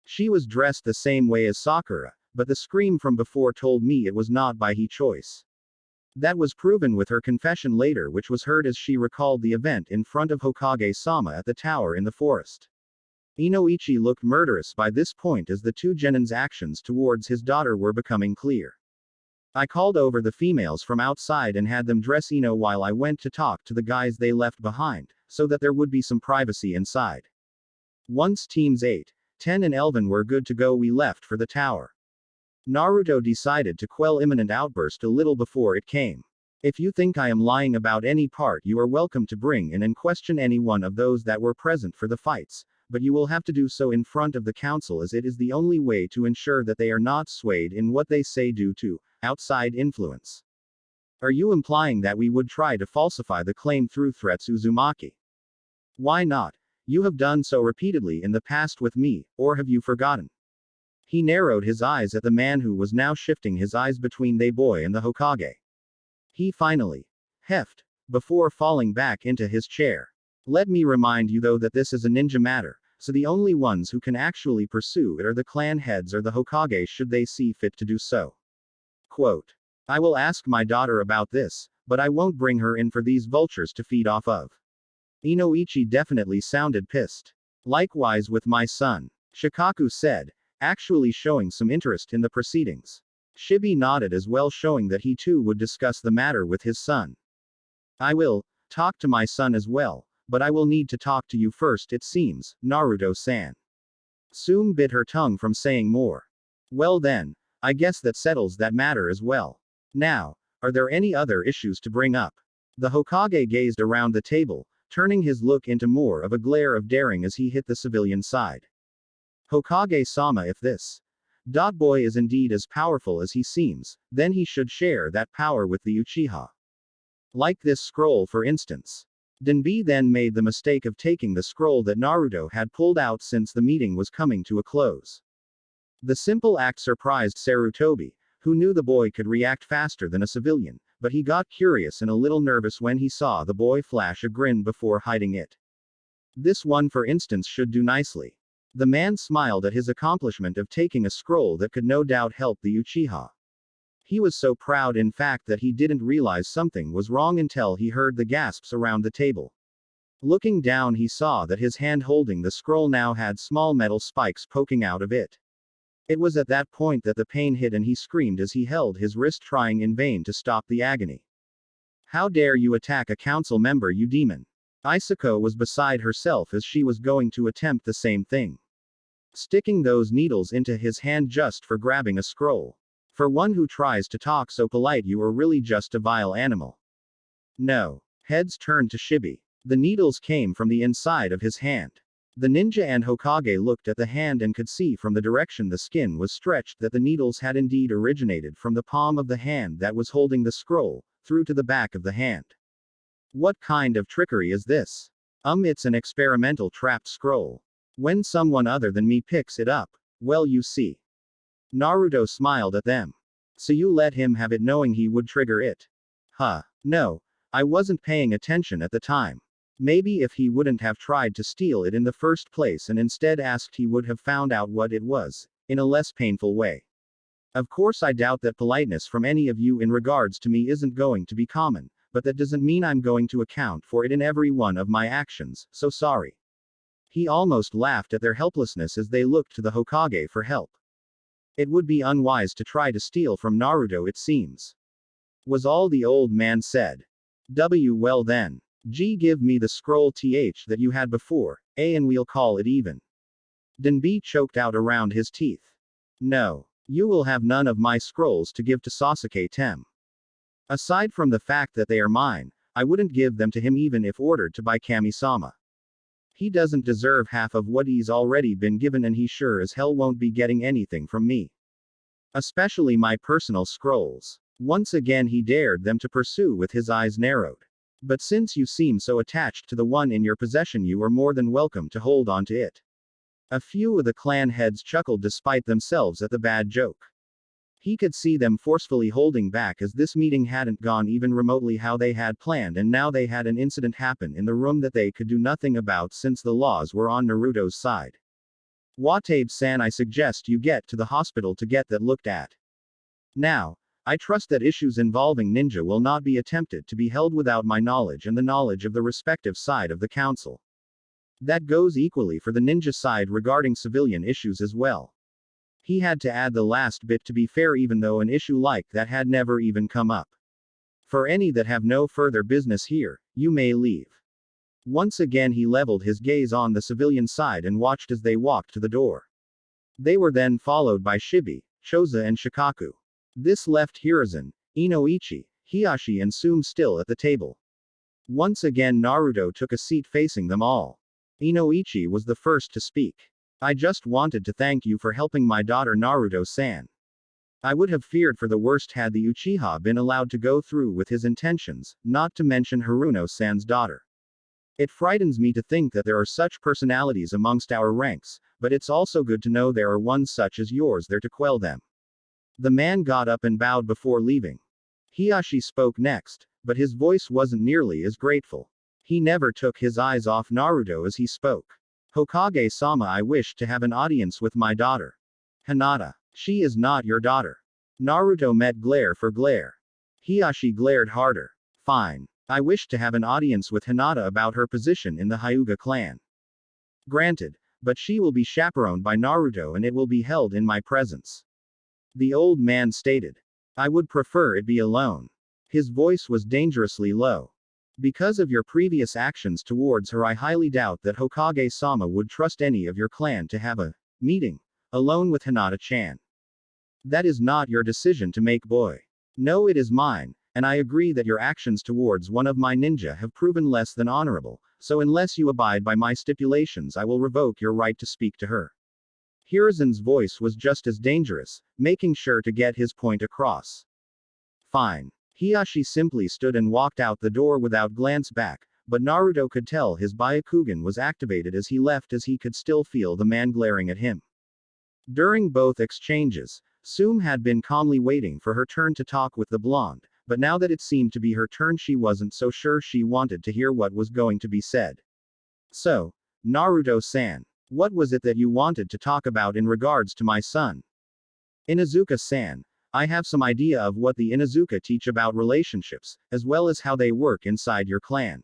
She was dressed the same way as Sakura, but the scream from before told me it was not by choice. That was proven with her confession later, which was heard as she recalled the event in front of Hokage-sama at the tower in the forest. Inoichi looked murderous by this point as the two genin's actions towards his daughter were becoming clear. I called over the females from outside and had them dress Ino while I went to talk to the guys they left behind, so that there would be some privacy inside. Once teams 8, Ten and Elvin were good to go. We left for the tower. Naruto decided to quell imminent outburst a little before it came. If you think I am lying about any part, you are welcome to bring in and question any one of those that were present for the fights, but you will have to do so in front of the council, as it is the only way to ensure that they are not swayed in what they say due to outside influence. Are you implying that we would try to falsify the claim through threats, Uzumaki? Why not? You have done so repeatedly in the past with me, or have you forgotten? He narrowed his eyes at the man who was now shifting his eyes between the boy and the Hokage. He finally heft before falling back into his chair. Let me remind you though that this is a ninja matter, so the only ones who can actually pursue it are the clan heads or the Hokage should they see fit to do so. Quote. I will ask my daughter about this, but I won't bring her in for these vultures to feed off of. Inoichi definitely sounded pissed. Likewise with my son, Shikaku said, actually showing some interest in the proceedings. Shibi nodded as well, showing that he too would discuss the matter with his son. I will talk to my son as well, but I will need to talk to you first, it seems, Naruto-san. Tsume bit her tongue from saying more. Well then, I guess that settles that matter as well. Now, are there any other issues to bring up? The Hokage gazed around the table, turning his look into more of a glare of daring as he hit the civilian side. Hokage-sama, if this boy is indeed as powerful as he seems, then he should share that power with the Uchiha. Like this scroll for instance. Denbi then made the mistake of taking the scroll that Naruto had pulled out since the meeting was coming to a close. The simple act surprised Sarutobi, who knew the boy could react faster than a civilian, but he got curious and a little nervous when he saw the boy flash a grin before hiding it. This one for instance should do nicely. The man smiled at his accomplishment of taking a scroll that could no doubt help the Uchiha. He was so proud in fact that he didn't realize something was wrong until he heard the gasps around the table. Looking down he saw that his hand holding the scroll now had small metal spikes poking out of it. It was at that point that the pain hit and he screamed as he held his wrist, trying in vain to stop the agony. How dare you attack a council member, you demon! Isuko was beside herself as she was going to attempt the same thing. Sticking those needles into his hand just for grabbing a scroll. For one who tries to talk so polite, you are really just a vile animal. No. Heads turned to Shibi. The needles came from the inside of his hand. The ninja and Hokage looked at the hand and could see from the direction the skin was stretched that the needles had indeed originated from the palm of the hand that was holding the scroll, through to the back of the hand. What kind of trickery is this? It's an experimental trapped scroll. When someone other than me picks it up, well, you see. Naruto smiled at them. So you let him have it knowing he would trigger it? Huh. No. I wasn't paying attention at the time. Maybe if he wouldn't have tried to steal it in the first place and instead asked, he would have found out what it was, in a less painful way. Of course I doubt that politeness from any of you in regards to me isn't going to be common, but that doesn't mean I'm going to account for it in every one of my actions, so sorry. He almost laughed at their helplessness as they looked to the Hokage for help. It would be unwise to try to steal from Naruto, it seems. Was all the old man said. Well then. Give me the scroll that you had before, and we'll call it even. Denbi choked out around his teeth. No. You will have none of my scrolls to give to Sasuke Tem. Aside from the fact that they are mine, I wouldn't give them to him even if ordered to by Kami-sama. He doesn't deserve half of what he's already been given, and he sure as hell won't be getting anything from me. Especially my personal scrolls. Once again he dared them to pursue with his eyes narrowed. But since you seem so attached to the one in your possession, you are more than welcome to hold on to it. A few of the clan heads chuckled despite themselves at the bad joke. He could see them forcefully holding back as this meeting hadn't gone even remotely how they had planned, and now they had an incident happen in the room that they could do nothing about since the laws were on Naruto's side. Watabe-san, I suggest you get to the hospital to get that looked at. Now, I trust that issues involving ninja will not be attempted to be held without my knowledge and the knowledge of the respective side of the council. That goes equally for the ninja side regarding civilian issues as well. He had to add the last bit to be fair, even though an issue like that had never even come up. For any that have no further business here, you may leave. Once again he leveled his gaze on the civilian side and watched as they walked to the door. They were then followed by Shibi, Choza and Shikaku. This left Hiruzen, Inoichi, Hiashi and Sume still at the table. Once again Naruto took a seat facing them all. Inoichi was the first to speak. I just wanted to thank you for helping my daughter Naruto-san. I would have feared for the worst had the Uchiha been allowed to go through with his intentions, not to mention Haruno-san's daughter. It frightens me to think that there are such personalities amongst our ranks, but it's also good to know there are ones such as yours there to quell them. The man got up and bowed before leaving. Hiashi spoke next, but his voice wasn't nearly as grateful. He never took his eyes off Naruto as he spoke. Hokage-sama, I wish to have an audience with my daughter. Hinata. She is not your daughter. Naruto met glare for glare. Hiashi glared harder. Fine. I wish to have an audience with Hinata about her position in the Hyuga clan. Granted, but she will be chaperoned by Naruto and it will be held in my presence. The old man stated. I would prefer it be alone. His voice was dangerously low. Because of your previous actions towards her, I highly doubt that Hokage-sama would trust any of your clan to have a meeting alone with Hinata-chan. That is not your decision to make, boy. No, it is mine, and I agree that your actions towards one of my ninja have proven less than honorable, so unless you abide by my stipulations I will revoke your right to speak to her. Hiruzen's voice was just as dangerous, making sure to get his point across. Fine. Hiashi simply stood and walked out the door without glance back, but Naruto could tell his Byakugan was activated as he left, as he could still feel the man glaring at him. During both exchanges, Sume had been calmly waiting for her turn to talk with the blonde, but now that it seemed to be her turn she wasn't so sure she wanted to hear what was going to be said. So, Naruto-san, what was it that you wanted to talk about in regards to my son? Inuzuka-san, I have some idea of what the Inuzuka teach about relationships, as well as how they work inside your clan.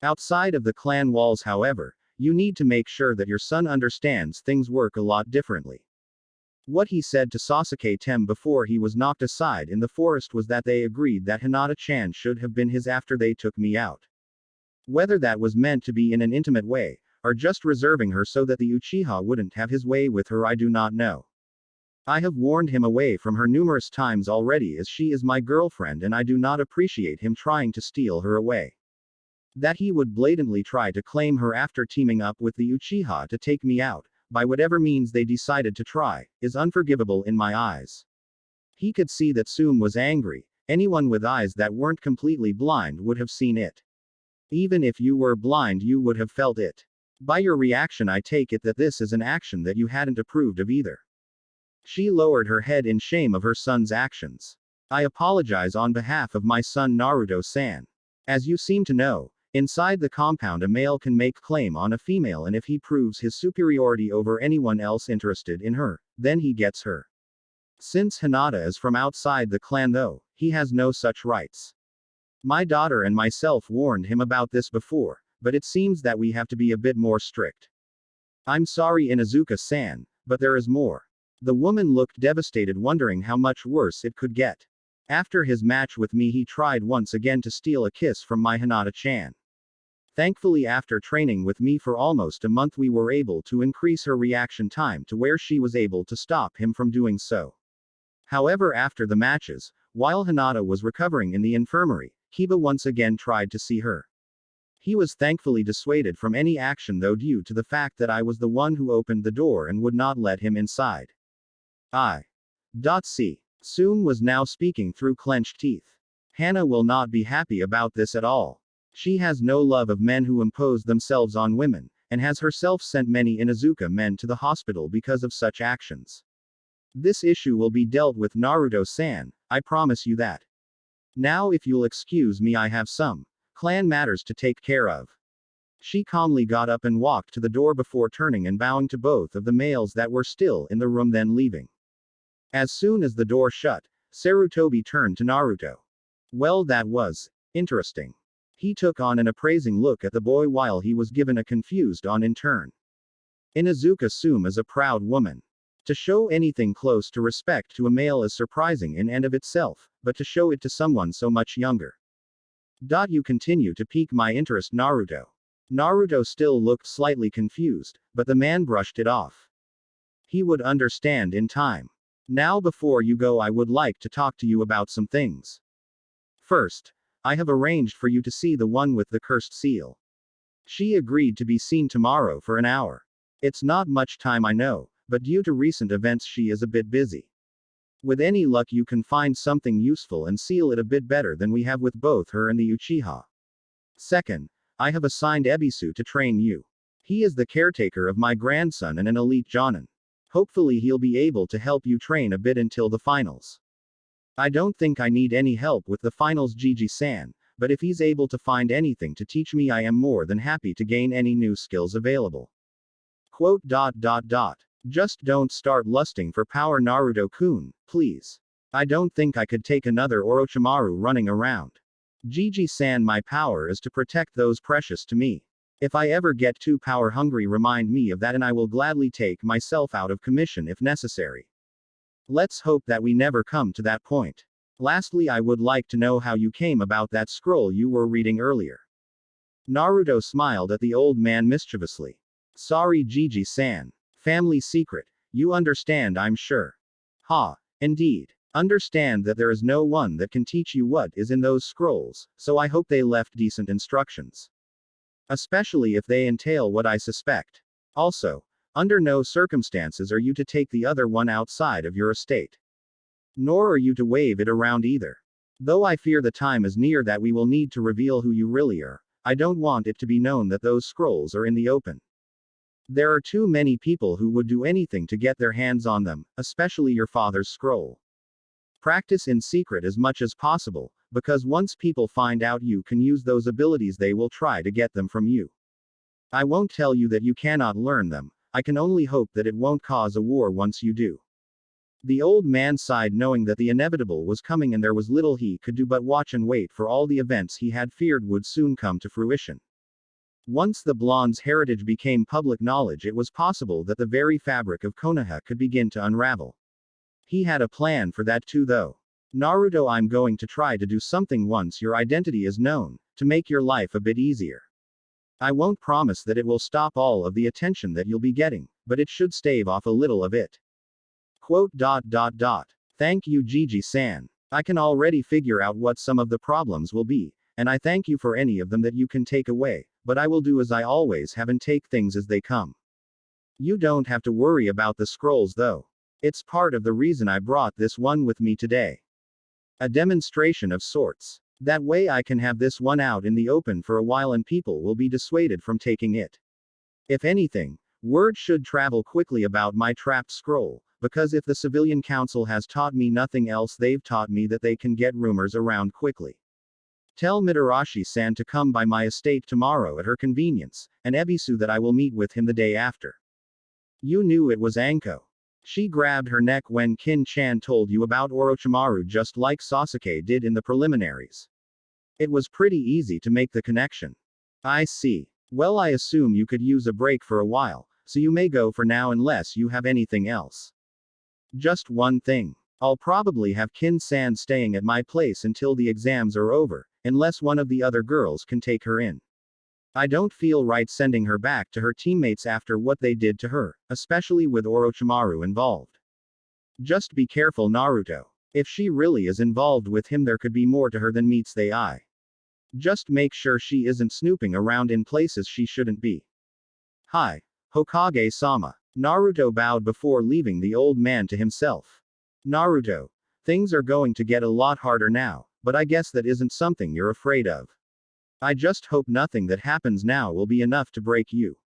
Outside of the clan walls, however, you need to make sure that your son understands things work a lot differently. What he said to Sasuke Tem before he was knocked aside in the forest was that they agreed that Hinata-chan should have been his after they took me out. Whether that was meant to be in an intimate way, or just reserving her so that the Uchiha wouldn't have his way with her, I do not know. I have warned him away from her numerous times already, as she is my girlfriend and I do not appreciate him trying to steal her away. That he would blatantly try to claim her after teaming up with the Uchiha to take me out, by whatever means they decided to try, is unforgivable in my eyes. He could see that Sume was angry. Anyone with eyes that weren't completely blind would have seen it. Even if you were blind, you would have felt it. By your reaction, I take it that this is an action that you hadn't approved of either. She lowered her head in shame of her son's actions. I apologize on behalf of my son Naruto-san. As you seem to know, inside the compound a male can make claim on a female, and if he proves his superiority over anyone else interested in her, then he gets her. Since Hinata is from outside the clan though, he has no such rights. My daughter and myself warned him about this before, but it seems that we have to be a bit more strict. I'm sorry Inuzuka-san, but there is more. The woman looked devastated, wondering how much worse it could get. After his match with me he tried once again to steal a kiss from my Hinata-chan. Thankfully, after training with me for almost a month, we were able to increase her reaction time to where she was able to stop him from doing so. However, after the matches, while Hinata was recovering in the infirmary, Kiba once again tried to see her. He was thankfully dissuaded from any action though, due to the fact that I was the one who opened the door and would not let him inside. See. Sume was now speaking through clenched teeth. Hana will not be happy about this at all. She has no love of men who impose themselves on women, and has herself sent many Inuzuka men to the hospital because of such actions. This issue will be dealt with, Naruto-san, I promise you that. Now if you'll excuse me, I have some clan matters to take care of. She calmly got up and walked to the door before turning and bowing to both of the males that were still in the room, then leaving. As soon as the door shut, Sarutobi turned to Naruto. Well, that was interesting. He took on an appraising look at the boy while he was given a confused on in turn. Inuzuka Sume is a proud woman. To show anything close to respect to a male is surprising in and of itself, but to show it to someone so much younger. You continue to pique my interest, Naruto. Naruto still looked slightly confused, but the man brushed it off. He would understand in time. Now before you go, I would like to talk to you about some things. First, I have arranged for you to see the one with the cursed seal. She agreed to be seen tomorrow for an hour. It's not much time, I know, but due to recent events she is a bit busy. With any luck you can find something useful and seal it a bit better than we have with both her and the Uchiha. Second, I have assigned Ebisu to train you. He is the caretaker of my grandson and an elite jonin. Hopefully he'll be able to help you train a bit until the finals. I don't think I need any help with the finals, Gigi-san, but if he's able to find anything to teach me, I am more than happy to gain any new skills available. Quote. Just don't start lusting for power, Naruto-kun, please. I don't think I could take another Orochimaru running around. Gigi-san, my power is to protect those precious to me. If I ever get too power hungry, remind me of that and I will gladly take myself out of commission if necessary. Let's hope that we never come to that point. Lastly, I would like to know how you came about that scroll you were reading earlier. Naruto smiled at the old man mischievously. Sorry, Gigi-san. Family secret. You understand, I'm sure. Ha, indeed. Understand that there is no one that can teach you what is in those scrolls, so I hope they left decent instructions. Especially if they entail what I suspect. Also, under no circumstances are you to take the other one outside of your estate. Nor are you to wave it around either. Though I fear the time is near that we will need to reveal who you really are, I don't want it to be known that those scrolls are in the open. There are too many people who would do anything to get their hands on them, especially your father's scroll. Practice in secret as much as possible, because once people find out you can use those abilities, they will try to get them from you. I won't tell you that you cannot learn them, I can only hope that it won't cause a war once you do. The old man sighed, knowing that the inevitable was coming and there was little he could do but watch and wait for all the events he had feared would soon come to fruition. Once the blonde's heritage became public knowledge, it was possible that the very fabric of Konoha could begin to unravel. He had a plan for that too, though. Naruto, I'm going to try to do something once your identity is known, to make your life a bit easier. I won't promise that it will stop all of the attention that you'll be getting, but it should stave off a little of it. Quote. Thank you, Gigi-san. I can already figure out what some of the problems will be, and I thank you for any of them that you can take away, but I will do as I always have and take things as they come. You don't have to worry about the scrolls though. It's part of the reason I brought this one with me today. A demonstration of sorts. That way I can have this one out in the open for a while and people will be dissuaded from taking it. If anything, word should travel quickly about my trapped scroll, because if the civilian council has taught me nothing else, they've taught me that they can get rumors around quickly. Tell Mitarashi-san to come by my estate tomorrow at her convenience, and Ebisu that I will meet with him the day after. You knew it was Anko. She grabbed her neck when Kin-chan told you about Orochimaru, just like Sasuke did in the preliminaries. It was pretty easy to make the connection. I see. Well, I assume you could use a break for a while, so you may go for now unless you have anything else. Just one thing. I'll probably have Kin-san staying at my place until the exams are over, unless one of the other girls can take her in. I don't feel right sending her back to her teammates after what they did to her, especially with Orochimaru involved. Just be careful, Naruto. If she really is involved with him, there could be more to her than meets the eye. Just make sure she isn't snooping around in places she shouldn't be. Hi, Hokage-sama. Naruto bowed before leaving the old man to himself. Naruto, things are going to get a lot harder now, but I guess that isn't something you're afraid of. I just hope nothing that happens now will be enough to break you.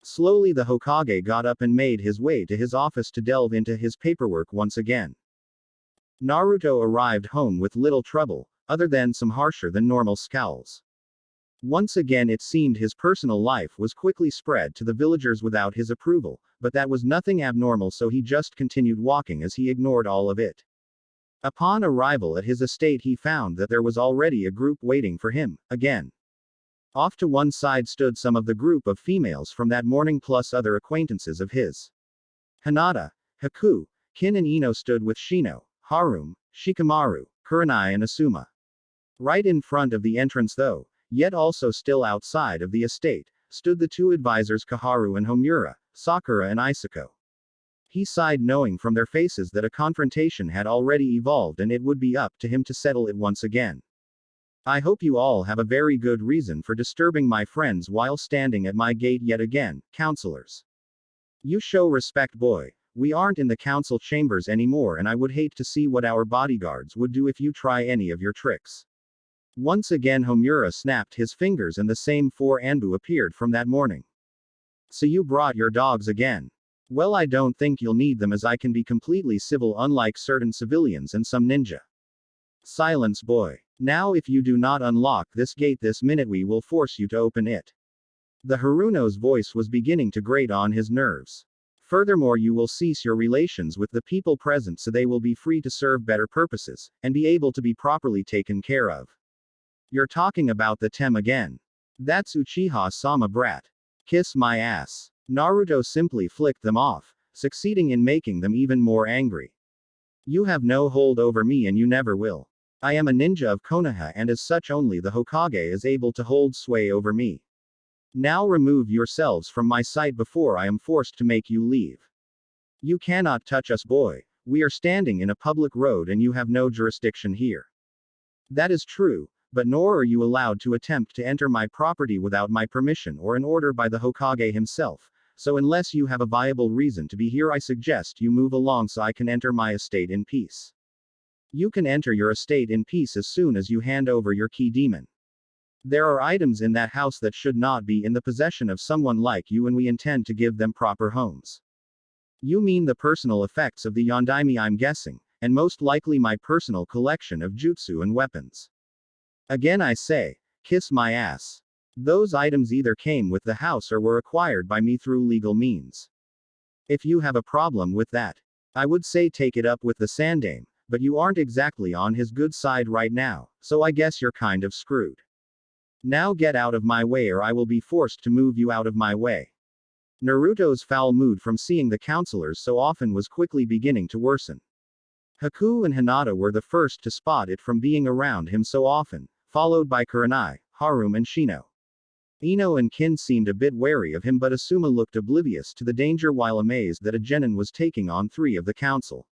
Slowly the Hokage got up and made his way to his office to delve into his paperwork once again. Naruto arrived home with little trouble, other than some harsher than normal scowls. Once again it seemed his personal life was quickly spread to the villagers without his approval, but that was nothing abnormal, so he just continued walking as he ignored all of it. Upon arrival at his estate he found that there was already a group waiting for him, again. Off to one side stood some of the group of females from that morning plus other acquaintances of his. Hinata, Haku, Kin and Ino stood with Shino, Harem, Shikamaru, Kurenai and Asuma. Right in front of the entrance though, yet also still outside of the estate, stood the two advisors Kaharu and Homura, Sakura and Isako. He sighed, knowing from their faces that a confrontation had already evolved and it would be up to him to settle it once again. I hope you all have a very good reason for disturbing my friends while standing at my gate yet again, counselors. You show respect, boy. We aren't in the council chambers anymore, and I would hate to see what our bodyguards would do if you try any of your tricks. Once again Homura snapped his fingers and the same 4 Anbu appeared from that morning. So you brought your dogs again. Well, I don't think you'll need them, as I can be completely civil unlike certain civilians and some ninja. Silence, boy. Now if you do not unlock this gate this minute, we will force you to open it. The Haruno's voice was beginning to grate on his nerves. Furthermore, you will cease your relations with the people present so they will be free to serve better purposes, and be able to be properly taken care of. You're talking about the Tem again. That's Uchiha-sama, brat. Kiss my ass. Naruto simply flicked them off, succeeding in making them even more angry. You have no hold over me and you never will. I am a ninja of Konoha, and as such only the Hokage is able to hold sway over me. Now remove yourselves from my sight before I am forced to make you leave. You cannot touch us, boy. We are standing in a public road and you have no jurisdiction here. That is true, but nor are you allowed to attempt to enter my property without my permission or an order by the Hokage himself, so unless you have a viable reason to be here, I suggest you move along so I can enter my estate in peace. You can enter your estate in peace as soon as you hand over your key, demon. There are items in that house that should not be in the possession of someone like you, and we intend to give them proper homes. You mean the personal effects of the Yondaime, I'm guessing, and most likely my personal collection of jutsu and weapons. Again I say, kiss my ass. Those items either came with the house or were acquired by me through legal means. If you have a problem with that, I would say take it up with the Sandame, but you aren't exactly on his good side right now, so I guess you're kind of screwed. Now get out of my way or I will be forced to move you out of my way. Naruto's foul mood from seeing the counselors so often was quickly beginning to worsen. Haku and Hinata were the first to spot it from being around him so often, followed by Kurenai, Harem and Shino. Ino and Kin seemed a bit wary of him, but Asuma looked oblivious to the danger while amazed that a genin was taking on 3 of the council.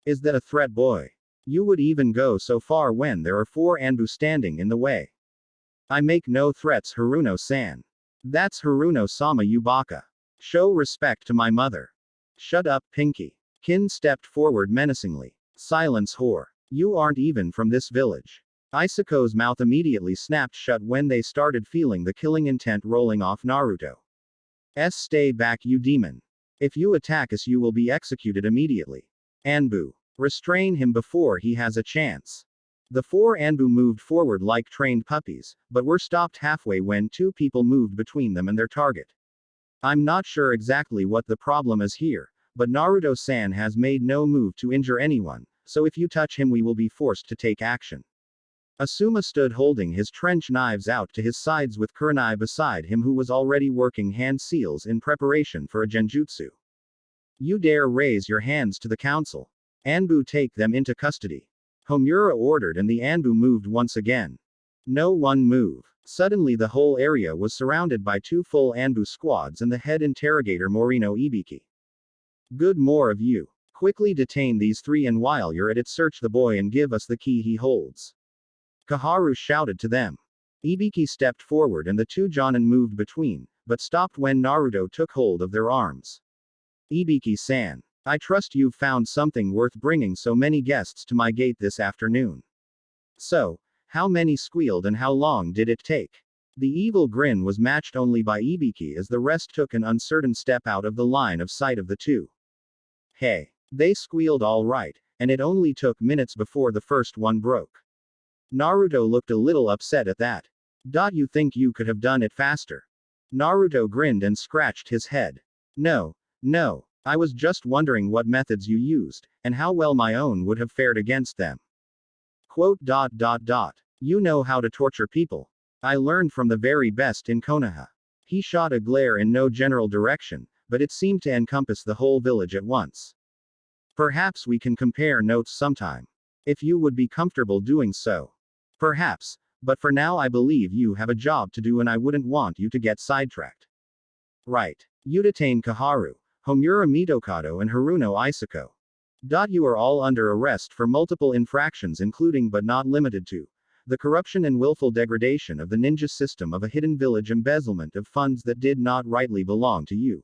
Is that a threat, boy? You would even go so far when there are 4 Anbu standing in the way. I make no threats, Haruno-san. That's Haruno-sama, you baka. Show respect to my mother. Shut up, Pinky. Kin stepped forward menacingly. Silence, whore. You aren't even from this village. Isuko's mouth immediately snapped shut when they started feeling the killing intent rolling off Naruto. Stay back, you demon. If you attack us, you will be executed immediately. Anbu. Restrain him before he has a chance. The 4 Anbu moved forward like trained puppies, but were stopped halfway when 2 people moved between them and their target. I'm not sure exactly what the problem is here, but Naruto-san has made no move to injure anyone, so if you touch him we will be forced to take action. Asuma stood holding his trench knives out to his sides with Kurenai beside him, who was already working hand seals in preparation for a genjutsu. You dare raise your hands to the council? Anbu, take them into custody. Homura ordered, and the Anbu moved once again. No one move. Suddenly the whole area was surrounded by 2 full Anbu squads and the head interrogator Morino Ibiki. Good, more of you. Quickly detain these 3, and while you're at it search the boy and give us the key he holds. Kaharu shouted to them. Ibiki stepped forward and the 2 Jonin moved between, but stopped when Naruto took hold of their arms. Ibiki-san. I trust you've found something worth bringing so many guests to my gate this afternoon. So, how many squealed and how long did it take? The evil grin was matched only by Ibiki as the rest took an uncertain step out of the line of sight of the 2. Hey. They squealed all right, and it only took minutes before the first one broke. Naruto looked a little upset at that. You think you could have done it faster? Naruto grinned and scratched his head. No. I was just wondering what methods you used, and how well my own would have fared against them. Quote. You know how to torture people. I learned from the very best in Konoha. He shot a glare in no general direction, but it seemed to encompass the whole village at once. Perhaps we can compare notes sometime. If you would be comfortable doing so. Perhaps, but for now I believe you have a job to do and I wouldn't want you to get sidetracked. Right. You detain Kaharu, Homura Mitokado and Haruno Isako. You are all under arrest for multiple infractions including but not limited to the corruption and willful degradation of the ninja system of a hidden village, embezzlement of funds that did not rightly belong to you,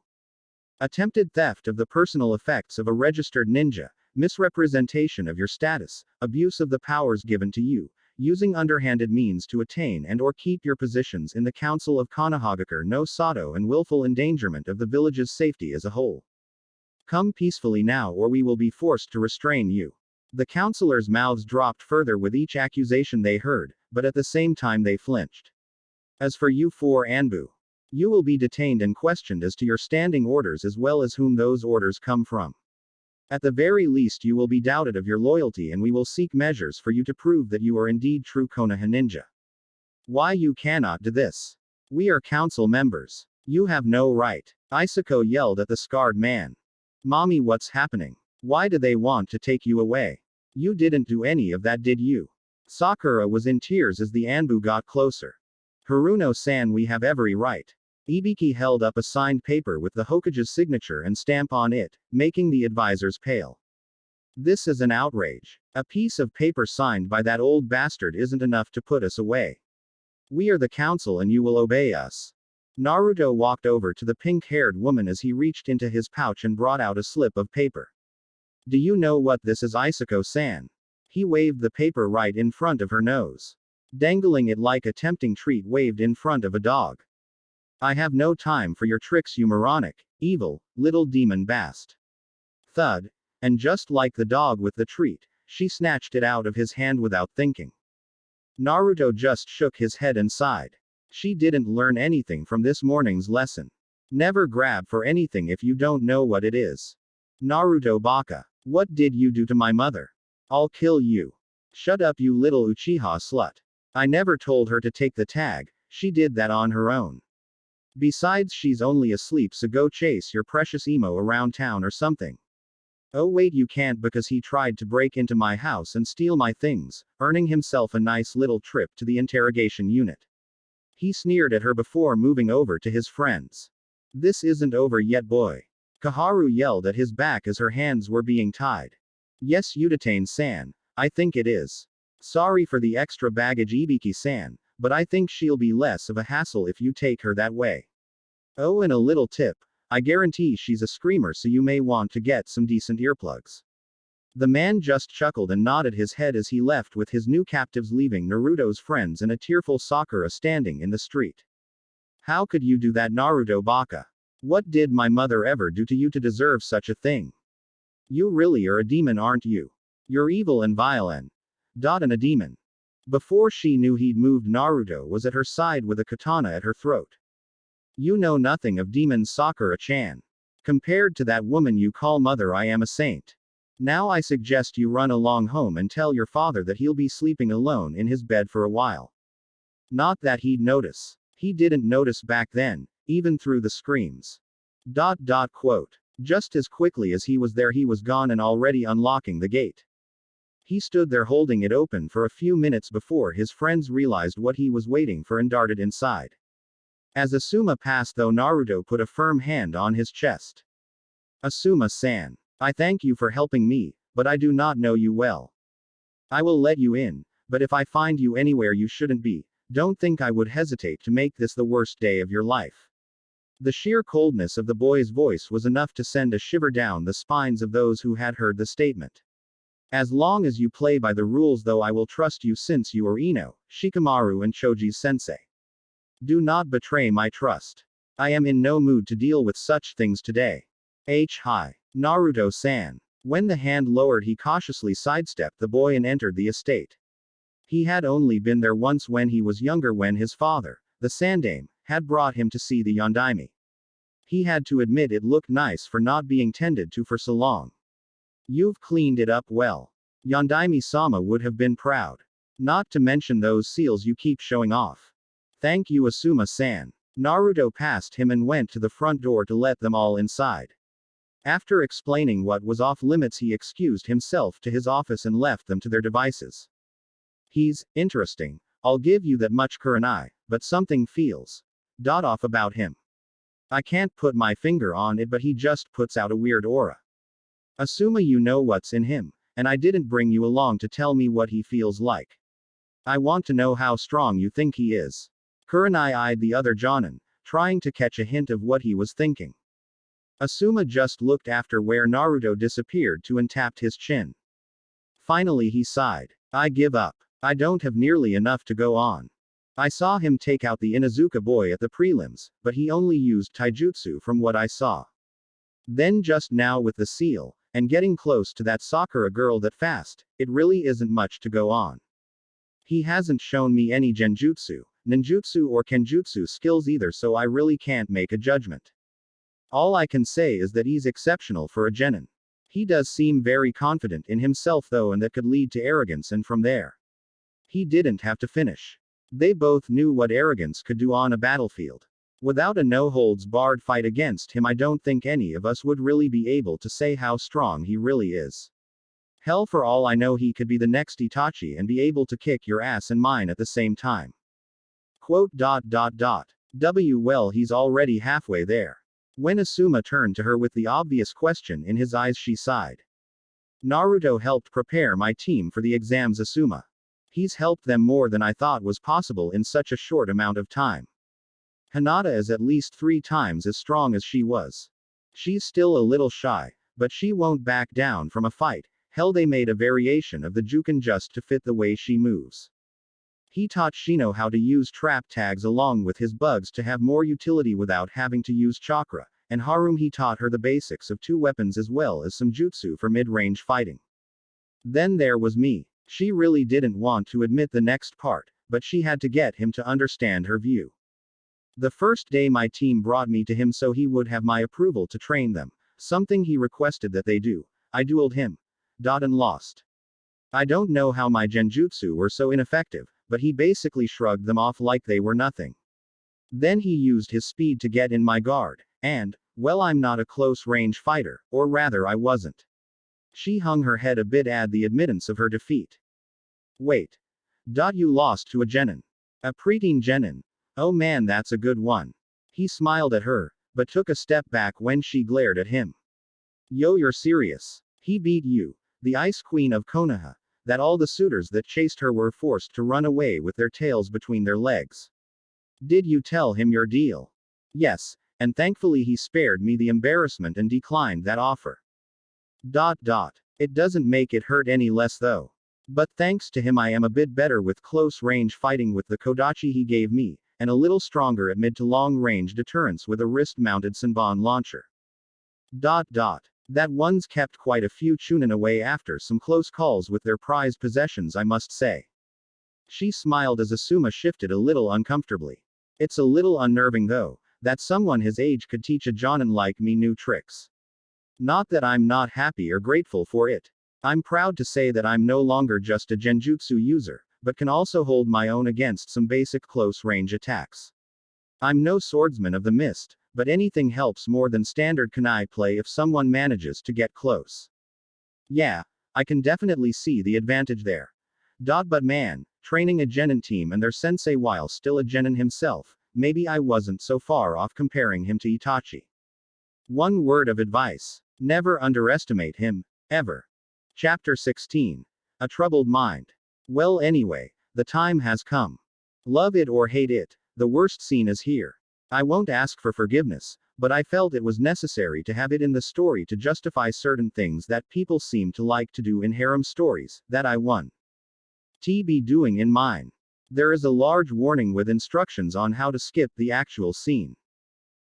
attempted theft of the personal effects of a registered ninja, misrepresentation of your status, abuse of the powers given to you, using underhanded means to attain and or keep your positions in the Council of Konoha no Sato, and willful endangerment of the village's safety as a whole. Come peacefully now or we will be forced to restrain you. The councillors' mouths dropped further with each accusation they heard, but at the same time they flinched. As for you four Anbu, you will be detained and questioned as to your standing orders as well as whom those orders come from. At the very least you will be doubted of your loyalty and we will seek measures for you to prove that you are indeed true Konoha ninja. Why you cannot do this? We are council members. You have no right. Isako yelled at the scarred man. Mommy, what's happening? Why do they want to take you away? You didn't do any of that, did you? Sakura was in tears as the Anbu got closer. Haruno-san, we have every right. Ibiki held up a signed paper with the Hokage's signature and stamp on it, making the advisors pale. This is an outrage. A piece of paper signed by that old bastard isn't enough to put us away. We are the council and you will obey us. Naruto walked over to the pink-haired woman as he reached into his pouch and brought out a slip of paper. Do you know what this is, Isako-san? He waved the paper right in front of her nose. Dangling it like a tempting treat waved in front of a dog. I have no time for your tricks, you moronic, evil, little demon bast. Thud. And just like the dog with the treat, she snatched it out of his hand without thinking. Naruto just shook his head and sighed. She didn't learn anything from this morning's lesson. Never grab for anything if you don't know what it is. Naruto baka. What did you do to my mother? I'll kill you. Shut up, you little Uchiha slut. I never told her to take the tag, she did that on her own. Besides, she's only asleep, so go chase your precious emo around town or something. Oh wait, you can't because he tried to break into my house and steal my things, earning himself a nice little trip to the interrogation unit. He sneered at her before moving over to his friends. This isn't over yet, boy. Kaharu yelled at his back as her hands were being tied. Yes, Udatane-san, I think it is. Sorry for the extra baggage, Ibiki-san, but I think she'll be less of a hassle if you take her that way. Oh, and a little tip. I guarantee she's a screamer, so you may want to get some decent earplugs. The man just chuckled and nodded his head as he left with his new captives, leaving Naruto's friends and a tearful Sakura standing in the street. How could you do that, Naruto baka? What did my mother ever do to you to deserve such a thing? You really are a demon, aren't you? You're evil and vile and a demon. Before she knew he'd moved, Naruto was at her side with a katana at her throat. You know nothing of demons, Sakura-chan. Compared to that woman you call mother, I am a saint. Now I suggest you run along home and tell your father that he'll be sleeping alone in his bed for a while. Not that he'd notice. He didn't notice back then, even through the screams. Quote. Just as quickly as he was there, he was gone and already unlocking the gate. He stood there holding it open for a few minutes before his friends realized what he was waiting for and darted inside. As Asuma passed, though, Naruto put a firm hand on his chest. Asuma-san. I thank you for helping me, but I do not know you well. I will let you in, but if I find you anywhere you shouldn't be, don't think I would hesitate to make this the worst day of your life. The sheer coldness of the boy's voice was enough to send a shiver down the spines of those who had heard the statement. As long as you play by the rules, though, I will trust you since you are Ino, Shikamaru and Choji's sensei. Do not betray my trust. I am in no mood to deal with such things today. Hi. Naruto-san. When the hand lowered, he cautiously sidestepped the boy and entered the estate. He had only been there once when he was younger, when his father, the Sandaime, had brought him to see the Yondaime. He had to admit it looked nice for not being tended to for so long. You've cleaned it up well. Yondaime-sama would have been proud. Not to mention those seals you keep showing off. Thank you, Asuma-san. Naruto passed him and went to the front door to let them all inside. After explaining what was off limits, he excused himself to his office and left them to their devices. He's interesting, I'll give you that much, Kurenai, but something feels off about him. I can't put my finger on it, but he just puts out a weird aura. Asuma, you know what's in him, and I didn't bring you along to tell me what he feels like. I want to know how strong you think he is. Kurenai eyed the other Jonin, trying to catch a hint of what he was thinking. Asuma just looked after where Naruto disappeared to and tapped his chin. Finally he sighed. I give up. I don't have nearly enough to go on. I saw him take out the Inuzuka boy at the prelims, but he only used taijutsu from what I saw. Then just now with the seal, and getting close to that Sakura girl that fast, it really isn't much to go on. He hasn't shown me any genjutsu, ninjutsu or kenjutsu skills either, so I really can't make a judgment. All I can say is that he's exceptional for a genin. He does seem very confident in himself though, and that could lead to arrogance, and from there. He didn't have to finish. They both knew what arrogance could do on a battlefield. Without a no-holds-barred fight against him, I don't think any of us would really be able to say how strong he really is. Hell, for all I know, he could be the next Itachi and be able to kick your ass and mine at the same time. Quote. Well, he's already halfway there. When Asuma turned to her with the obvious question in his eyes, she sighed. Naruto helped prepare my team for the exams, Asuma. He's helped them more than I thought was possible in such a short amount of time. Hinata is at least 3 times as strong as she was. She's still a little shy, but she won't back down from a fight. Hell, they made a variation of the Juken just to fit the way she moves. He taught Shino how to use trap tags along with his bugs to have more utility without having to use chakra, and Harem, he taught her the basics of 2 weapons as well as some jutsu for mid-range fighting. Then there was me. She really didn't want to admit the next part, but she had to get him to understand her view. The first day my team brought me to him so he would have my approval to train them, something he requested that they do. I dueled him. And lost. I don't know how my genjutsu were so ineffective, but he basically shrugged them off like they were nothing. Then he used his speed to get in my guard, and, well, I'm not a close-range fighter, or rather I wasn't. She hung her head a bit at the admittance of her defeat. Wait. You lost to a genin. A preteen genin. Oh man, that's a good one. He smiled at her, but took a step back when she glared at him. Yo, you're serious? He beat you, the Ice Queen of Konoha, that all the suitors that chased her were forced to run away with their tails between their legs. Did you tell him your deal? Yes, and thankfully he spared me the embarrassment and declined that offer. It doesn't make it hurt any less though. But thanks to him I am a bit better with close-range fighting with the kodachi he gave me, and a little stronger at mid to long-range deterrence with a wrist-mounted Senbon launcher. That one's kept quite a few chunin away after some close calls with their prized possessions, I must say. She smiled as Asuma shifted a little uncomfortably. It's a little unnerving though, that someone his age could teach a jonin like me new tricks. Not that I'm not happy or grateful for it. I'm proud to say that I'm no longer just a genjutsu user, but can also hold my own against some basic close-range attacks. I'm no swordsman of the mist, but anything helps more than standard kunai play if someone manages to get close. Yeah, I can definitely see the advantage there. But man, training a genin team and their sensei while still a genin himself, maybe I wasn't so far off comparing him to Itachi. One word of advice: never underestimate him, ever. Chapter 16. A Troubled Mind. Well, anyway, the time has come. Love it or hate it, the worst scene is here. I won't ask for forgiveness, but I felt it was necessary to have it in the story to justify certain things that people seem to like to do in harem stories, that I won't be doing in mine. There is a large warning with instructions on how to skip the actual scene.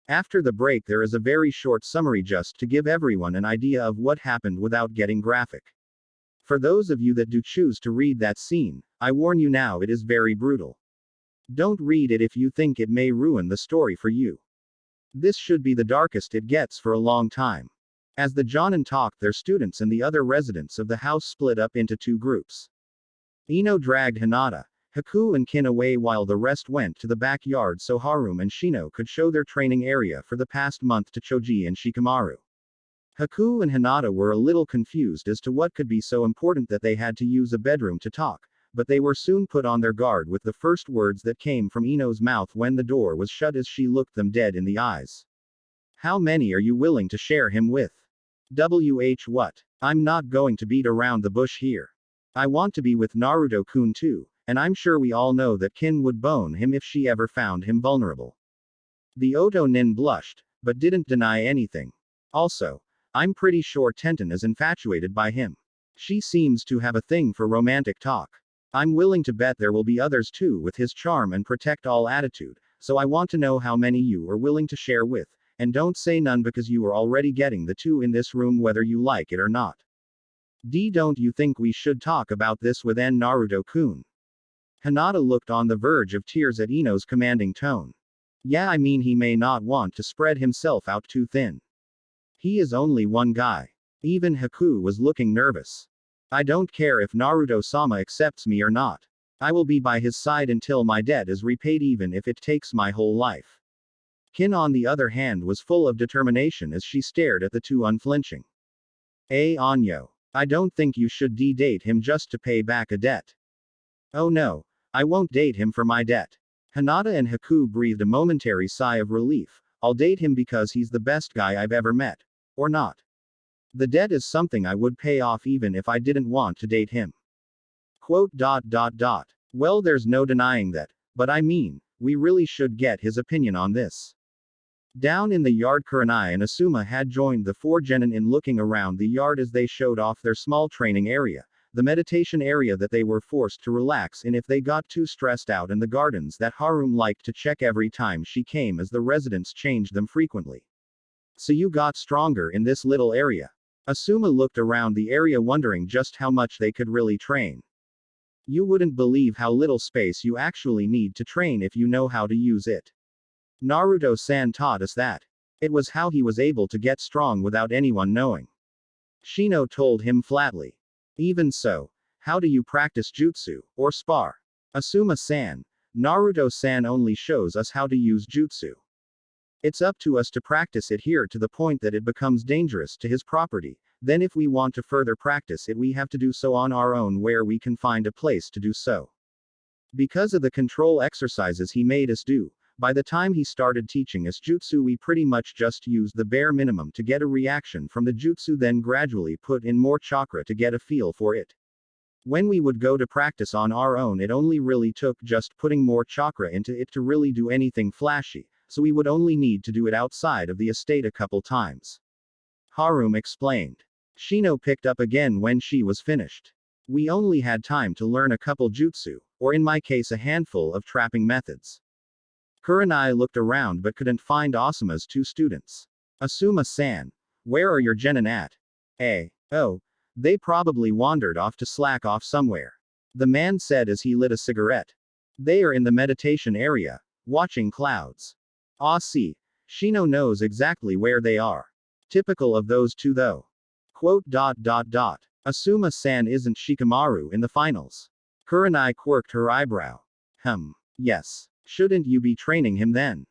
After the break there is a very short summary just to give everyone an idea of what happened without getting graphic. For those of you that do choose to read that scene, I warn you now, it is very brutal. Don't read it if you think it may ruin the story for you. This should be the darkest it gets for a long time. As the jonin talked, their students and the other residents of the house split up into 2 groups. Ino dragged Hinata, Haku and Kin away while the rest went to the backyard so Harem and Shino could show their training area for the past month to Choji and Shikamaru. Haku and Hinata were a little confused as to what could be so important that they had to use a bedroom to talk, but they were soon put on their guard with the first words that came from Ino's mouth when the door was shut as she looked them dead in the eyes. How many are you willing to share him with? What? I'm not going to beat around the bush here. I want to be with Naruto-kun too, and I'm sure we all know that Kin would bone him if she ever found him vulnerable. The Oto Nin blushed, but didn't deny anything. Also, I'm pretty sure Tenten is infatuated by him. She seems to have a thing for romantic talk. I'm willing to bet there will be others too with his charm and protect all attitude, so I want to know how many you are willing to share with, and don't say none because you are already getting the two in this room whether you like it or not. Don't you think we should talk about this with Naruto-kun? Hinata looked on the verge of tears at Ino's commanding tone. Yeah, I mean he may not want to spread himself out too thin. He is only one guy. Even Haku was looking nervous. I don't care if Naruto-sama accepts me or not. I will be by his side until my debt is repaid even if it takes my whole life. Kin on the other hand was full of determination as she stared at the two unflinching. Anyo. I don't think you should date him just to pay back a debt. Oh no. I won't date him for my debt. Hinata and Haku breathed a momentary sigh of relief. I'll date him because he's the best guy I've ever met. Or not. The debt is something I would pay off even if I didn't want to date him. Well, there's no denying that, but I mean, we really should get his opinion on this. Down in the yard, Kurenai and Asuma had joined the four genin in looking around the yard as they showed off their small training area, the meditation area that they were forced to relax in if they got too stressed out, and the gardens that Harem liked to check every time she came as the residents changed them frequently. So you got stronger in this little area. Asuma looked around the area wondering just how much they could really train. You wouldn't believe how little space you actually need to train if you know how to use it. Naruto-san taught us that. It was how he was able to get strong without anyone knowing. Shino told him flatly. Even so, how do you practice jutsu, or spar? Asuma-san, Naruto-san only shows us how to use jutsu. It's up to us to practice it here to the point that it becomes dangerous to his property. Then if we want to further practice it we have to do so on our own where we can find a place to do so. Because of the control exercises he made us do, by the time he started teaching us jutsu we pretty much just used the bare minimum to get a reaction from the jutsu, then gradually put in more chakra to get a feel for it. When we would go to practice on our own it only really took just putting more chakra into it to really do anything flashy, so we would only need to do it outside of the estate a couple times. Harem explained. Shino picked up again when she was finished. We only had time to learn a couple jutsu, or in my case a handful of trapping methods. Kurenai looked around but couldn't find Asuma's two students. Asuma-san, where are your genin at? Oh, they probably wandered off to slack off somewhere. The man said as he lit a cigarette. They are in the meditation area, watching clouds. See, Shino knows exactly where they are. Typical of those two though. Asuma-san isn't Shikamaru in the finals. Kurenai quirked her eyebrow. Yes. Shouldn't you be training him then?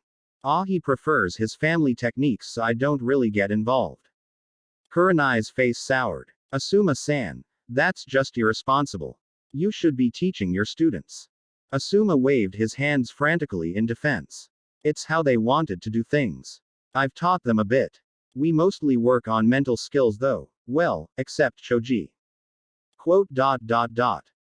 He prefers his family techniques so I don't really get involved. Kurenai's face soured. Asuma-san, that's just irresponsible. You should be teaching your students. Asuma waved his hands frantically in defense. It's how they wanted to do things. I've taught them a bit. We mostly work on mental skills though, well, except Choji.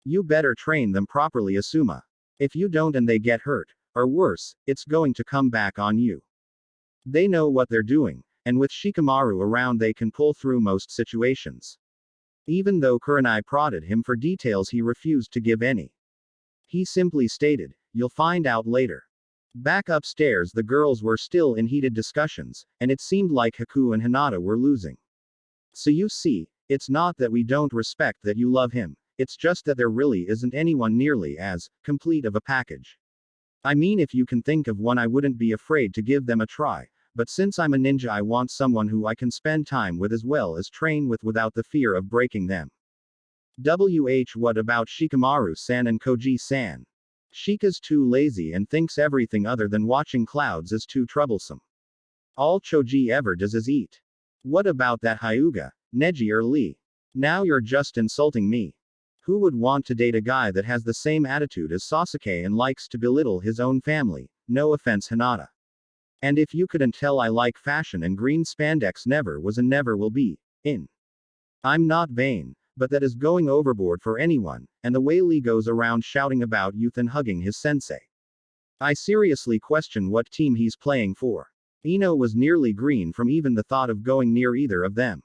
You better train them properly, Asuma. If you don't and they get hurt, or worse, it's going to come back on you. They know what they're doing, and with Shikamaru around they can pull through most situations. Even though Kurenai prodded him for details he refused to give any. He simply stated, you'll find out later. Back upstairs the girls were still in heated discussions, and it seemed like Haku and Hinata were losing. So you see, it's not that we don't respect that you love him, it's just that there really isn't anyone nearly as complete of a package. I mean, if you can think of one I wouldn't be afraid to give them a try, but since I'm a ninja I want someone who I can spend time with as well as train with without the fear of breaking them. What about Shikamaru-san and Koji-san? Shika's too lazy and thinks everything other than watching clouds is too troublesome. All Choji ever does is eat. What about that Hyuga, Neji or Lee? Now you're just insulting me. Who would want to date a guy that has the same attitude as Sasuke and likes to belittle his own family? No offense, Hinata. And if you couldn't tell, I like fashion, and green spandex never was and never will be in. I'm not vain, but that is going overboard for anyone, and the way Lee goes around shouting about youth and hugging his sensei. I seriously question what team he's playing for. Ino was nearly green from even the thought of going near either of them.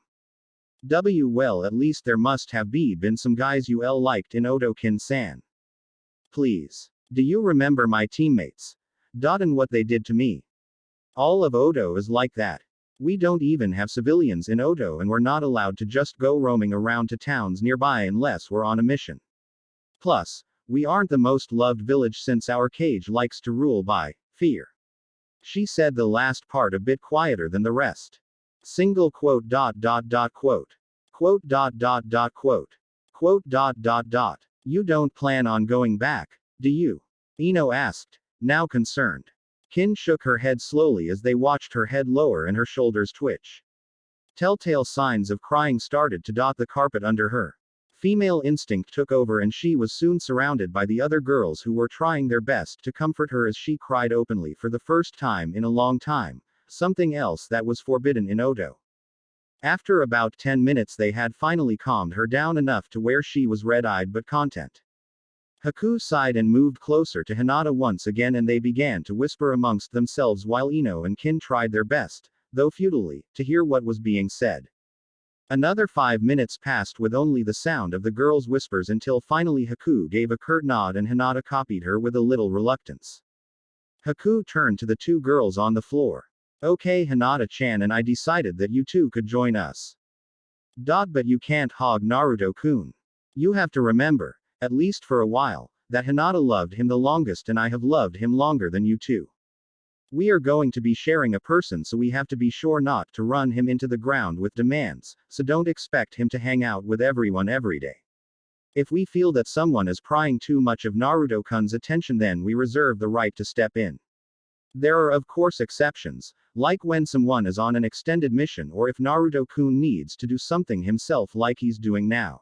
Well, at least there must have been some guys you liked in Otokin-san. Please. Do you remember my teammates? And what they did to me? All of Odo is like that. We don't even have civilians in Odo, and we're not allowed to just go roaming around to towns nearby unless we're on a mission. Plus, we aren't the most loved village since our Kage likes to rule by fear. She said the last part a bit quieter than the rest. Single quote quote. Quote quote. You don't plan on going back, do you? Ino asked, now concerned. Kin shook her head slowly as they watched her head lower and her shoulders twitch. Telltale signs of crying started to dot the carpet under her. Female instinct took over, and she was soon surrounded by the other girls who were trying their best to comfort her as she cried openly for the first time in a long time, something else that was forbidden in Odo. After about 10 minutes they had finally calmed her down enough to where she was red-eyed but content. Haku sighed and moved closer to Hinata once again, and they began to whisper amongst themselves while Ino and Kin tried their best, though futilely, to hear what was being said. Another 5 minutes passed with only the sound of the girls' whispers until finally Haku gave a curt nod and Hinata copied her with a little reluctance. Haku turned to the two girls on the floor. Okay, Hinata-chan and I decided that you two could join us. But you can't hog Naruto-kun. You have to remember, at least for a while, that Hinata loved him the longest and I have loved him longer than you two. We are going to be sharing a person, so we have to be sure not to run him into the ground with demands, so don't expect him to hang out with everyone every day. If we feel that someone is prying too much of Naruto-kun's attention, then we reserve the right to step in. There are of course exceptions, like when someone is on an extended mission or if Naruto-kun needs to do something himself like he's doing now.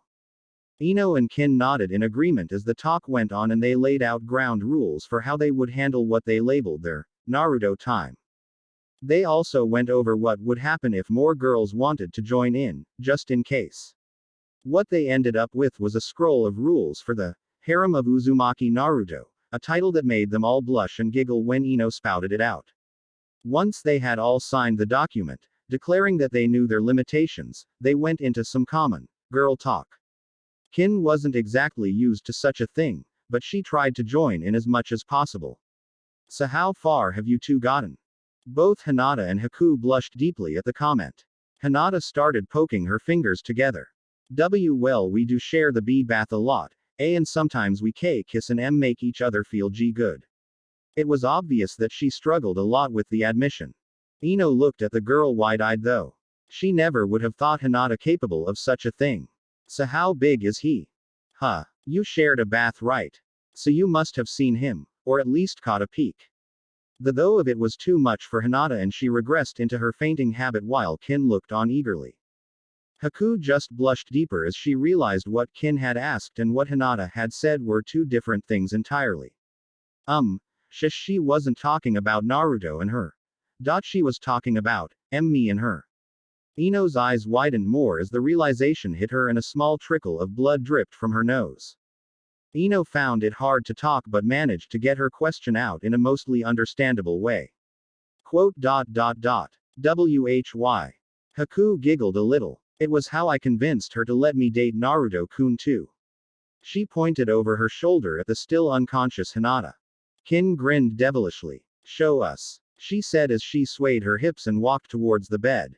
Ino and Kin nodded in agreement as the talk went on, and they laid out ground rules for how they would handle what they labeled their Naruto time. They also went over what would happen if more girls wanted to join in, just in case. What they ended up with was a scroll of rules for the Harem of Uzumaki Naruto, a title that made them all blush and giggle when Ino spouted it out. Once they had all signed the document, declaring that they knew their limitations, they went into some common girl talk. Kin wasn't exactly used to such a thing, but she tried to join in as much as possible. So how far have you two gotten? Both Hinata and Haku blushed deeply at the comment. Hinata started poking her fingers together. Well, we do share the B bath a lot, and sometimes we kiss and make each other feel good. It was obvious that she struggled a lot with the admission. Ino looked at the girl wide-eyed though. She never would have thought Hinata capable of such a thing. So how big is he? You shared a bath, right? So you must have seen him, or at least caught a peek. The though of it was too much for Hinata, and she regressed into her fainting habit while Kin looked on eagerly. Haku just blushed deeper as she realized what Kin had asked and what Hinata had said were two different things entirely. She wasn't talking about Naruto and her. She was talking about me and her. Ino's eyes widened more as the realization hit her, and a small trickle of blood dripped from her nose. Ino found it hard to talk but managed to get her question out in a mostly understandable way. Why? Haku giggled a little. It was how I convinced her to let me date Naruto-kun too. She pointed over her shoulder at the still unconscious Hinata. Kin grinned devilishly. Show us, she said as she swayed her hips and walked towards the bed.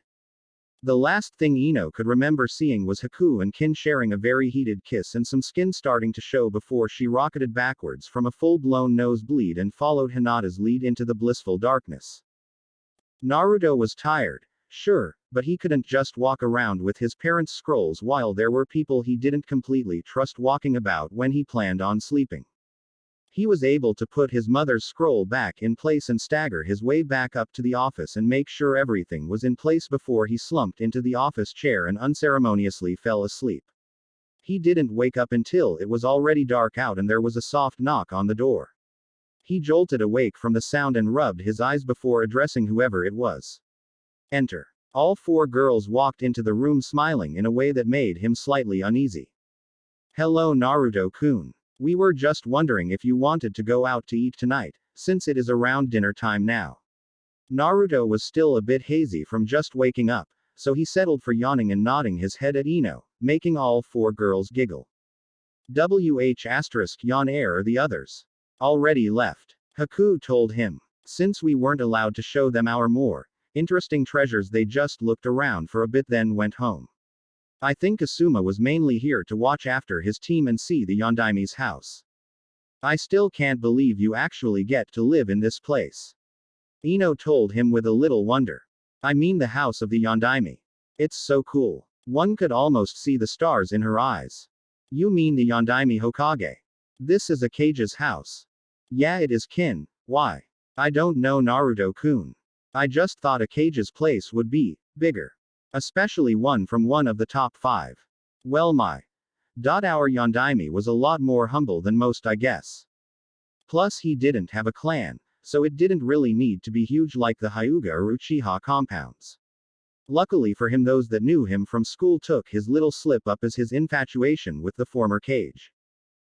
The last thing Ino could remember seeing was Haku and Kin sharing a very heated kiss and some skin starting to show before she rocketed backwards from a full-blown nosebleed and followed Hinata's lead into the blissful darkness. Naruto was tired, sure, but he couldn't just walk around with his parents' scrolls while there were people he didn't completely trust walking about when he planned on sleeping. He was able to put his mother's scroll back in place and stagger his way back up to the office and make sure everything was in place before he slumped into the office chair and unceremoniously fell asleep. He didn't wake up until it was already dark out and there was a soft knock on the door. He jolted awake from the sound and rubbed his eyes before addressing whoever it was. Enter. All four girls walked into the room smiling in a way that made him slightly uneasy. Hello Naruto-kun. We were just wondering if you wanted to go out to eat tonight, since it is around dinner time now. Naruto was still a bit hazy from just waking up, so he settled for yawning and nodding his head at Ino, making all four girls giggle. Yawn are the others. Already left. Haku told him. Since we weren't allowed to show them our more interesting treasures, they just looked around for a bit then went home. I think Asuma was mainly here to watch after his team and see the Yondaime's house. I still can't believe you actually get to live in this place. Ino told him with a little wonder. I mean the house of the Yondaime. It's so cool. One could almost see the stars in her eyes. You mean the Yondaime Hokage? This is Akage's house. Yeah, it is kin. Why? I don't know Naruto-kun. I just thought Akage's place would be bigger. Especially one from one of the top 5. Well our Yondaime was a lot more humble than most, I guess. Plus he didn't have a clan, so it didn't really need to be huge like the Hyuga or Uchiha compounds. Luckily for him, those that knew him from school took his little slip up as his infatuation with the former Kage.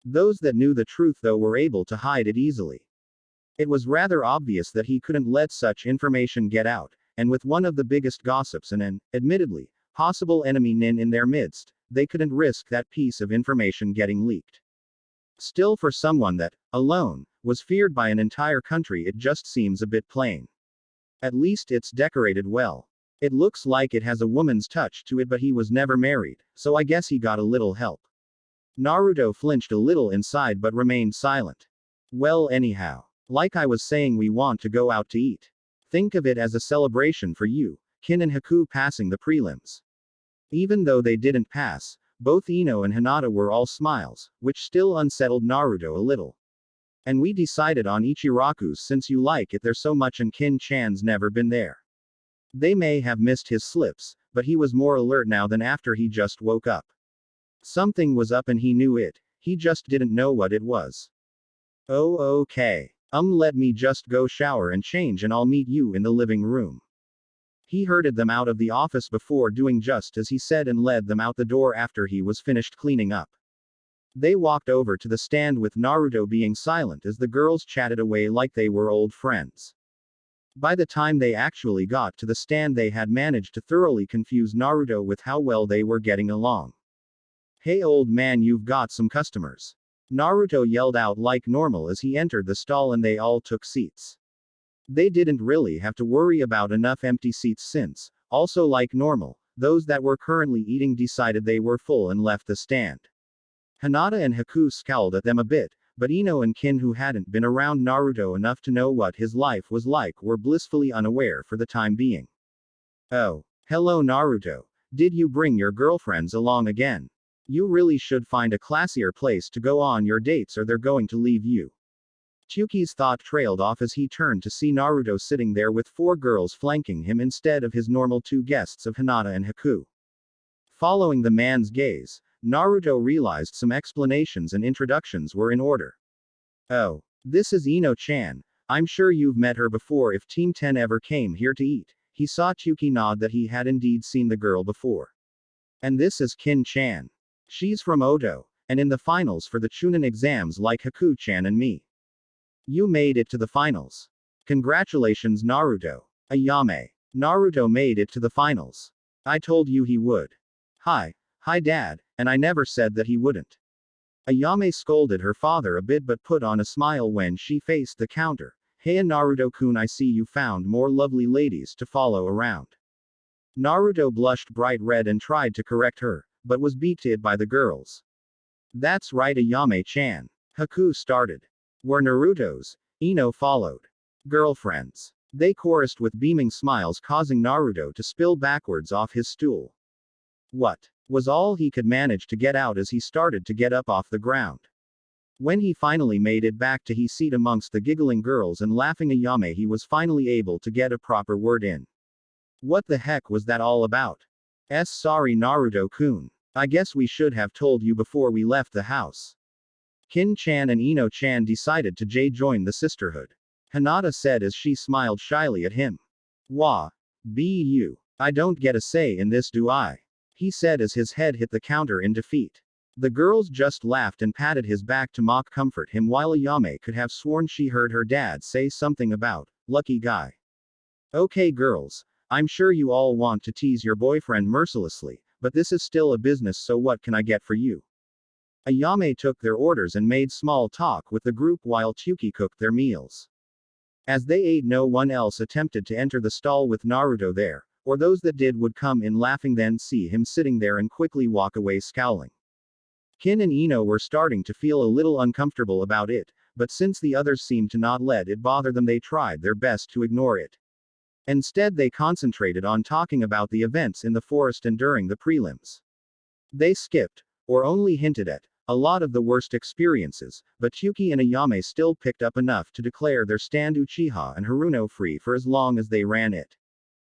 Those that knew the truth though were able to hide it easily. It was rather obvious that he couldn't let such information get out, and with one of the biggest gossips and an, admittedly, possible enemy Nin in their midst, they couldn't risk that piece of information getting leaked. Still, for someone that, alone, was feared by an entire country, it just seems a bit plain. At least it's decorated well. It looks like it has a woman's touch to it, but he was never married, so I guess he got a little help. Naruto flinched a little inside but remained silent. Well, anyhow, like I was saying, we want to go out to eat. Think of it as a celebration for you, Kin and Haku passing the prelims. Even though they didn't pass, both Ino and Hinata were all smiles, which still unsettled Naruto a little. And we decided on Ichiraku's since you like it there so much and Kin-chan's never been there. They may have missed his slips, but he was more alert now than after he just woke up. Something was up and he knew it, he just didn't know what it was. Oh okay. Let me just go shower and change and I'll meet you in the living room. He herded them out of the office before doing just as he said and led them out the door after he was finished cleaning up. They walked over to the stand with Naruto being silent as the girls chatted away like they were old friends. By the time they actually got to the stand, they had managed to thoroughly confuse Naruto with how well they were getting along. Hey old man, you've got some customers. Naruto yelled out like normal as he entered the stall and they all took seats. They didn't really have to worry about enough empty seats since, also like normal, those that were currently eating decided they were full and left the stand. Hinata and Haku scowled at them a bit, but Ino and Kin, who hadn't been around Naruto enough to know what his life was like, were blissfully unaware for the time being. Oh, hello Naruto. Did you bring your girlfriends along again? You really should find a classier place to go on your dates or they're going to leave you. Chuki's thought trailed off as he turned to see Naruto sitting there with 4 girls flanking him instead of his normal 2 guests of Hinata and Haku. Following the man's gaze, Naruto realized some explanations and introductions were in order. Oh, this is Ino-chan. I'm sure you've met her before if Team 10 ever came here to eat. He saw Chuki nod that he had indeed seen the girl before. And this is Kin-chan. She's from Oto, and in the finals for the Chunin exams like Haku-chan and me. You made it to the finals. Congratulations Naruto. Ayame. Naruto made it to the finals. I told you he would. Hi dad, and I never said that he wouldn't. Ayame scolded her father a bit but put on a smile when she faced the counter. Hey Naruto-kun, I see you found more lovely ladies to follow around. Naruto blushed bright red and tried to correct her, but was beat to it by the girls. That's right Ayame-chan. Haku started. We're Naruto's. Ino followed. Girlfriends. They chorused with beaming smiles, causing Naruto to spill backwards off his stool. What? Was all he could manage to get out as he started to get up off the ground. When he finally made it back to his seat amongst the giggling girls and laughing Ayame, he was finally able to get a proper word in. What the heck was that all about? Sorry Naruto-kun. I guess we should have told you before we left the house. Kin-chan and Ino-chan decided to join the sisterhood. Hinata said as she smiled shyly at him. Wah. Bu. I don't get a say in this, do I? He said as his head hit the counter in defeat. The girls just laughed and patted his back to mock comfort him while Ayame could have sworn she heard her dad say something about, lucky guy. Okay girls, I'm sure you all want to tease your boyfriend mercilessly, but this is still a business, so what can I get for you? Ayame took their orders and made small talk with the group while Tsuki cooked their meals. As they ate, no one else attempted to enter the stall with Naruto there, or those that did would come in laughing, then see him sitting there and quickly walk away scowling. Kin and Ino were starting to feel a little uncomfortable about it, but since the others seemed to not let it bother them, they tried their best to ignore it. Instead, they concentrated on talking about the events in the forest and during the prelims. They skipped, or only hinted at, a lot of the worst experiences, but Tsuki and Ayame still picked up enough to declare their stand Uchiha and Haruno free for as long as they ran it.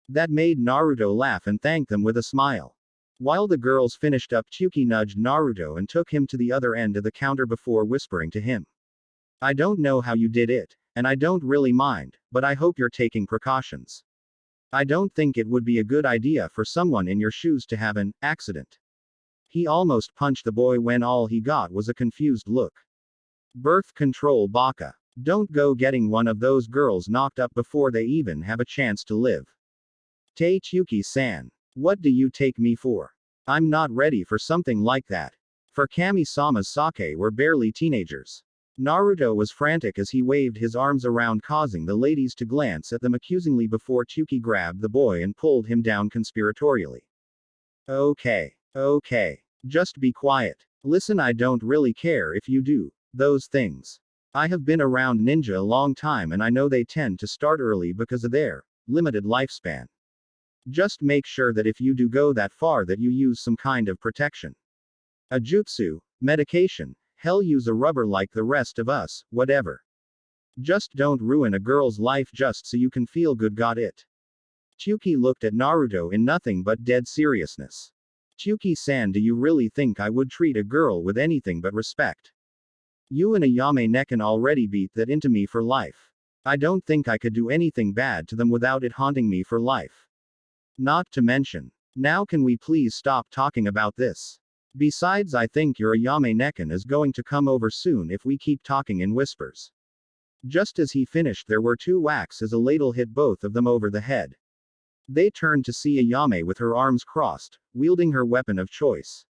That made Naruto laugh and thank them with a smile. While the girls finished up, Tsuki nudged Naruto and took him to the other end of the counter before whispering to him. I don't know how you did it, and I don't really mind, but I hope you're taking precautions. I don't think it would be a good idea for someone in your shoes to have an accident. He almost punched the boy when all he got was a confused look. Birth control baka. Don't go getting one of those girls knocked up before they even have a chance to live. Tei Tsuki-san. What do you take me for? I'm not ready for something like that. For Kami-sama's sake were barely teenagers. Naruto was frantic as he waved his arms around, causing the ladies to glance at them accusingly before Tsuki grabbed the boy and pulled him down conspiratorially. Okay. Just be quiet. Listen, I don't really care if you do those things. I have been around ninja a long time and I know they tend to start early because of their limited lifespan. Just make sure that if you do go that far that you use some kind of protection. A jutsu, medication, hell, use a rubber like the rest of us, whatever. Just don't ruin a girl's life just so you can feel good, got it? Tsuki looked at Naruto in nothing but dead seriousness. Tsuki-san, do you really think I would treat a girl with anything but respect? You and Ayame Nekan already beat that into me for life. I don't think I could do anything bad to them without it haunting me for life. Not to mention. Now can we please stop talking about this? Besides, I think your Ayame Nekan is going to come over soon if we keep talking in whispers. Just as he finished, there were two whacks as a ladle hit both of them over the head. They turned to see Ayame with her arms crossed, wielding her weapon of choice.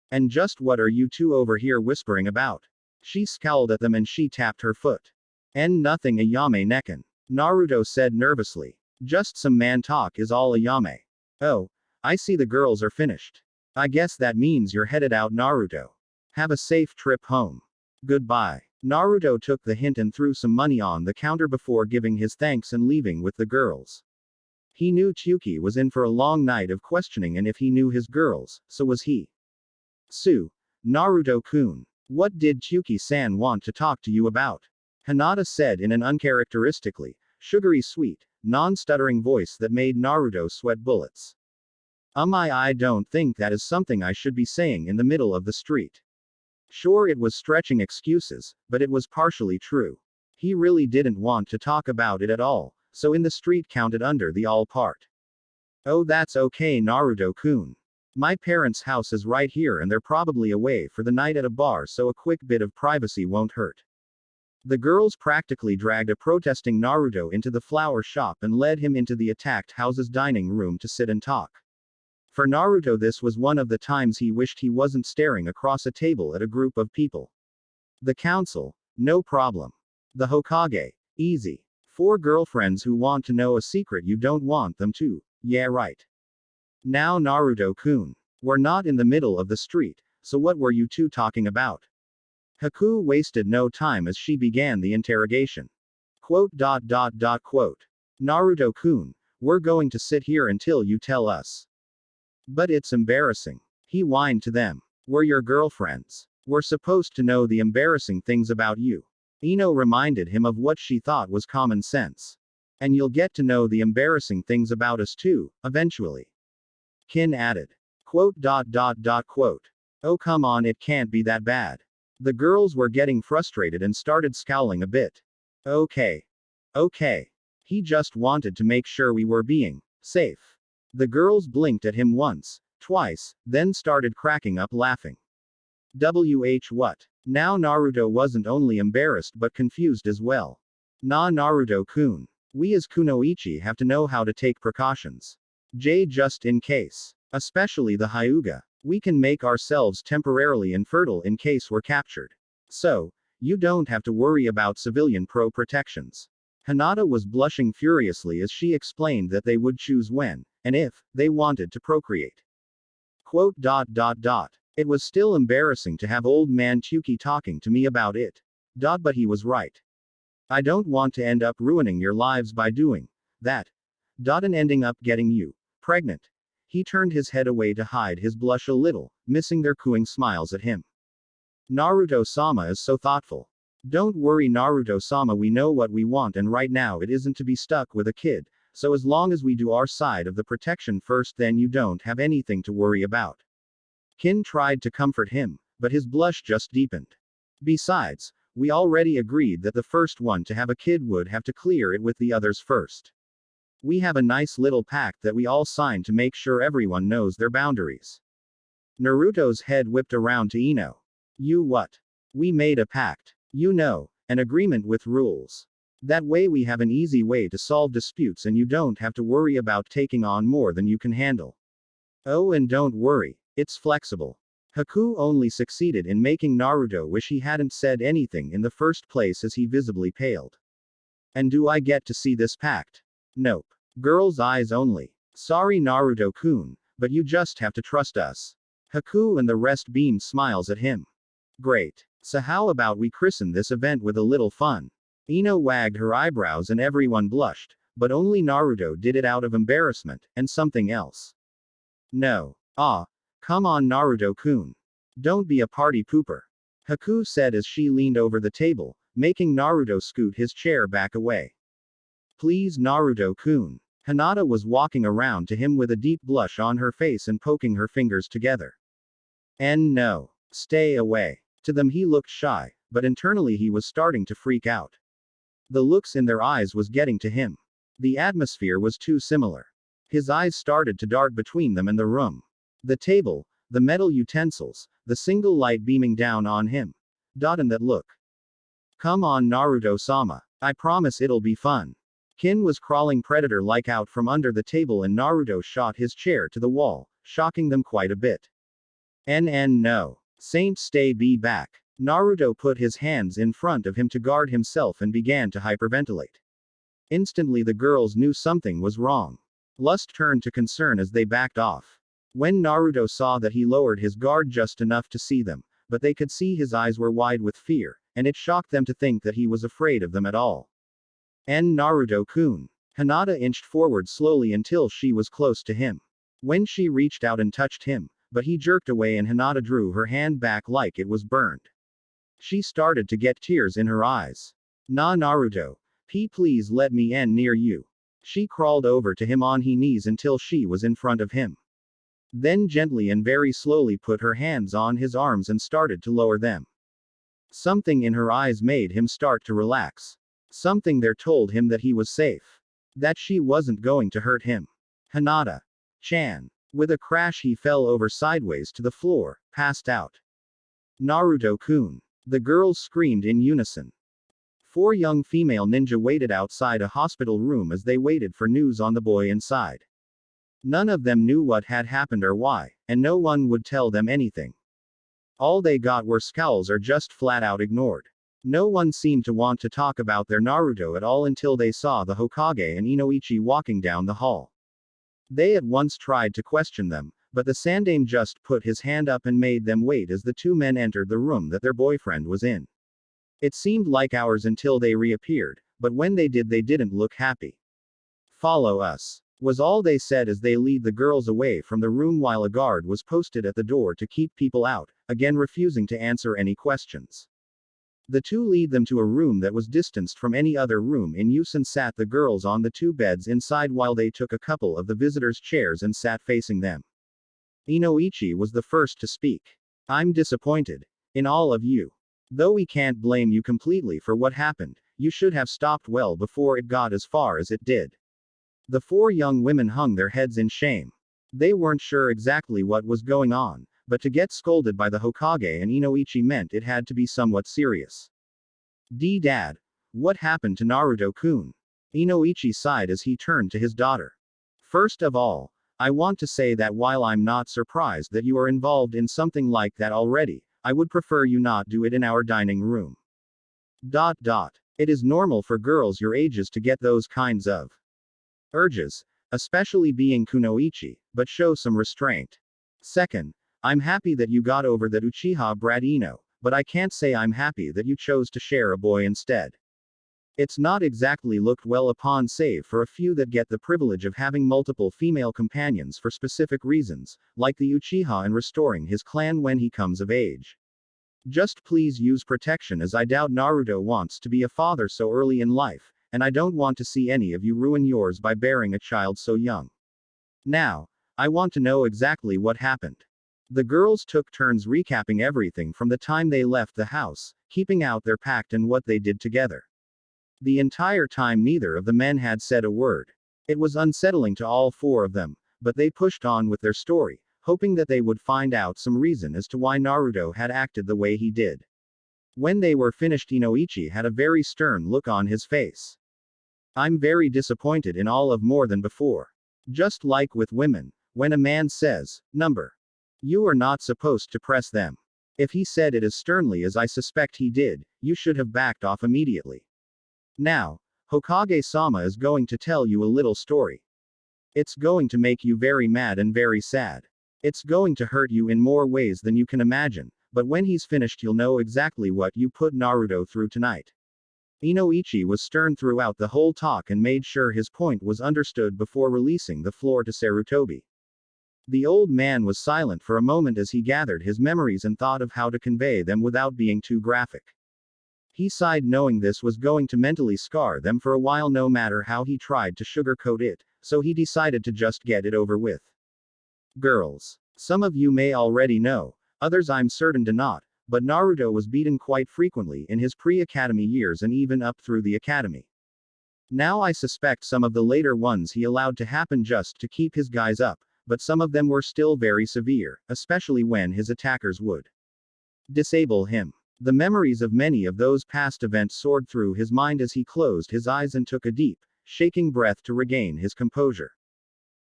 And just what are you two over here whispering about? She scowled at them and she tapped her foot. Nothing, Ayame Nekan. Naruto said nervously. Just some man talk is all, Ayame. Oh, I see the girls are finished. I guess that means you're headed out, Naruto. Have a safe trip home. Goodbye. Naruto took the hint and threw some money on the counter before giving his thanks and leaving with the girls. He knew Tsuki was in for a long night of questioning, and if he knew his girls, so was he. Naruto-kun. What did Tsuki-san want to talk to you about? Hinata said in an uncharacteristically sugary sweet, non-stuttering voice that made Naruto sweat bullets. I don't think that is something I should be saying in the middle of the street. Sure, it was stretching excuses, but it was partially true. He really didn't want to talk about it at all, so in the street counted under the all part. Oh, that's okay, Naruto-kun. My parents' house is right here and they're probably away for the night at a bar, so a quick bit of privacy won't hurt. The girls practically dragged a protesting Naruto into the flower shop and led him into the attacked house's dining room to sit and talk. For Naruto, this was one of the times he wished he wasn't staring across a table at a group of people. The council? No problem. The Hokage? Easy. 4 girlfriends who want to know a secret you don't want them to. Yeah, right. Now, Naruto-kun. We're not in the middle of the street, so what were you two talking about? Haku wasted no time as she began the interrogation. Naruto-kun, we're going to sit here until you tell us. But it's embarrassing. He whined to them. We're your girlfriends. We're supposed to know the embarrassing things about you. Ino reminded him of what she thought was common sense. And you'll get to know the embarrassing things about us too, eventually. Kin added. Oh, come on, it can't be that bad. The girls were getting frustrated and started scowling a bit. Okay. Okay. He just wanted to make sure we were being safe. The girls blinked at him once, twice, then started cracking up laughing. What? Now Naruto wasn't only embarrassed but confused as well. Naruto-kun. We as kunoichi have to know how to take precautions. Just in case. Especially the Hyuga. We can make ourselves temporarily infertile in case we're captured. So, you don't have to worry about civilian protections. Hinata was blushing furiously as she explained that they would choose when, and if, they wanted to procreate. Quote. It was still embarrassing to have old man Chuki talking to me about it. But he was right. I don't want to end up ruining your lives by doing that. And ending up getting you pregnant. He turned his head away to hide his blush a little, missing their cooing smiles at him. Naruto-sama is so thoughtful. Don't worry Naruto-sama, we know what we want and right now it isn't to be stuck with a kid, so as long as we do our side of the protection first then you don't have anything to worry about. Kin tried to comfort him, but his blush just deepened. Besides, we already agreed that the first one to have a kid would have to clear it with the others first. We have a nice little pact that we all signed to make sure everyone knows their boundaries. Naruto's head whipped around to Ino. You what? We made a pact. You know, an agreement with rules. That way we have an easy way to solve disputes and you don't have to worry about taking on more than you can handle. Oh, and don't worry, it's flexible. Haku only succeeded in making Naruto wish he hadn't said anything in the first place as he visibly paled. And do I get to see this pact? Nope. Girl's eyes only. Sorry Naruto-kun, but you just have to trust us. Haku and the rest beamed smiles at him. Great. So how about we christen this event with a little fun? Ino wagged her eyebrows and everyone blushed, but only Naruto did it out of embarrassment, and something else. No. Come on Naruto-kun. Don't be a party pooper. Haku said as she leaned over the table, making Naruto scoot his chair back away. Please Naruto-kun. Hinata was walking around to him with a deep blush on her face and poking her fingers together. No. Stay away. To them he looked shy, but internally he was starting to freak out. The looks in their eyes was getting to him. The atmosphere was too similar. His eyes started to dart between them and the room. The table, the metal utensils, the single light beaming down on him. And that look. Come on Naruto-sama. I promise it'll be fun. Kin was crawling predator-like out from under the table and Naruto shot his chair to the wall, shocking them quite a bit. No. Saint stay be back. Naruto put his hands in front of him to guard himself and began to hyperventilate. Instantly the girls knew something was wrong. Lust turned to concern as they backed off. When Naruto saw that he lowered his guard just enough to see them, but they could see his eyes were wide with fear, and it shocked them to think that he was afraid of them at all. Naruto-kun. Hinata inched forward slowly until she was close to him. When she reached out and touched him, but he jerked away and Hinata drew her hand back like it was burned. She started to get tears in her eyes. Naruto. Please let me near you. She crawled over to him on her knees until she was in front of him. Then gently and very slowly put her hands on his arms and started to lower them. Something in her eyes made him start to relax. Something there told him that he was safe. That she wasn't going to hurt him. Hinata-chan. With a crash he fell over sideways to the floor, passed out. Naruto-kun. The girls screamed in unison. 4 young female ninja waited outside a hospital room as they waited for news on the boy inside. None of them knew what had happened or why, and no one would tell them anything. All they got were scowls or just flat out ignored. No one seemed to want to talk about their Naruto at all until they saw the Hokage and Inoichi walking down the hall. They at once tried to question them, but the Sandaime just put his hand up and made them wait as the 2 men entered the room that their boyfriend was in. It seemed like hours until they reappeared, but when they did they didn't look happy. Follow us, was all they said as they led the girls away from the room while a guard was posted at the door to keep people out, again refusing to answer any questions. The 2 led them to a room that was distanced from any other room in use and sat the girls on the 2 beds inside while they took a couple of the visitors' chairs and sat facing them. Inoichi was the first to speak. I'm disappointed in all of you. Though we can't blame you completely for what happened, you should have stopped well before it got as far as it did. The four young women hung their heads in shame. They weren't sure exactly what was going on, but to get scolded by the Hokage and Inoichi meant it had to be somewhat serious. Dad, what happened to Naruto-kun? Inoichi sighed as he turned to his daughter. First of all, I want to say that while I'm not surprised that you are involved in something like that already, I would prefer you not do it in our dining room. It is normal for girls your ages to get those kinds of urges, especially being kunoichi, but show some restraint. Second, I'm happy that you got over that Uchiha brat Ino, but I can't say I'm happy that you chose to share a boy instead. It's not exactly looked well upon save for a few that get the privilege of having multiple female companions for specific reasons, like the Uchiha and restoring his clan when he comes of age. Just please use protection as I doubt Naruto wants to be a father so early in life, and I don't want to see any of you ruin yours by bearing a child so young. Now, I want to know exactly what happened. The girls took turns recapping everything from the time they left the house, keeping out their pact and what they did together. The entire time neither of the men had said a word. It was unsettling to all four of them, but they pushed on with their story, hoping that they would find out some reason as to why Naruto had acted the way he did. When they were finished, Inoichi had a very stern look on his face. I'm very disappointed in all of more than before. Just like with women, when a man says, number, you are not supposed to press them. If he said it as sternly as I suspect he did, you should have backed off immediately. Now, Hokage-sama is going to tell you a little story. It's going to make you very mad and very sad. It's going to hurt you in more ways than you can imagine, but when he's finished you'll know exactly what you put Naruto through tonight. Inoichi was stern throughout the whole talk and made sure his point was understood before releasing the floor to Sarutobi. The old man was silent for a moment as he gathered his memories and thought of how to convey them without being too graphic. He sighed knowing this was going to mentally scar them for a while no matter how he tried to sugarcoat it, so he decided to just get it over with. Girls. Some of you may already know, others I'm certain do not, but Naruto was beaten quite frequently in his pre-academy years and even up through the academy. Now I suspect some of the later ones he allowed to happen just to keep his guys up, but some of them were still very severe, especially when his attackers would disable him. The memories of many of those past events soared through his mind as he closed his eyes and took a deep, shaking breath to regain his composure.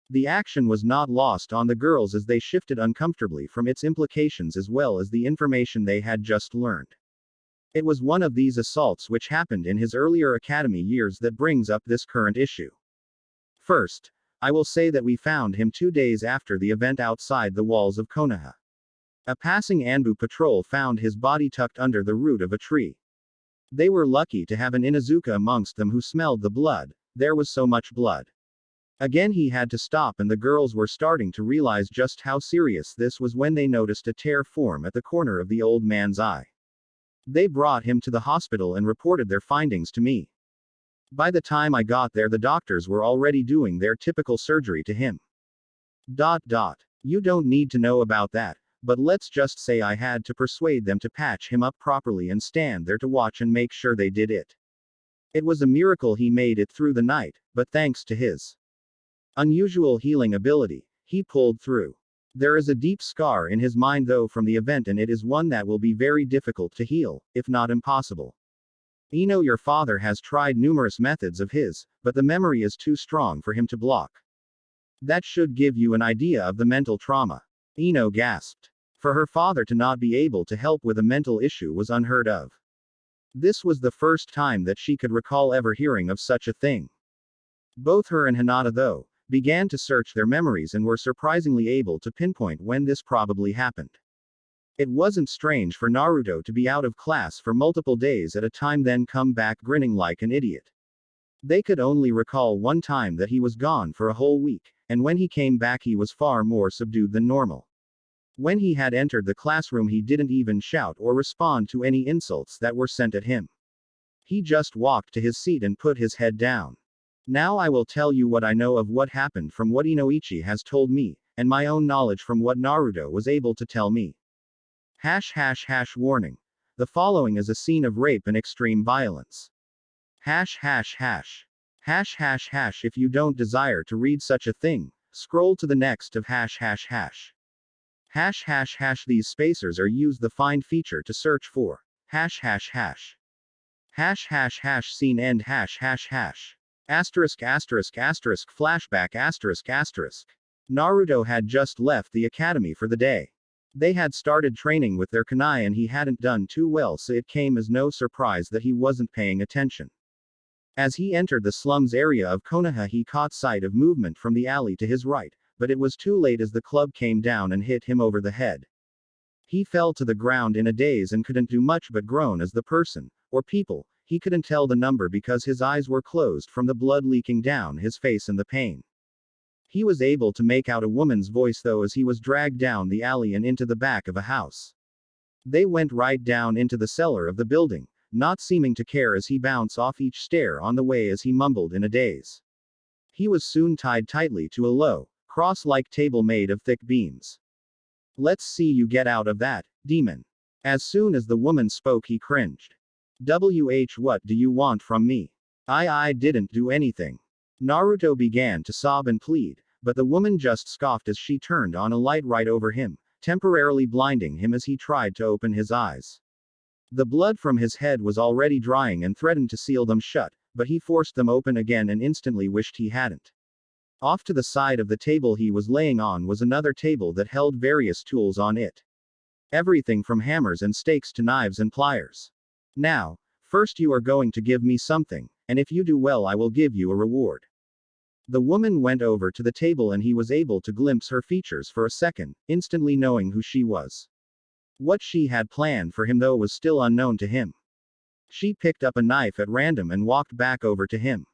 The action was not lost on the girls as they shifted uncomfortably from its implications as well as the information they had just learned. It was one of these assaults which happened in his earlier academy years that brings up this current issue. First, I will say that we found him 2 days after the event outside the walls of Konoha. A passing Anbu patrol found his body tucked under the root of a tree. They were lucky to have an Inuzuka amongst them who smelled the blood. There was so much blood. Again he had to stop and the girls were starting to realize just how serious this was when they noticed a tear form at the corner of the old man's eye. They brought him to the hospital and reported their findings to me. By the time I got there the doctors were already doing their typical surgery to him. You don't need to know about that. But let's just say I had to persuade them to patch him up properly and stand there to watch and make sure they did it. It was a miracle he made it through the night, but thanks to his unusual healing ability, he pulled through. There is a deep scar in his mind though from the event and it is one that will be very difficult to heal, if not impossible. Ino, your father has tried numerous methods of his, but the memory is too strong for him to block. That should give you an idea of the mental trauma. Ino gasped. For her father to not be able to help with a mental issue was unheard of. This was the first time that she could recall ever hearing of such a thing. Both her and Hinata, though, began to search their memories and were surprisingly able to pinpoint when this probably happened. It wasn't strange for Naruto to be out of class for multiple days at a time then come back grinning like an idiot. They could only recall one time that he was gone for a whole week, and when he came back he was far more subdued than normal. When he had entered the classroom he didn't even shout or respond to any insults that were sent at him. He just walked to his seat and put his head down. Now I will tell you what I know of what happened from what Inoichi has told me, and my own knowledge from what Naruto was able to tell me. Warning. The following is a scene of rape and extreme violence. Hash hash hash. Hash hash hash. If you don't desire to read such a thing, scroll to the next of hash hash hash. Hash hash hash. These spacers are used the find feature to search for hash hash hash. Hash hash hash. Scene end hash hash hash. Asterisk asterisk asterisk flashback asterisk asterisk. Naruto had just left the academy for the day. They had started training with their kunai and he hadn't done too well, so it came as no surprise that he wasn't paying attention. As he entered the slums area of Konoha, he caught sight of movement from the alley to his right, but it was too late as the club came down and hit him over the head. He fell to the ground in a daze and couldn't do much but groan as the person, or people, he couldn't tell the number because his eyes were closed from the blood leaking down his face and the pain. He was able to make out a woman's voice though as he was dragged down the alley and into the back of a house. They went right down into the cellar of the building, not seeming to care as he bounced off each stair on the way as he mumbled in a daze. He was soon tied tightly to a low, cross-like table made of thick beams. "Let's see you get out of that, demon." As soon as the woman spoke he cringed. What do you want from me? I didn't do anything." Naruto began to sob and plead, but the woman just scoffed as she turned on a light right over him, temporarily blinding him as he tried to open his eyes. The blood from his head was already drying and threatened to seal them shut, but he forced them open again and instantly wished he hadn't. Off to the side of the table he was laying on was another table that held various tools on it. Everything from hammers and stakes to knives and pliers. "Now, first you are going to give me something, and if you do well I will give you a reward." The woman went over to the table and he was able to glimpse her features for a second, instantly knowing who she was. What she had planned for him though was still unknown to him. She picked up a knife at random and walked back over to him.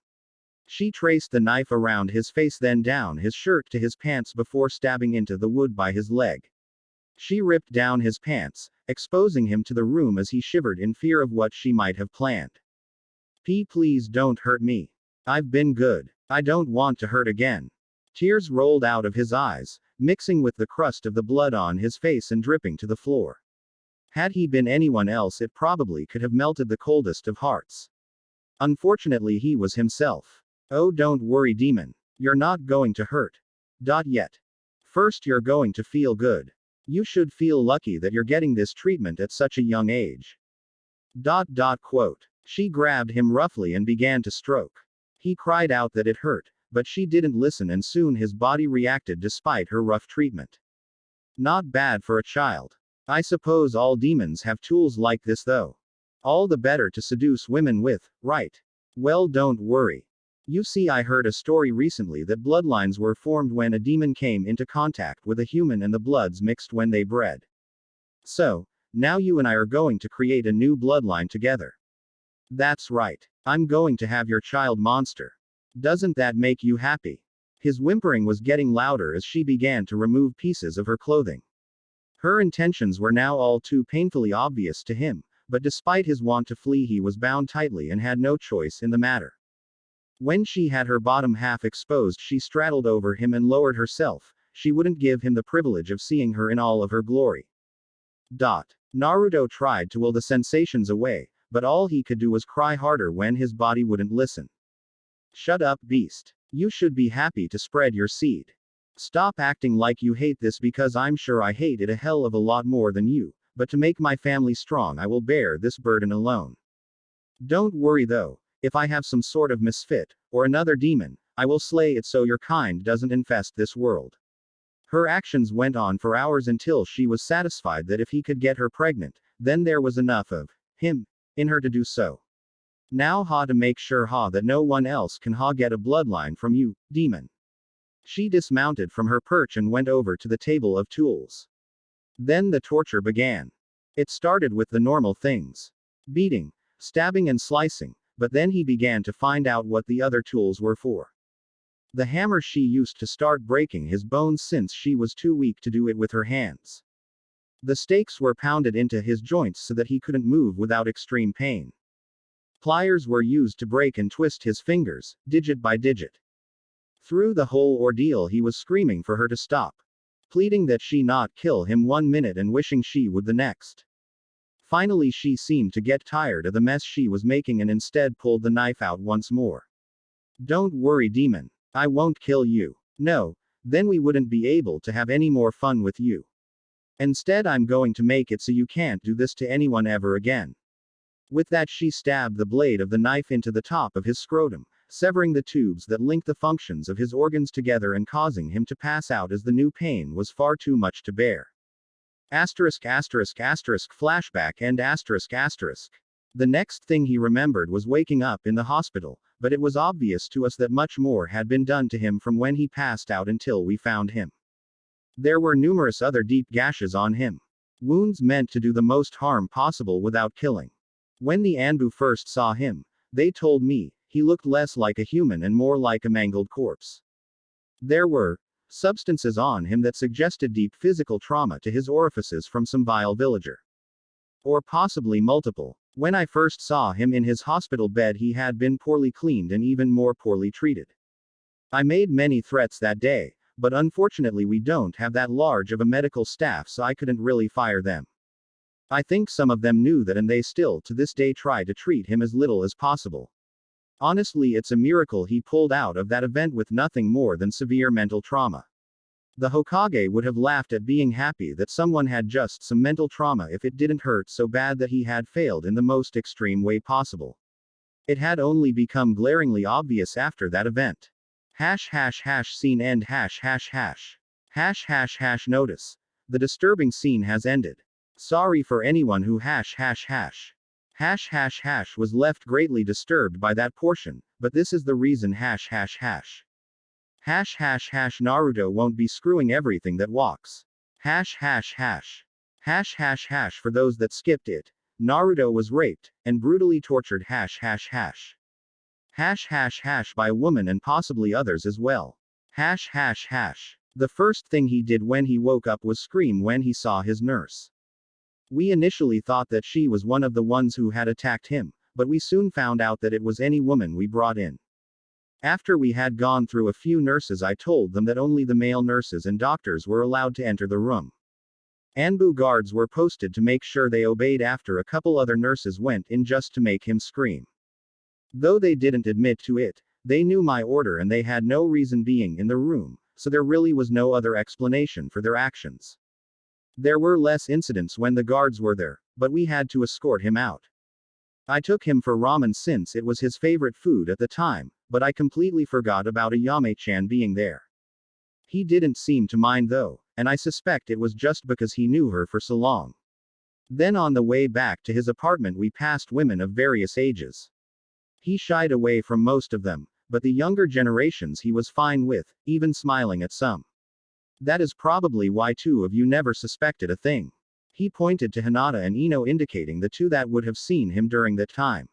She traced the knife around his face then down his shirt to his pants before stabbing into the wood by his leg. She ripped down his pants, exposing him to the room as he shivered in fear of what she might have planned. Please don't hurt me. I've been good. I don't want to hurt again." Tears rolled out of his eyes, mixing with the crust of the blood on his face and dripping to the floor. Had he been anyone else it probably could have melted the coldest of hearts. Unfortunately he was himself. "Oh, don't worry, demon. You're not going to hurt. Yet. First you're going to feel good. You should feel lucky that you're getting this treatment at such a young age." Quote. She grabbed him roughly and began to stroke. He cried out that it hurt, but she didn't listen and soon his body reacted despite her rough treatment. Not bad for a child. I suppose all demons have tools like this though. All the better to seduce women with, right? Well, don't worry. You see, I heard a story recently that bloodlines were formed when a demon came into contact with a human and the bloods mixed when they bred. So, now you and I are going to create a new bloodline together. That's right. I'm going to have your child monster. Doesn't that make you happy? His whimpering was getting louder as she began to remove pieces of her clothing. Her intentions were now all too painfully obvious to him, but despite his want to flee he was bound tightly and had no choice in the matter. When she had her bottom half exposed she straddled over him and lowered herself. She wouldn't give him the privilege of seeing her in all of her glory. Naruto tried to will the sensations away, but all he could do was cry harder when his body wouldn't listen. "Shut up, beast. You should be happy to spread your seed. Stop acting like you hate this because I'm sure I hate it a hell of a lot more than you, but to make my family strong I will bear this burden alone. Don't worry though, if I have some sort of misfit, or another demon, I will slay it so your kind doesn't infest this world." Her actions went on for hours until she was satisfied that if he could get her pregnant, then there was enough of him in her to do so. Now to make sure that no one else can get a bloodline from you, demon. She dismounted from her perch and went over to the table of tools. Then the torture began. It started with the normal things. Beating, stabbing and slicing, but then he began to find out what the other tools were for. The hammer she used to start breaking his bones since she was too weak to do it with her hands. The stakes were pounded into his joints so that he couldn't move without extreme pain. Pliers were used to break and twist his fingers, digit by digit. Through the whole ordeal he was screaming for her to stop. Pleading that she not kill him 1 minute and wishing she would the next. Finally she seemed to get tired of the mess she was making and instead pulled the knife out once more. Don't worry, demon. I won't kill you. No, then we wouldn't be able to have any more fun with you. Instead I'm going to make it so you can't do this to anyone ever again. With that she stabbed the blade of the knife into the top of his scrotum, severing the tubes that link the functions of his organs together and causing him to pass out as the new pain was far too much to bear. Flashback end asterisk. The next thing he remembered was waking up in the hospital, but it was obvious to us that much more had been done to him from when he passed out until we found him. There were numerous other deep gashes on him. Wounds meant to do the most harm possible without killing. When the Anbu first saw him, they told me, he looked less like a human and more like a mangled corpse. There were substances on him that suggested deep physical trauma to his orifices from some vile villager. Or possibly multiple. When I first saw him in his hospital bed he had been poorly cleaned and even more poorly treated. I made many threats that day, but unfortunately we don't have that large of a medical staff so I couldn't really fire them. I think some of them knew that and they still to this day try to treat him as little as possible. Honestly, it's a miracle he pulled out of that event with nothing more than severe mental trauma. The Hokage would have laughed at being happy that someone had just some mental trauma if it didn't hurt so bad that he had failed in the most extreme way possible. It had only become glaringly obvious after that event. Scene end notice. The disturbing scene has ended. Sorry for anyone who was left greatly disturbed by that portion, but this is the reason Naruto won't be screwing everything that walks. For those that skipped it, Naruto was raped and brutally tortured by a woman and possibly others as well. The first thing he did when he woke up was scream when he saw his nurse. We initially thought that she was one of the ones who had attacked him, but we soon found out that it was any woman we brought in. After we had gone through a few nurses I told them that only the male nurses and doctors were allowed to enter the room. Anbu guards were posted to make sure they obeyed after a couple other nurses went in just to make him scream. Though they didn't admit to it, they knew my order and they had no reason being in the room, so there really was no other explanation for their actions. There were less incidents when the guards were there, but we had to escort him out. I took him for ramen since it was his favorite food at the time, but I completely forgot about Ayame-chan being there. He didn't seem to mind though, and I suspect it was just because he knew her for so long. Then on the way back to his apartment we passed women of various ages. He shied away from most of them, but the younger generations he was fine with, even smiling at some. That is probably why two of you never suspected a thing. He pointed to Hinata and Ino indicating the two that would have seen him during that time.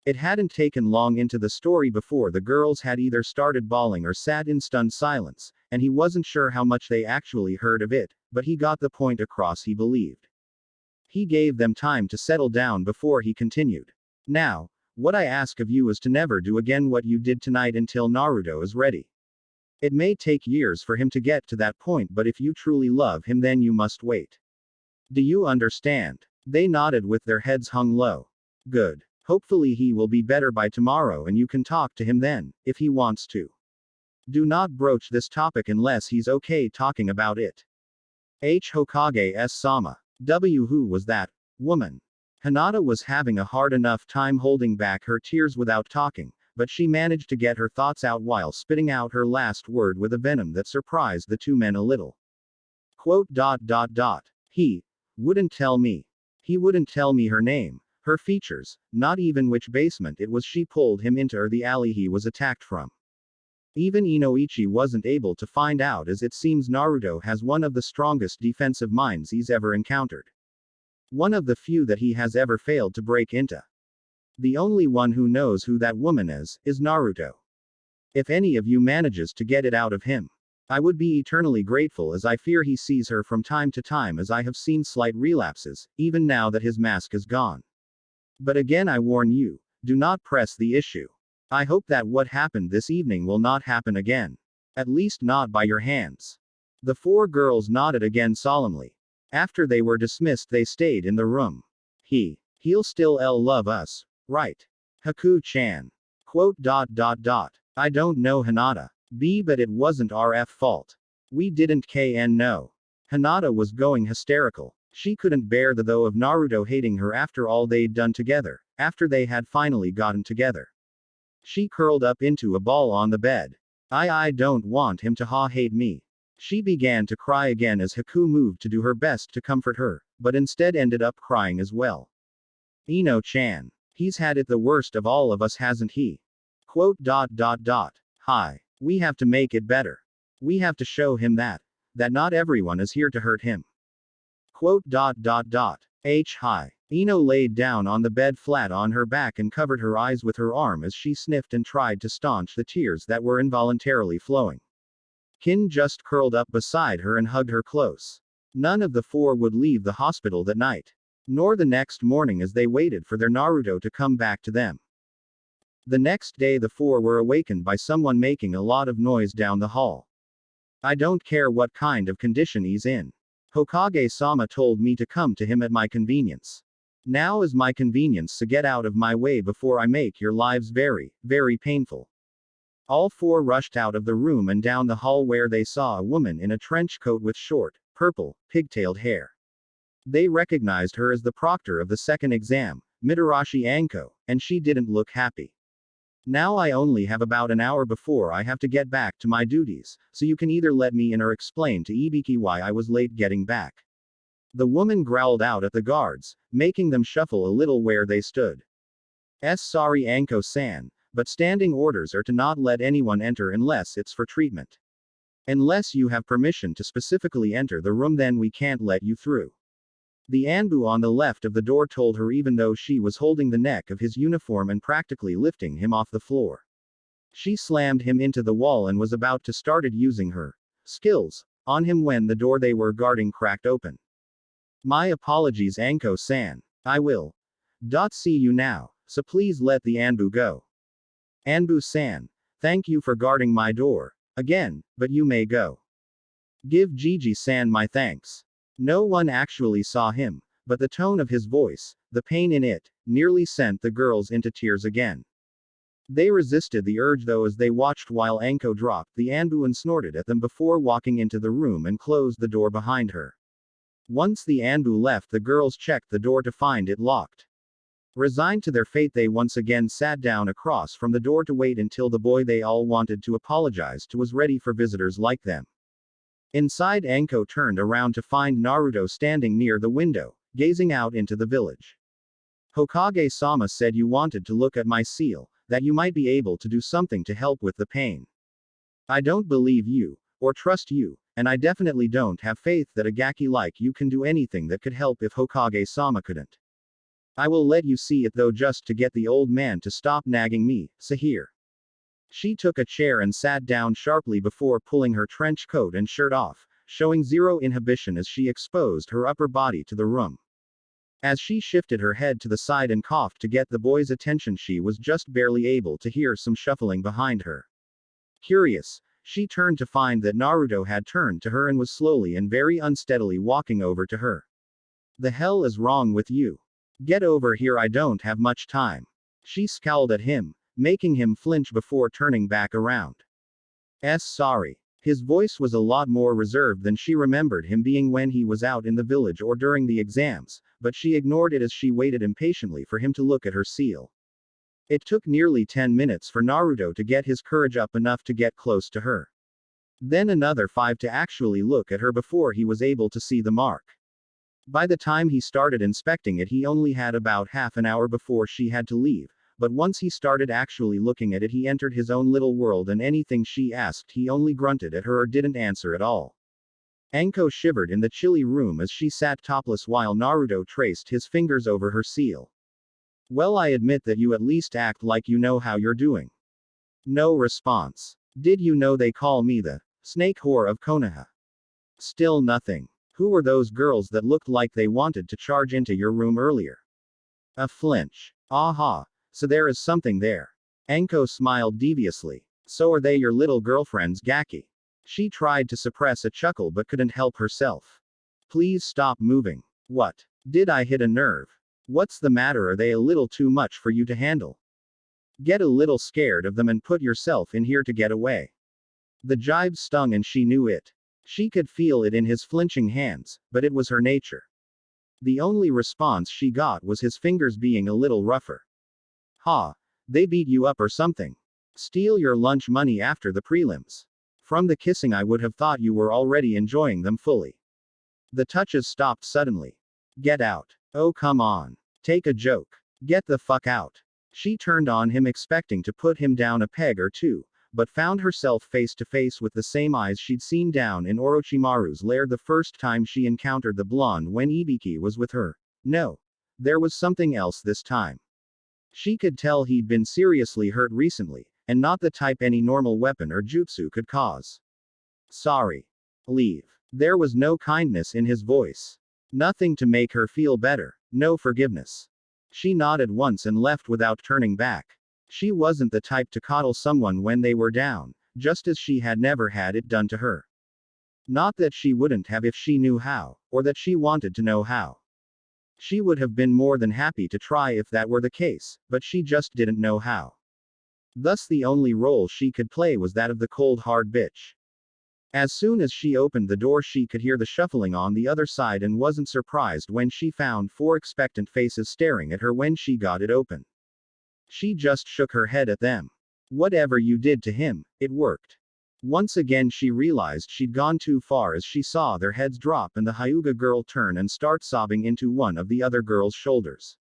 It hadn't taken long into the story before the girls had either started bawling or sat in stunned silence, and he wasn't sure how much they actually heard of it, but he got the point across he believed. He gave them time to settle down before he continued. Now, what I ask of you is to never do again what you did tonight until Naruto is ready. It may take years for him to get to that point, but if you truly love him then you must wait. Do you understand? They nodded with their heads hung low. Good. Hopefully he will be better by tomorrow and you can talk to him then, if he wants to. Do not broach this topic unless he's okay talking about it. Hokage Sama. Who was that woman? Hinata was having a hard enough time holding back her tears without talking, but she managed to get her thoughts out while spitting out her last word with a venom that surprised the two men a little. He wouldn't tell me. He wouldn't tell me her name, her features, not even which basement it was she pulled him into or the alley he was attacked from. Even Inoichi wasn't able to find out, as it seems Naruto has one of the strongest defensive minds he's ever encountered. One of the few that he has ever failed to break into. The only one who knows who that woman is Naruto. If any of you manages to get it out of him, I would be eternally grateful, as I fear he sees her from time to time, as I have seen slight relapses, even now that his mask is gone. But again I warn you, do not press the issue. I hope that what happened this evening will not happen again. At least not by your hands. The four girls nodded again solemnly. After they were dismissed they stayed in the room. He'll still love us, right? Haku-chan. Quote. I don't know Hinata. But it wasn't our fault. We didn't know. Hinata was going hysterical. She couldn't bear the though of Naruto hating her after all they'd done together, after they had finally gotten together. She curled up into a ball on the bed. I don't want him to hate me. She began to cry again as Haku moved to do her best to comfort her, but instead ended up crying as well. Ino-chan. He's had it the worst of all of us, hasn't he? Quote. Hi. We have to make it better. We have to show him that not everyone is here to hurt him. Quote. Hi. Ino laid down on the bed flat on her back and covered her eyes with her arm as she sniffed and tried to staunch the tears that were involuntarily flowing. Kin just curled up beside her and hugged her close. None of the four would leave the hospital that night, nor the next morning as they waited for their Naruto to come back to them. The next day the four were awakened by someone making a lot of noise down the hall. I don't care what kind of condition he's in. Hokage-sama told me to come to him at my convenience. Now is my convenience, so get out of my way before I make your lives very, very painful. All four rushed out of the room and down the hall where they saw a woman in a trench coat with short, purple, pigtailed hair. They recognized her as the proctor of the second exam, Mitarashi Anko, and she didn't look happy. Now I only have about an hour before I have to get back to my duties, so you can either let me in or explain to Ibiki why I was late getting back. The woman growled out at the guards, making them shuffle a little where they stood. Sorry Anko-san, but standing orders are to not let anyone enter unless it's for treatment. Unless you have permission to specifically enter the room, then we can't let you through. The Anbu on the left of the door told her, even though she was holding the neck of his uniform and practically lifting him off the floor. She slammed him into the wall and was about to started using her skills on him when the door they were guarding cracked open. My apologies Anko-san. I will see you now, so please let the Anbu go. Anbu-san, thank you for guarding my door again, but you may go. Give Gigi-san my thanks. No one actually saw him, but the tone of his voice, the pain in it, nearly sent the girls into tears again. They resisted the urge though as they watched while Anko dropped the Anbu and snorted at them before walking into the room and closed the door behind her. Once the Anbu left, the girls checked the door to find it locked. Resigned to their fate, they once again sat down across from the door to wait until the boy they all wanted to apologize to was ready for visitors like them. Inside, Anko turned around to find Naruto standing near the window, gazing out into the village. Hokage-sama said you wanted to look at my seal, that you might be able to do something to help with the pain. I don't believe you, or trust you, and I definitely don't have faith that a gaki like you can do anything that could help if Hokage-sama couldn't. I will let you see it though, just to get the old man to stop nagging me, so here. She took a chair and sat down sharply before pulling her trench coat and shirt off, showing zero inhibition as she exposed her upper body to the room. As she shifted her head to the side and coughed to get the boy's attention, she was just barely able to hear some shuffling behind her. Curious, she turned to find that Naruto had turned to her and was slowly and very unsteadily walking over to her. The hell is wrong with you? Get over here, I don't have much time. She scowled at him, making him flinch before turning back around. Sorry. His voice was a lot more reserved than she remembered him being when he was out in the village or during the exams, but she ignored it as she waited impatiently for him to look at her seal. It took nearly 10 minutes for Naruto to get his courage up enough to get close to her. Then another 5 to actually look at her before he was able to see the mark. By the time he started inspecting it, he only had about half an hour before she had to leave, but once he started actually looking at it, he entered his own little world, and anything she asked he only grunted at her or didn't answer at all. Anko shivered in the chilly room as she sat topless while Naruto traced his fingers over her seal. Well, I admit that you at least act like you know how you're doing. No response. Did you know they call me the snake whore of Konoha? Still nothing. Who were those girls that looked like they wanted to charge into your room earlier? A flinch. Aha. So there is something there. Anko smiled deviously. So are they your little girlfriends, Gaki? She tried to suppress a chuckle but couldn't help herself. Please stop moving. What? Did I hit a nerve? What's the matter? Are they a little too much for you to handle? Get a little scared of them and put yourself in here to get away. The jibe stung and she knew it. She could feel it in his flinching hands, but it was her nature. The only response she got was his fingers being a little rougher. Ha! They beat you up or something? Steal your lunch money after the prelims. From the kissing I would have thought you were already enjoying them fully. The touches stopped suddenly. Get out. Oh come on. Take a joke. Get the fuck out. She turned on him expecting to put him down a peg or two, but found herself face to face with the same eyes she'd seen down in Orochimaru's lair the first time she encountered the blonde when Ibiki was with her. No. There was something else this time. She could tell he'd been seriously hurt recently, and not the type any normal weapon or jutsu could cause. Sorry. Leave. There was no kindness in his voice. Nothing to make her feel better. No forgiveness. She nodded once and left without turning back. She wasn't the type to coddle someone when they were down, just as she had never had it done to her. Not that she wouldn't have if she knew how, or that she wanted to know how. She would have been more than happy to try if that were the case, but she just didn't know how. Thus the only role she could play was that of the cold hard bitch. As soon as she opened the door she could hear the shuffling on the other side and wasn't surprised when she found 4 expectant faces staring at her when she got it open. She just shook her head at them. Whatever you did to him, it worked. Once again she realized she'd gone too far as she saw their heads drop and the Hyuga girl turn and start sobbing into one of the other girl's shoulders.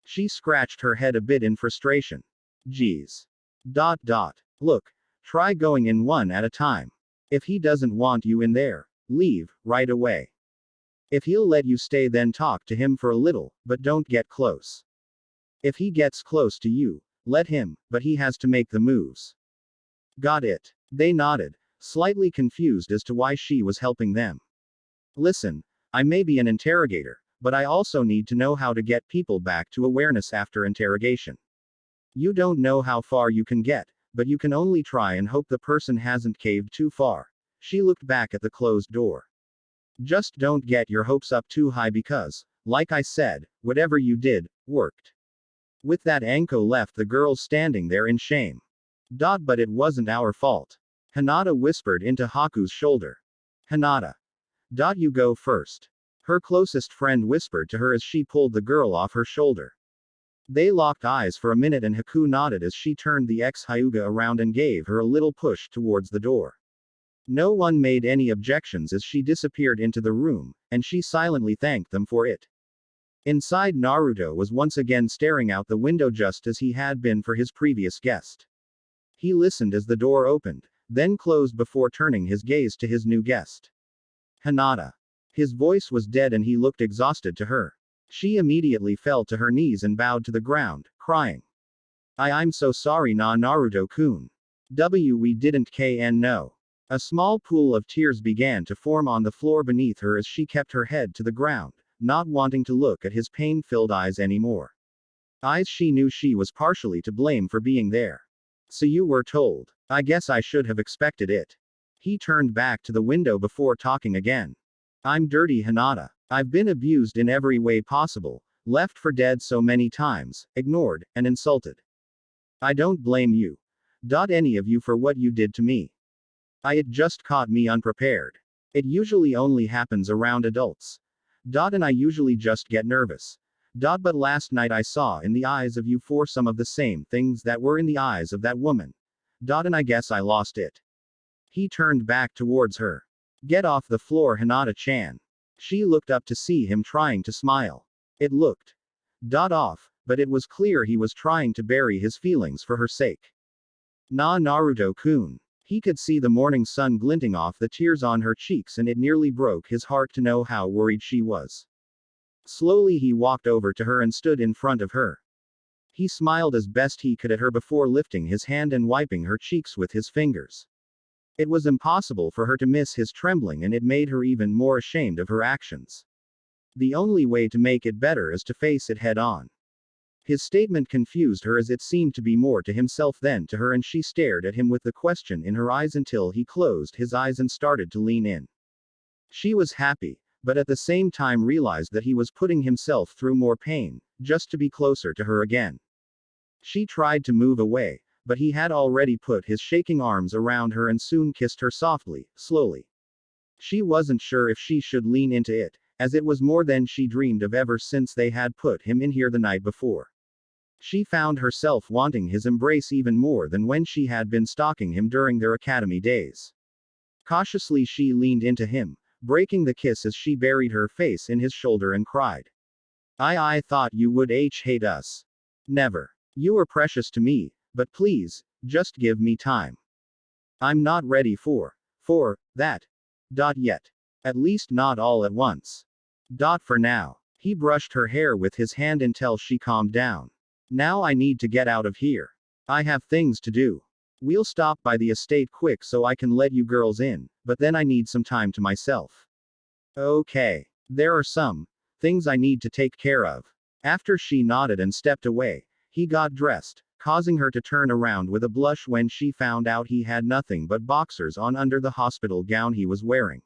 She scratched her head a bit in frustration. Geez. Look. Try going in one at a time. If he doesn't want you in there, leave, right away. If he'll let you stay then talk to him for a little, but don't get close. If he gets close to you, let him, but he has to make the moves. Got it. They nodded, slightly confused as to why she was helping them. Listen, I may be an interrogator, but I also need to know how to get people back to awareness after interrogation. You don't know how far you can get, but you can only try and hope the person hasn't caved too far. She looked back at the closed door. Just don't get your hopes up too high because, like I said, whatever you did, worked. With that Anko left the girls standing there in shame. But it wasn't our fault. Hinata whispered into Haku's shoulder. Hinata. You go first. Her closest friend whispered to her as she pulled the girl off her shoulder. They locked eyes for a minute and Haku nodded as she turned the ex-Hyuga around and gave her a little push towards the door. No one made any objections as she disappeared into the room, and she silently thanked them for it. Inside Naruto was once again staring out the window just as he had been for his previous guest. He listened as the door opened, then closed before turning his gaze to his new guest. Hinata. His voice was dead and he looked exhausted to her. She immediately fell to her knees and bowed to the ground, crying. I'm so sorry Naruto-kun. We didn't know. A small pool of tears began to form on the floor beneath her as she kept her head to the ground, not wanting to look at his pain-filled eyes anymore. Eyes she knew she was partially to blame for being there. So you were told. I guess I should have expected it. He turned back to the window before talking again. I'm dirty Hinata. I've been abused in every way possible, left for dead so many times, ignored, and insulted. I don't blame you. Any of you for what you did to me. It just caught me unprepared. It usually only happens around adults. And I usually just get nervous. But last night I saw in the eyes of you for some of the same things that were in the eyes of that woman. And I guess I lost it. He turned back towards her. Get off the floor Hinata-chan. She looked up to see him trying to smile. It looked off, but it was clear he was trying to bury his feelings for her sake. Naruto-kun. He could see the morning sun glinting off the tears on her cheeks and it nearly broke his heart to know how worried she was. Slowly he walked over to her and stood in front of her. He smiled as best he could at her before lifting his hand and wiping her cheeks with his fingers. It was impossible for her to miss his trembling and it made her even more ashamed of her actions. The only way to make it better is to face it head on. His statement confused her as it seemed to be more to himself than to her and she stared at him with the question in her eyes until he closed his eyes and started to lean in. She was happy, but at the same time realized that he was putting himself through more pain, just to be closer to her again. She tried to move away, but he had already put his shaking arms around her and soon kissed her softly, slowly. She wasn't sure if she should lean into it, as it was more than she dreamed of ever since they had put him in here the night before. She found herself wanting his embrace even more than when she had been stalking him during their academy days. Cautiously she leaned into him, breaking the kiss as she buried her face in his shoulder and cried. I thought you would hate us. Never. You are precious to me, but please, just give me time. I'm not ready for that. Yet. At least not all at once. For now. He brushed her hair with his hand until she calmed down. Now I need to get out of here. I have things to do. We'll stop by the estate quick so I can let you girls in, but then I need some time to myself. Okay. There are some things I need to take care of. After she nodded and stepped away, he got dressed, causing her to turn around with a blush when she found out he had nothing but boxers on under the hospital gown he was wearing.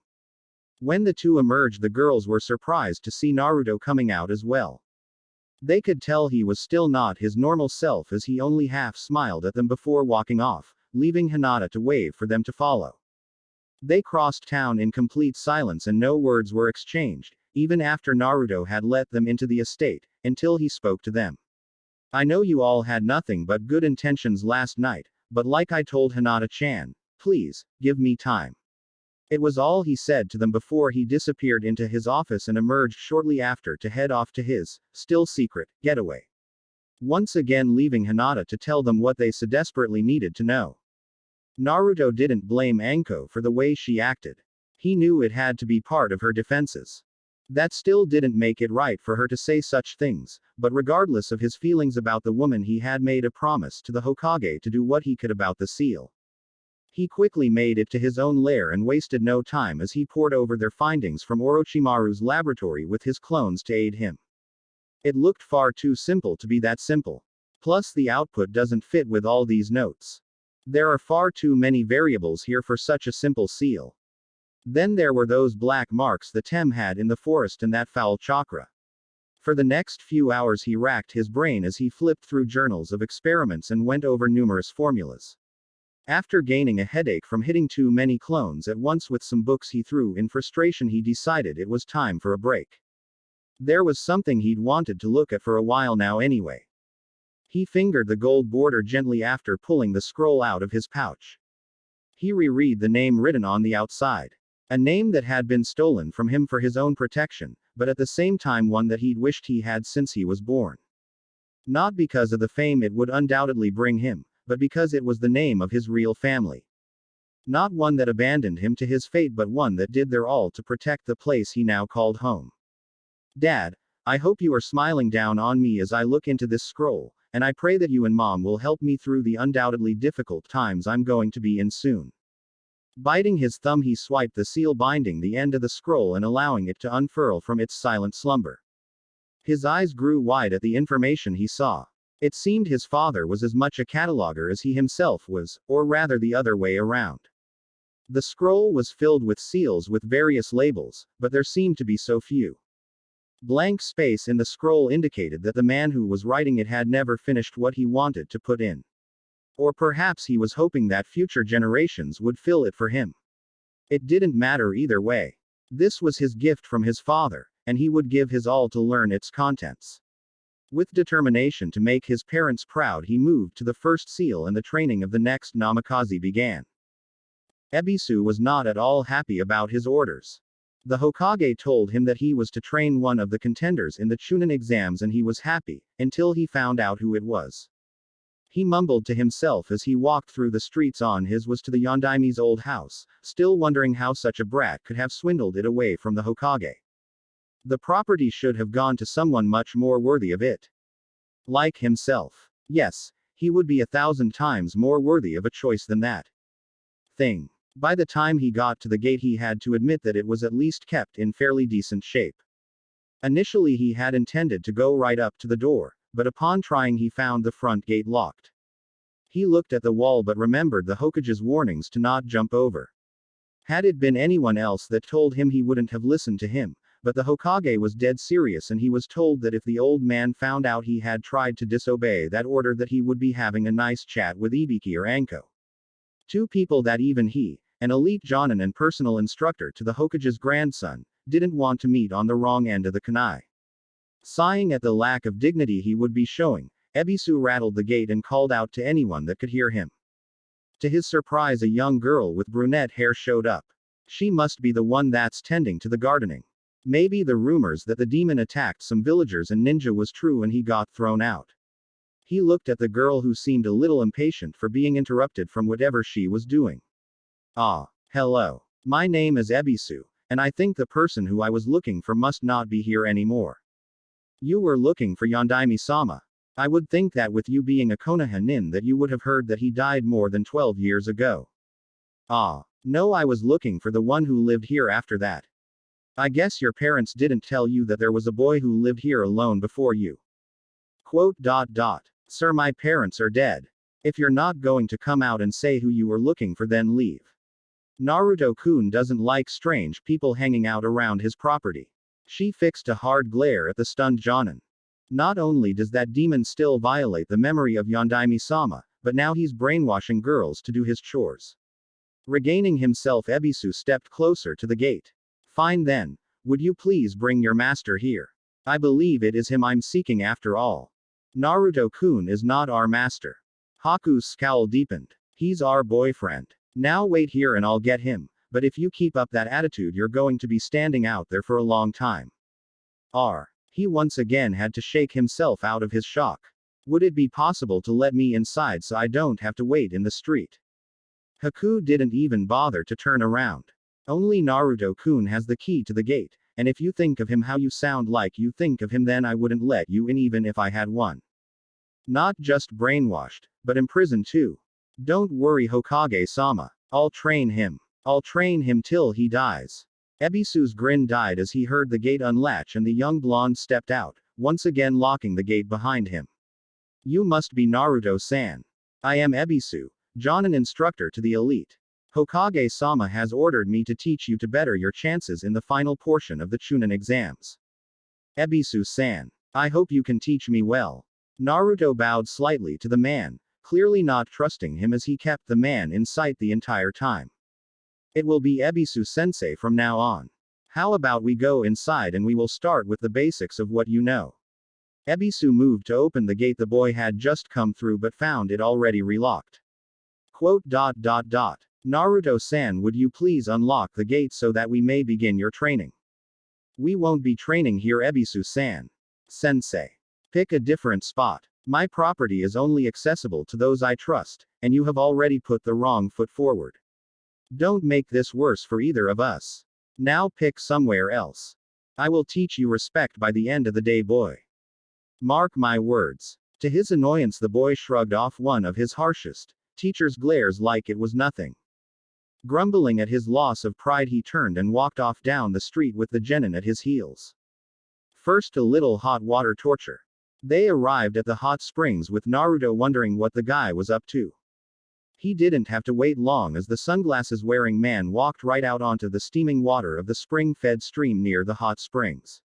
When the two emerged, the girls were surprised to see Naruto coming out as well. They could tell he was still not his normal self as he only half smiled at them before walking off, leaving Hinata to wave for them to follow. They crossed town in complete silence and no words were exchanged, even after Naruto had let them into the estate, until he spoke to them. I know you all had nothing but good intentions last night, but like I told Hinata-chan, please, give me time. It was all he said to them before he disappeared into his office and emerged shortly after to head off to his, still secret, getaway. Once again leaving Hinata to tell them what they so desperately needed to know. Naruto didn't blame Anko for the way she acted. He knew it had to be part of her defenses. That still didn't make it right for her to say such things, but regardless of his feelings about the woman, he had made a promise to the Hokage to do what he could about the seal. He quickly made it to his own lair and wasted no time as he pored over their findings from Orochimaru's laboratory with his clones to aid him. It looked far too simple to be that simple. Plus the output doesn't fit with all these notes. There are far too many variables here for such a simple seal. Then there were those black marks the Tem had in the forest and that foul chakra. For the next few hours he racked his brain as he flipped through journals of experiments and went over numerous formulas. After gaining a headache from hitting too many clones at once with some books he threw in frustration, he decided it was time for a break. There was something he'd wanted to look at for a while now anyway. He fingered the gold border gently after pulling the scroll out of his pouch. He reread the name written on the outside. A name that had been stolen from him for his own protection, but at the same time one that he'd wished he had since he was born. Not because of the fame it would undoubtedly bring him, but because it was the name of his real family. Not one that abandoned him to his fate, but one that did their all to protect the place he now called home. Dad, I hope you are smiling down on me as I look into this scroll, and I pray that you and Mom will help me through the undoubtedly difficult times I'm going to be in soon. Biting his thumb, he swiped the seal binding the end of the scroll and allowing it to unfurl from its silent slumber. His eyes grew wide at the information he saw. It seemed his father was as much a cataloger as he himself was, or rather the other way around. The scroll was filled with seals with various labels, but there seemed to be so few. Blank space in the scroll indicated that the man who was writing it had never finished what he wanted to put in. Or perhaps he was hoping that future generations would fill it for him. It didn't matter either way. This was his gift from his father, and he would give his all to learn its contents. With determination to make his parents proud, he moved to the first seal and the training of the next namikaze began. Ebisu was not at all happy about his orders. The Hokage told him that he was to train one of the contenders in the Chunin exams, and he was happy, until he found out who it was. He mumbled to himself as he walked through the streets on his way to the Yondaime's old house, still wondering how such a brat could have swindled it away from the Hokage. The property should have gone to someone much more worthy of it. Like himself. Yes, he would be 1,000 times more worthy of a choice than that thing. By the time he got to the gate, he had to admit that it was at least kept in fairly decent shape. Initially he had intended to go right up to the door, but upon trying he found the front gate locked. He looked at the wall but remembered the Hokage's warnings to not jump over. Had it been anyone else that told him, he wouldn't have listened to him, But the Hokage was dead serious, and he was told that if the old man found out he had tried to disobey that order, that he would be having a nice chat with Ibiki or Anko. Two people that even he, an elite jonin and personal instructor to the Hokage's grandson, didn't want to meet on the wrong end of the kunai. Sighing at the lack of dignity he would be showing, Ebisu rattled the gate and called out to anyone that could hear him. To his surprise, a young girl with brunette hair showed up. She must be the one that's tending to the gardening. Maybe the rumors that the demon attacked some villagers and ninja was true and he got thrown out. He looked at the girl, who seemed a little impatient for being interrupted from whatever she was doing. Ah, hello. My name is Ebisu, and I think the person who I was looking for must not be here anymore. You were looking for Yondaime-sama. I would think that with you being a konoha nin that you would have heard that he died more than 12 years ago. Ah, no, I was looking for the one who lived here after that. I guess your parents didn't tell you that there was a boy who lived here alone before you. Quote. Sir, my parents are dead. If you're not going to come out and say who you were looking for, then leave. Naruto-kun doesn't like strange people hanging out around his property. She fixed a hard glare at the stunned jonin. Not only does that demon still violate the memory of Yondaime-sama, but now he's brainwashing girls to do his chores. Regaining himself, Ebisu stepped closer to the gate. Fine then. Would you please bring your master here? I believe it is him I'm seeking after all. Naruto-kun is not our master. Haku's scowl deepened. He's our boyfriend. Now wait here and I'll get him, but if you keep up that attitude you're going to be standing out there for a long time. He once again had to shake himself out of his shock. Would it be possible to let me inside so I don't have to wait in the street? Haku didn't even bother to turn around. Only Naruto-kun has the key to the gate, and if you think of him how you sound like you think of him, then I wouldn't let you in even if I had one. Not just brainwashed, but imprisoned too. Don't worry, Hokage-sama. I'll train him. I'll train him till he dies. Ebisu's grin died as he heard the gate unlatch and the young blonde stepped out, once again locking the gate behind him. You must be Naruto-san. I am Ebisu, jonin instructor to the elite. Hokage-sama has ordered me to teach you to better your chances in the final portion of the Chunin exams. Ebisu-san. I hope you can teach me well. Naruto bowed slightly to the man, clearly not trusting him as he kept the man in sight the entire time. It will be Ebisu-sensei from now on. How about we go inside and we will start with the basics of what you know. Ebisu moved to open the gate the boy had just come through but found it already relocked. Quote. Naruto-san, would you please unlock the gate so that we may begin your training? We won't be training here, Ebisu-san. Sensei. Pick a different spot. My property is only accessible to those I trust, and you have already put the wrong foot forward. Don't make this worse for either of us. Now pick somewhere else. I will teach you respect by the end of the day, boy. Mark my words. To his annoyance, the boy shrugged off one of his harshest teacher's glares like it was nothing. Grumbling at his loss of pride, he turned and walked off down the street with the genin at his heels. First, a little hot water torture. They arrived at the hot springs with Naruto wondering what the guy was up to. He didn't have to wait long as the sunglasses-wearing man walked right out onto the steaming water of the spring-fed stream near the hot springs.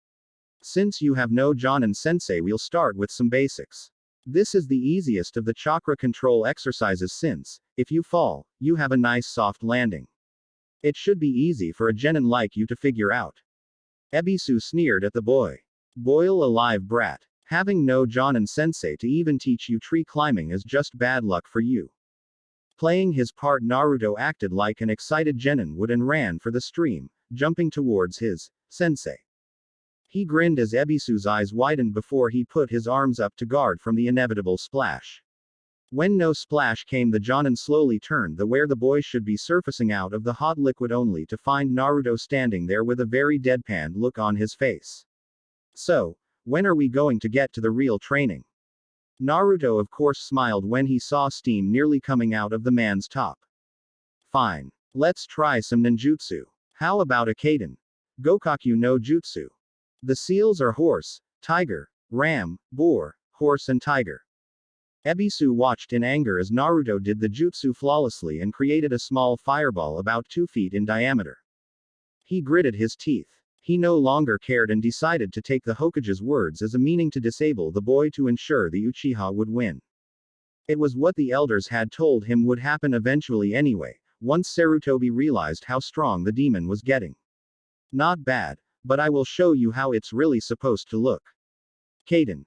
Since you have no jonin-sensei, we'll start with some basics. This is the easiest of the chakra control exercises since, if you fall, you have a nice soft landing. It should be easy for a genin like you to figure out. Ebisu sneered at the boy. Boil alive, brat. Having no jonin-sensei to even teach you tree climbing is just bad luck for you. Playing his part, Naruto acted like an excited genin would and ran for the stream, jumping towards his sensei. He grinned as Ebisu's eyes widened before he put his arms up to guard from the inevitable splash. When no splash came, the jonin slowly turned the where the boy should be surfacing out of the hot liquid, only to find Naruto standing there with a very deadpan look on his face. So, when are we going to get to the real training? Naruto of course smiled when he saw steam nearly coming out of the man's top. Fine. Let's try some ninjutsu. How about a kaiden? Gokaku no jutsu. The seals are horse, tiger, ram, boar, horse and tiger. Ebisu watched in anger as Naruto did the jutsu flawlessly and created a small fireball about 2 feet in diameter. He gritted his teeth. He no longer cared and decided to take the Hokage's words as a meaning to disable the boy to ensure the Uchiha would win. It was what the elders had told him would happen eventually anyway, once Sarutobi realized how strong the demon was getting. Not bad, but I will show you how it's really supposed to look. Kaden.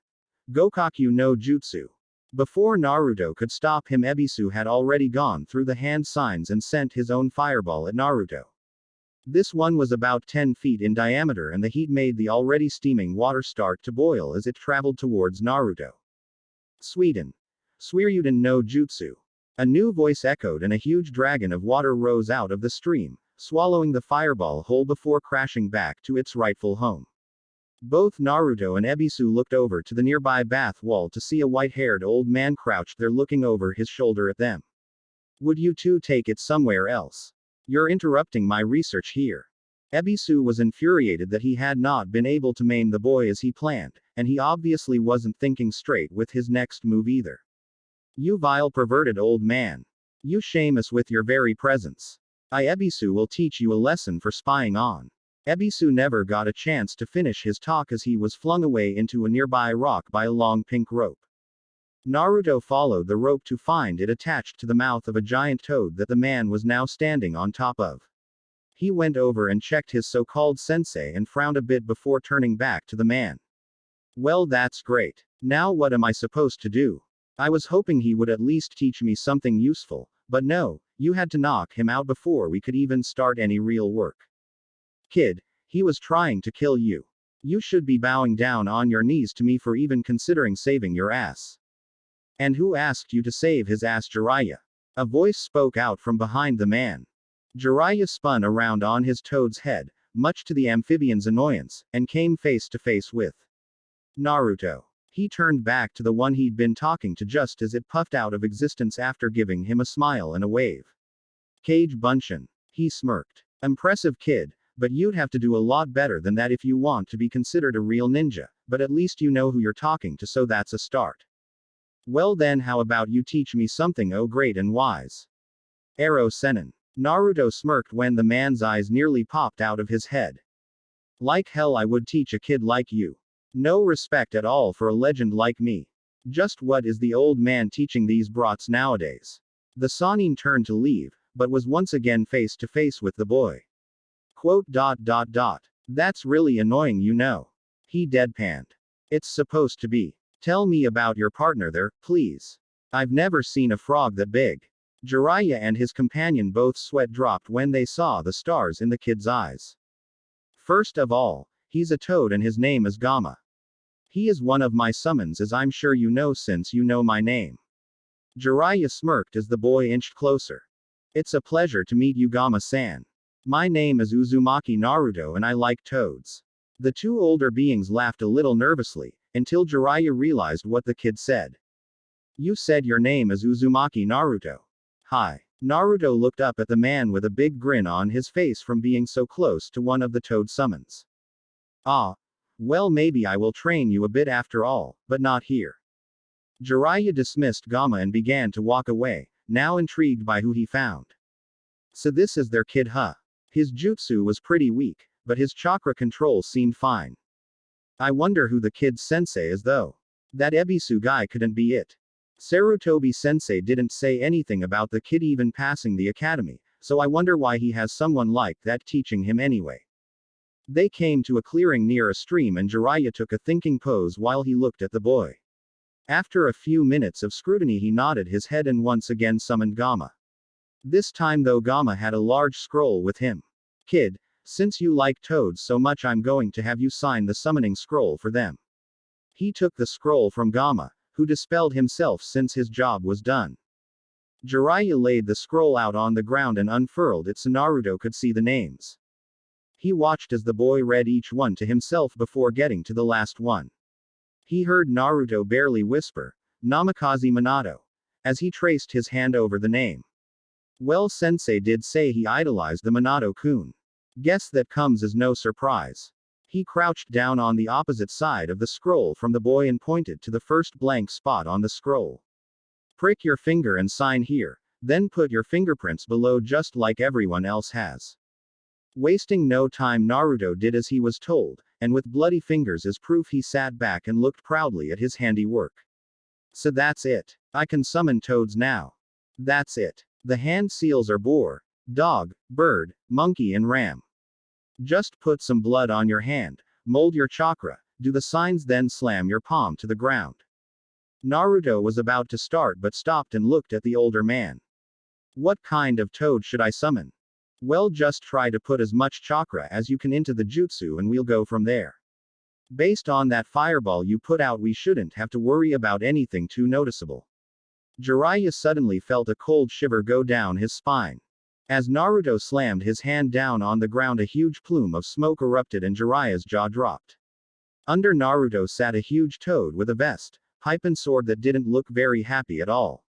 Gokaku no Jutsu. Before Naruto could stop him, Ebisu had already gone through the hand signs and sent his own fireball at Naruto. This one was about 10 feet in diameter and the heat made the already steaming water start to boil as it traveled towards Naruto. Sweden. Suiryuden no Jutsu. A new voice echoed and a huge dragon of water rose out of the stream, swallowing the fireball whole before crashing back to its rightful home. Both Naruto and Ebisu looked over to the nearby bath wall to see a white-haired old man crouched there looking over his shoulder at them. Would you two take it somewhere else? You're interrupting my research here. Ebisu was infuriated that he had not been able to maim the boy as he planned, and he obviously wasn't thinking straight with his next move either. You vile perverted old man. You shame us with your very presence. Ebisu will teach you a lesson for spying on. Ebisu never got a chance to finish his talk as he was flung away into a nearby rock by a long pink rope. Naruto followed the rope to find it attached to the mouth of a giant toad that the man was now standing on top of. He went over and checked his so-called sensei and frowned a bit before turning back to the man. Well, that's great. Now what am I supposed to do? I was hoping he would at least teach me something useful, but no, you had to knock him out before we could even start any real work. Kid, he was trying to kill you. You should be bowing down on your knees to me for even considering saving your ass. And who asked you to save his ass, Jiraiya? A voice spoke out from behind the man. Jiraiya spun around on his toad's head, much to the amphibian's annoyance, and came face to face with Naruto. He turned back to the one he'd been talking to just as it puffed out of existence after giving him a smile and a wave. Kage Bunshin. He smirked. Impressive kid, but you'd have to do a lot better than that if you want to be considered a real ninja, but at least you know who you're talking to, so that's a start. Well then, how about you teach me something, oh great and wise? Ero Sennin. Naruto smirked when the man's eyes nearly popped out of his head. Like hell I would teach a kid like you. No respect at all for a legend like me. Just what is the old man teaching these brats nowadays? The Sannin turned to leave, but was once again face to face with the boy. That's really annoying, you know. He deadpanned. It's supposed to be. Tell me about your partner there, please. I've never seen a frog that big. Jiraiya and his companion both sweat dropped when they saw the stars in the kid's eyes. First of all, he's a toad and his name is Gamma. He is one of my summons, as I'm sure you know since you know my name. Jiraiya smirked as the boy inched closer. It's a pleasure to meet you, Gamma-san. My name is Uzumaki Naruto and I like toads. The two older beings laughed a little nervously, until Jiraiya realized what the kid said. You said your name is Uzumaki Naruto. Hi. Naruto looked up at the man with a big grin on his face from being so close to one of the toad summons. Ah. Well, maybe I will train you a bit after all, but not here. Jiraiya dismissed Gamma and began to walk away, now intrigued by who he found. So this is their kid, huh? His jutsu was pretty weak, but his chakra control seemed fine. I wonder who the kid's sensei is though. That Ebisu guy couldn't be it. Sarutobi sensei didn't say anything about the kid even passing the academy, so I wonder why he has someone like that teaching him anyway. They came to a clearing near a stream and Jiraiya took a thinking pose while he looked at the boy. After a few minutes of scrutiny he nodded his head and once again summoned Gamma. This time though Gamma had a large scroll with him. Kid, since you like toads so much I'm going to have you sign the summoning scroll for them. He took the scroll from Gamma, who dispelled himself since his job was done. Jiraiya laid the scroll out on the ground and unfurled it so Naruto could see the names. He watched as the boy read each one to himself before getting to the last one. He heard Naruto barely whisper, Namikaze Minato, as he traced his hand over the name. Well, sensei did say he idolized the Minato-kun. Guess that comes as no surprise. He crouched down on the opposite side of the scroll from the boy and pointed to the first blank spot on the scroll. Prick your finger and sign here, then put your fingerprints below just like everyone else has. Wasting no time, Naruto did as he was told, and with bloody fingers as proof he sat back and looked proudly at his handiwork. So that's it. I can summon toads now. That's it. The hand seals are boar, dog, bird, monkey and ram. Just put some blood on your hand, mold your chakra, do the signs, then slam your palm to the ground. Naruto was about to start but stopped and looked at the older man. What kind of toad should I summon? Well, just try to put as much chakra as you can into the jutsu and we'll go from there. Based on that fireball you put out, we shouldn't have to worry about anything too noticeable. Jiraiya suddenly felt a cold shiver go down his spine. As Naruto slammed his hand down on the ground, a huge plume of smoke erupted and Jiraiya's jaw dropped. Under Naruto sat a huge toad with a vest, pipe and sword that didn't look very happy at all.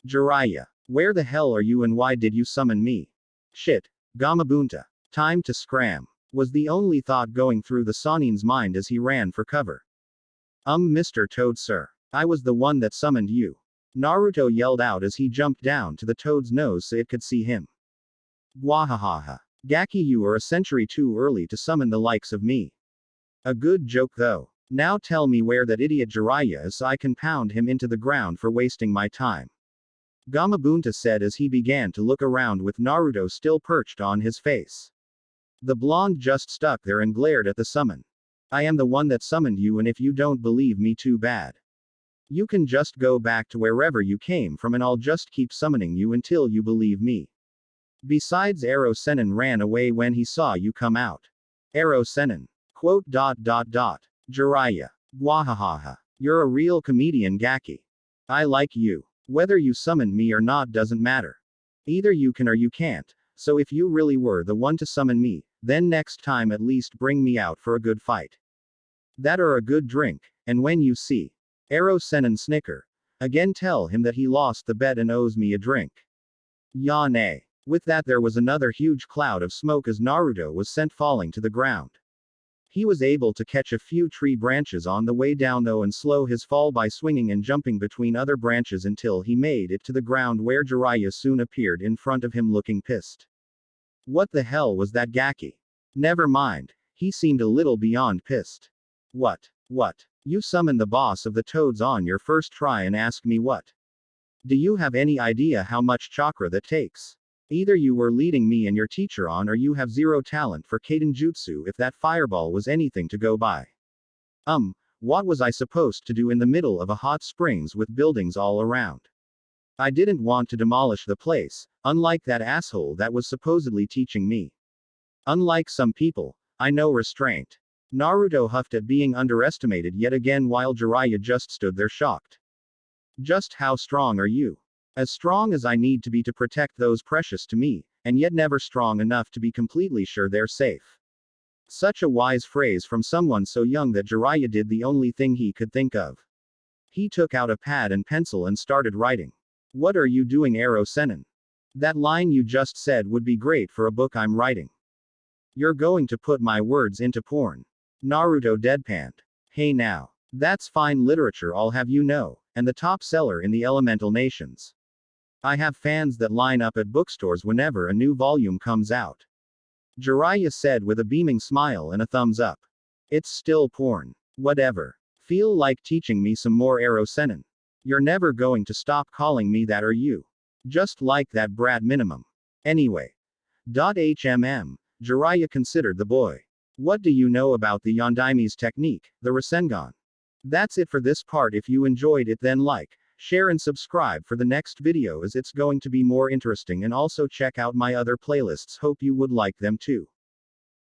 Jiraiya, where the hell are you and why did you summon me? Shit, Gamabunta. Time to scram, was the only thought going through the Sannin's mind as he ran for cover. Mr. Toad sir. I was the one that summoned you. Naruto yelled out as he jumped down to the toad's nose so it could see him. Wahahaha. Gaki, you are a century too early to summon the likes of me. A good joke though. Now tell me where that idiot Jiraiya is so I can pound him into the ground for wasting my time. Gamabunta said as he began to look around with Naruto still perched on his face. The blonde just stuck there and glared at the summon. I am the one that summoned you, and if you don't believe me, too bad. You can just go back to wherever you came from and I'll just keep summoning you until you believe me. Besides, Ero Sennin ran away when he saw you come out. Ero Sennin. Quote. Jiraiya. Wahahaha. You're a real comedian, Gaki. I like you. Whether you summoned me or not doesn't matter. Either you can or you can't, so if you really were the one to summon me, then next time at least bring me out for a good fight. That or a good drink, and when you see Ero Sennin snicker again, tell him that he lost the bet and owes me a drink. Yane. With that, there was another huge cloud of smoke as Naruto was sent falling to the ground. He was able to catch a few tree branches on the way down though and slow his fall by swinging and jumping between other branches until he made it to the ground, where Jiraiya soon appeared in front of him looking pissed. What the hell was that, Gaki? Never mind, he seemed a little beyond pissed. What? You summoned the boss of the toads on your first try and ask me what? Do you have any idea how much chakra that takes? Either you were leading me and your teacher on, or you have zero talent for Kaden Jutsu if that fireball was anything to go by. What was I supposed to do in the middle of a hot springs with buildings all around? I didn't want to demolish the place, unlike that asshole that was supposedly teaching me. Unlike some people, I know restraint. Naruto huffed at being underestimated yet again while Jiraiya just stood there shocked. Just how strong are you? As strong as I need to be to protect those precious to me, and yet never strong enough to be completely sure they're safe. Such a wise phrase from someone so young that Jiraiya did the only thing he could think of. He took out a pad and pencil and started writing. What are you doing, Ero Sennin? That line you just said would be great for a book I'm writing. You're going to put my words into porn. Naruto deadpanned. Hey now. That's fine literature, I'll have you know, and the top seller in the elemental nations. I have fans that line up at bookstores whenever a new volume comes out. Jiraiya said with a beaming smile and a thumbs up. It's still porn. Whatever. Feel like teaching me some more, Ero Sennin? You're never going to stop calling me that, are you? Just like that brat minimum. Anyway. Jiraiya considered the boy. What do you know about the Yondaime's technique, the Rasengan? That's it for this part. If you enjoyed it, then like, share and subscribe for the next video as it's going to be more interesting, and also check out my other playlists, hope you would like them too.